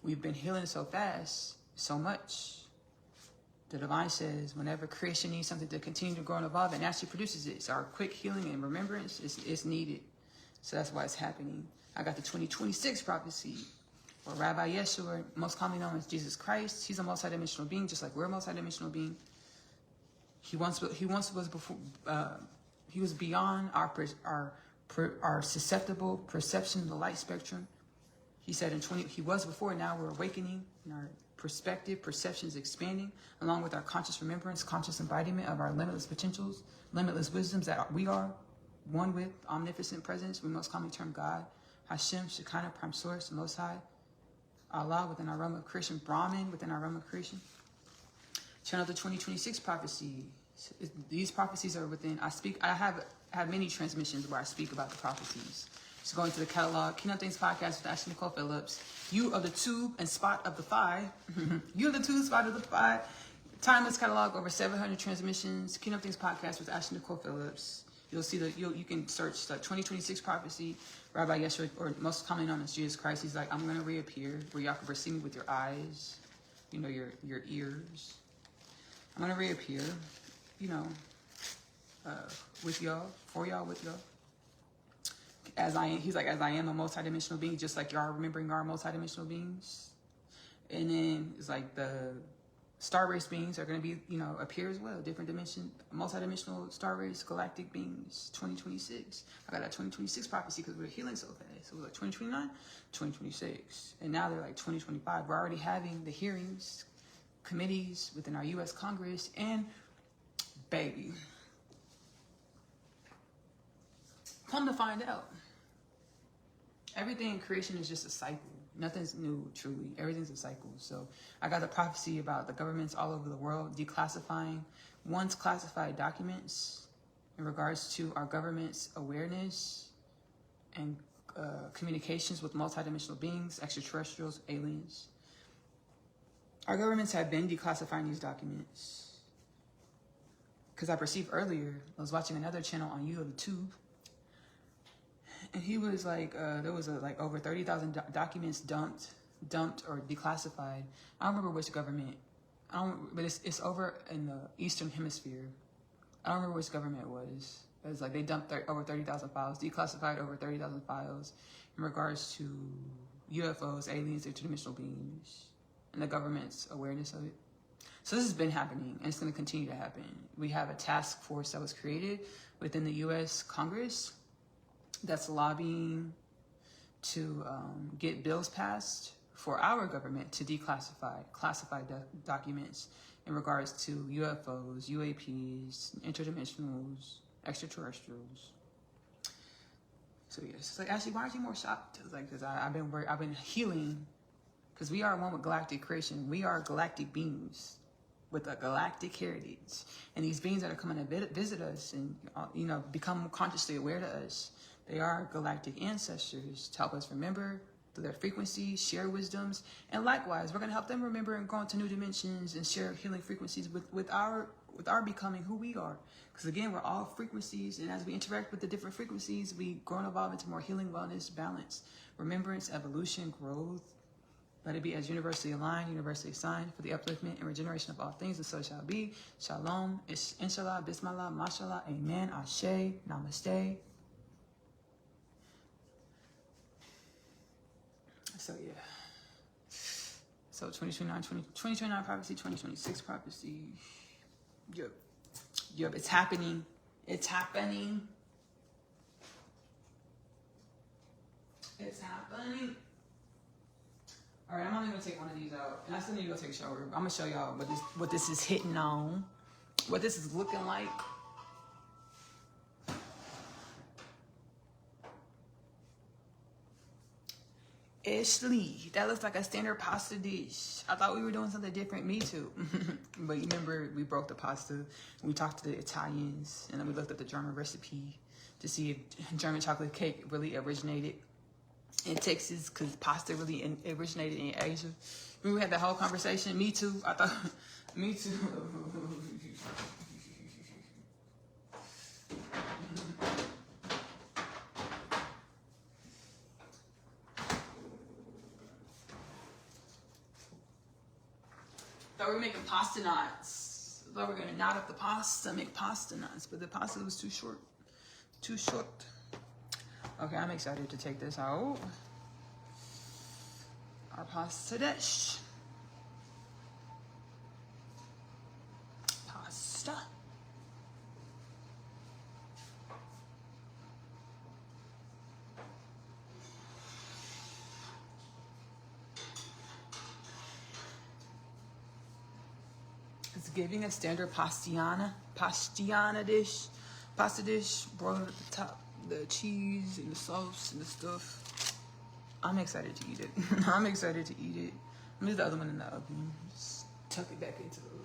We've been healing so fast, so much. The divine says whenever creation needs something to continue to grow and evolve, and actually produces it. So our quick healing and remembrance is needed. So that's why it's happening. I got the 2026 prophecy, or Rabbi Yeshua, most commonly known as Jesus Christ. He's a multidimensional being, just like we're a multidimensional being. He once was before. He was beyond our susceptible perception of the light spectrum. He said he was before. Now we're awakening, and our perspective, perception is expanding, along with our conscious remembrance, conscious embodiment of our limitless potentials, limitless wisdoms that we are one with, omnipotent presence. We most commonly term God, Hashem, Shekinah, Prime Source, Most High, Allah within our realm of creation, Brahman within our realm of creation. Channel the 2026 prophecy. These prophecies are within. I have many transmissions where I speak about the prophecies. So going to the catalog, Kingdom Things Podcast with Ashley-Nicole Phillips. You of the tube and spot of the 5. You of the tube, spot of the 5. Timeless catalog, over 700 transmissions. Kingdom Things Podcast with Ashley-Nicole Phillips. You'll see you can search the 2026 prophecy, Rabbi Yeshua, or most commonly known as Jesus Christ. He's like, I'm going to reappear where y'all can perceive me with your eyes, your ears. I'm going to reappear, with y'all, for y'all, with y'all. He's like, as I am a multidimensional being, just like y'all remembering our multidimensional beings. And then it's like the star race beings are going to be, appear as well. Different dimension, multidimensional star race, galactic beings, 2026. I got that 2026 prophecy because we're healing so fast. So it was like 2029, 2026. And now they're like 2025. We're already having the hearings, committees within our U.S. Congress, and baby. Come to find out, everything in creation is just a cycle. Nothing's new, truly. Everything's a cycle. So I got the prophecy about the governments all over the world declassifying once classified documents in regards to our government's awareness and communications with multidimensional beings, extraterrestrials, aliens. Our governments have been declassifying these documents. Because I perceived earlier, I was watching another channel on YouTube, and he was like, there was like over 30,000 documents dumped or declassified. I don't remember which government. But it's over in the Eastern Hemisphere. I don't remember which government it was. It was like they dumped over 30,000 files, declassified over 30,000 files in regards to UFOs, aliens, interdimensional beings, and the government's awareness of it. So this has been happening, and it's going to continue to happen. We have a task force that was created within the U.S. Congress that's lobbying to get bills passed for our government to declassify classified documents in regards to UFOs, UAPs, interdimensionals, extraterrestrials. So yes, it's like, Ashley, why aren't you more shocked? It's like, because I've been healing, because we are one with galactic creation. We are galactic beings with a galactic heritage, and these beings that are coming to visit us and become consciously aware to us, they are galactic ancestors to help us remember through their frequencies, share wisdoms, and likewise, we're going to help them remember and go into new dimensions and share healing frequencies with our becoming who we are. Because again, we're all frequencies, and as we interact with the different frequencies, we grow and evolve into more healing, wellness, balance, remembrance, evolution, growth. Let it be as universally aligned, universally assigned for the upliftment and regeneration of all things, and so it shall be. Shalom, inshallah, bismillah, mashallah, amen, ashe, namaste. So yeah. So 2029 prophecy, 2026 prophecy. Yup, it's happening. It's happening. It's happening. All right, I'm only gonna take one of these out, and I still need to go take a shower. I'm gonna show y'all what this is hitting on, what this is looking like. Ashley, that looks like a standard pasta dish. I thought we were doing something different. Me too. But you remember we broke the pasta. And we talked to the Italians, and then we looked at the German recipe to see if German chocolate cake really originated in Texas, because pasta really originated in Asia. Remember we had that whole conversation? Me too. I thought, me too. Thought we were making pasta knots. Thought we were gonna knot up the pasta, make pasta knots, but the pasta was too short. Too short. Okay, I'm excited to take this out. Our pasta dish. Pasta. It's giving a standard pasta dish. Pasta dish, broiled at the top, the cheese and the sauce and the stuff. I'm excited to eat it. I'm excited to eat it. Leave the other one in the oven. Just tuck it back into the oven.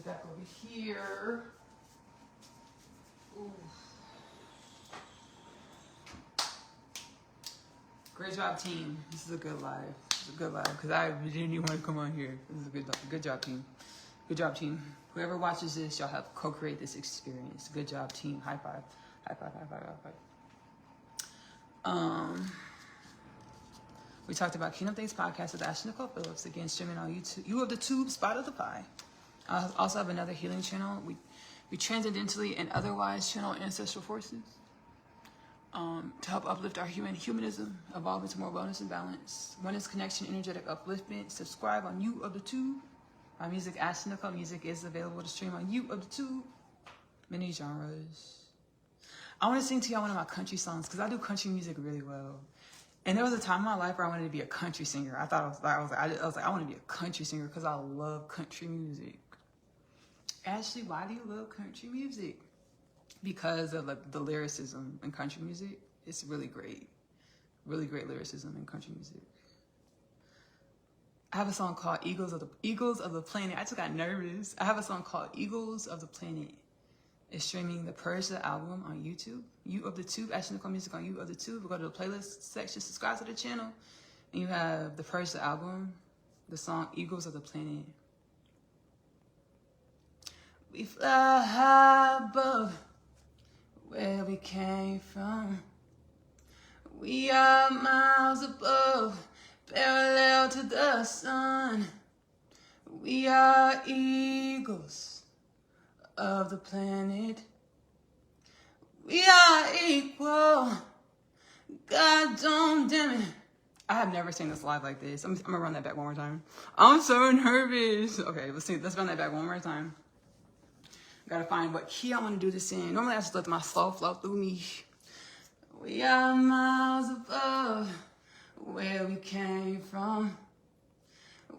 Back over here. Ooh. Great job, team. This is a good live. This is a good live because I didn't even want to come on here. This is a good job, team. Good job, team. Whoever watches this, y'all help co-create this experience. Good job, team. High five. High five. High five. High five. We talked about Kingdom Things podcast with Ashley-Nicole Phillips, again streaming on YouTube. You of the Tube, Spot of the Pie. I also have another healing channel. We transcendentally and otherwise channel ancestral forces to help uplift our humanism, evolve into more wellness and balance. Oneness connection, energetic upliftment. Subscribe on You of the Tube. My music, Ashley-Nicole Music, is available to stream on You of the Tube. Many genres. I want to sing to y'all one of my country songs because I do country music really well. And there was a time in my life where I wanted to be a country singer. I was like, I want to be a country singer because I love country music. Ashley, why do you love country music? Because of the lyricism in country music. It's really great. Really great lyricism in country music. I have a song called Eagles of the Planet. I just got nervous. I have a song called Eagles of the Planet. It's streaming the Parcel album on YouTube. You of the Tube, Ashley-Nicole Music on You of the Tube. Go to the playlist section, subscribe to the channel. And you have the Parcel album, the song Eagles of the Planet. We fly high above where we came from. We are miles above, parallel to the sun. We are eagles of the planet. We are equal. God don't damn it. I have never seen this live like this. I'm gonna run that back one more time. I'm so nervous. Okay, let's run that back one more time. Gotta find what key I want to do this in. Normally I just let my soul flow through me. We are miles above where we came from.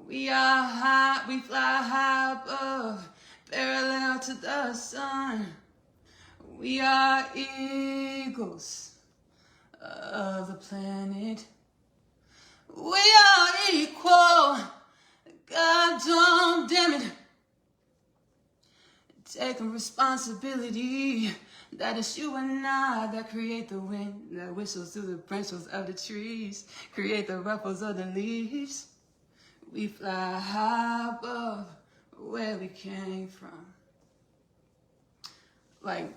We are high, we fly high above, parallel to the sun. We are eagles of the planet. We are equal. God don't damn it. Taking responsibility, that is you and I that create the wind that whistles through the branches of the trees, create the ruffles of the leaves. We fly high above where we came from. Like,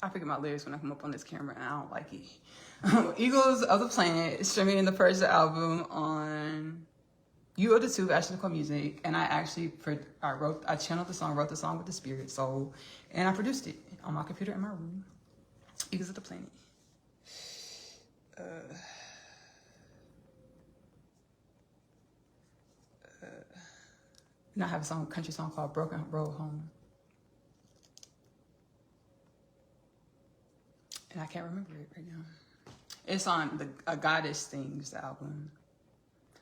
I forget my lyrics when I come up on this camera and I don't like it. Eagles of the Planet, streaming the Parcel album on You of the Tube, Ashley-Nicole Music, and I channeled the song, wrote the song with the spirit, soul, and I produced it on my computer in my room. Eagles of the Planet. And I have a country song called Broken Road Home. And I can't remember it right now. It's on the A Goddess Things album.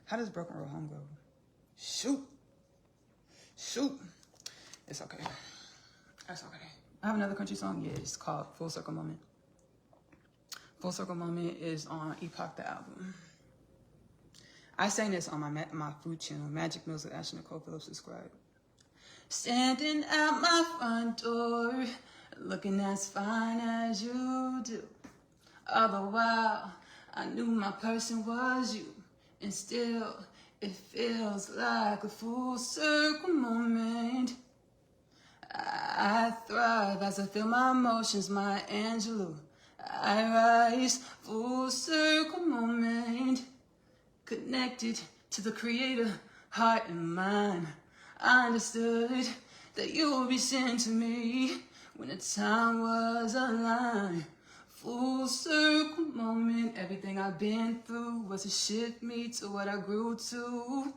How does Broken Road Home go? Shoot. It's okay. That's okay. I have another country song. Yeah, it's called Full Circle Moment. Full Circle Moment is on Epoch the album. I sang this on my food channel, Magic Meals with Ashley-Nicole. Phillips, subscribe. Standing at my front door, looking as fine as you do. All the while, I knew my person was you. And still, it feels like a full circle moment. I thrive as I feel my emotions, my Angelou. I rise, full circle moment. Connected to the Creator, heart and mind. I understood that you would be sent to me when the time was aligned. Full circle moment. Everything I've been through was to shift me to what I grew to.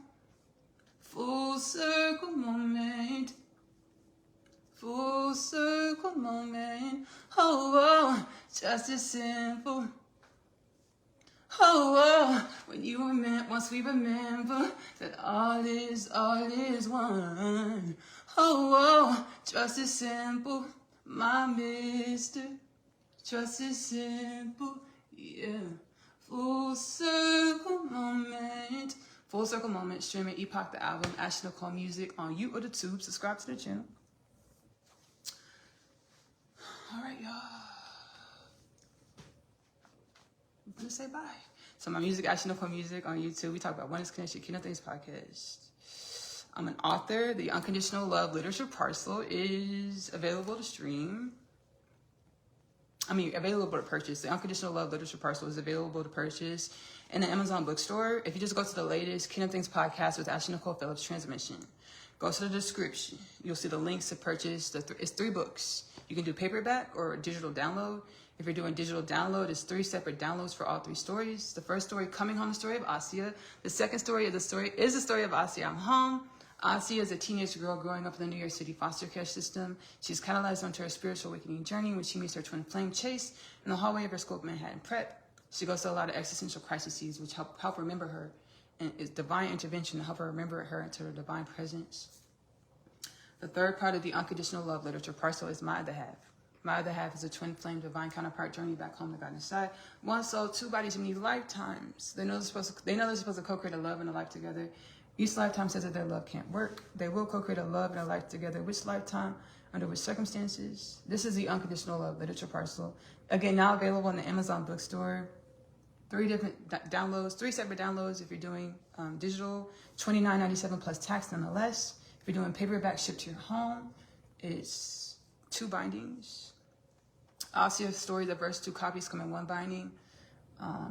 Full circle moment. Full circle moment. Oh, just as simple. Oh, once we remember that all is one. Oh, just as simple, my mister. Just as simple, yeah. Full circle moment. Full circle moment, streaming Epoch the album, Ashley-Nicole Music on you or the tube. Subscribe to the channel. All right, y'all. I'm gonna say bye. So my music, Ashley-Nicole Music on YouTube. We talk about Oneness, Connection, Kingdom Things podcast. I'm an author. The Unconditional Love Literature Parcel is available to stream. Available to purchase. The Unconditional Love Literature Parcel is available to purchase in the Amazon bookstore. If you just go to the latest Kingdom Things podcast with Ashley-Nicole Phillips transmission, go to the description. You'll see the links to purchase. It's 3 books. You can do paperback or digital download. If you're doing digital download, it's 3 separate downloads for all 3 stories. The first story, Coming Home, the story of Asya. The second story is the story of Asya, I'm Home. Asya is a teenage girl growing up in the New York City foster care system. She's catalyzed onto her spiritual awakening journey when she meets her twin flame Chase in the hallway of her school of Manhattan Prep. She goes through a lot of existential crises which help remember her, and it's divine intervention to help her remember her into her divine presence. The third part of the Unconditional Love Literature Parcel is My Other Half. My Other Half is a twin flame divine counterpart journey back home to God inside. One soul, 2 bodies, many lifetimes. They know they're supposed to co-create a love and a life together. Each lifetime says that their love can't work. They will co-create a love and a life together. Which lifetime, under which circumstances? This is the Unconditional Love Literature Parcel. Again, now available in the Amazon bookstore. 3 different downloads, 3 separate downloads if you're doing digital, $29.97 plus tax nonetheless. If you're doing paperback shipped to your home, it's 2 bindings. Asia's story, the first 2 copies come in 1 binding.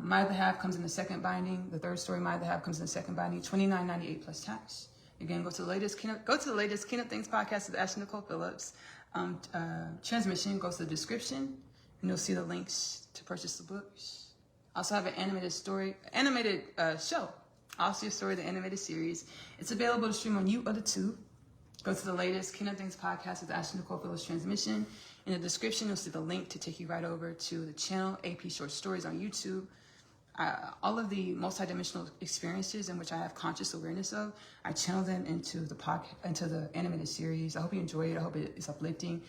My Other Half comes in the 2nd binding. The third story, My Other Half, comes in the 2nd binding. $29.98 plus tax. Again, go to the latest Kingdom Things podcast with Ashley-Nicole Phillips. Transmission, go to the description, and you'll see the links to purchase the books. I also have an animated show, Asia's Story, the animated series. It's available to stream on you or the tube. Go to the latest Kingdom Things podcast with Ashley-Nicole Phillips transmission. In the description, you'll see the link to take you right over to the channel, AP Short Stories on YouTube. All of the multidimensional experiences in which I have conscious awareness of, I channel them into the animated series. I hope you enjoy it. I hope it's uplifting.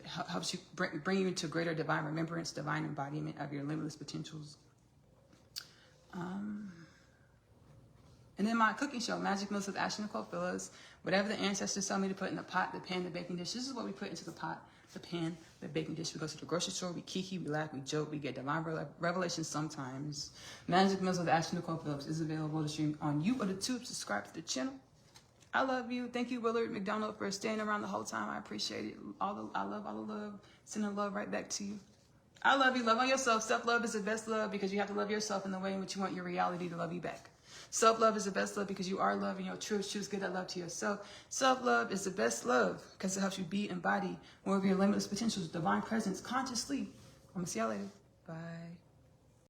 Helps you bring you into greater divine remembrance, divine embodiment of your limitless potentials. And then my cooking show, Magic Meals with Ashley-Nicole Phillips. Whatever the ancestors tell me to put in the pot, the pan, the baking dish, this is what we put into the pot, the pan, the baking dish. We go to the grocery store, we kiki, we laugh, we joke, we get divine revelations sometimes. Magic Meals with Ashley-Nicole Phillips is available to stream on you or the tube. Subscribe to the channel. I love you. Thank you, Willard McDonald, for staying around the whole time. I appreciate it. I love all the love. Sending love right back to you. I love you. Love on yourself. Self-love is the best love because you have to love yourself in the way in which you want your reality to love you back. Self-love is the best love because you are love and your truth. Choose good that love to yourself. Self-love is the best love because it helps you be, embody more of your limitless potentials, divine presence, consciously. I'm going to see y'all later. Bye.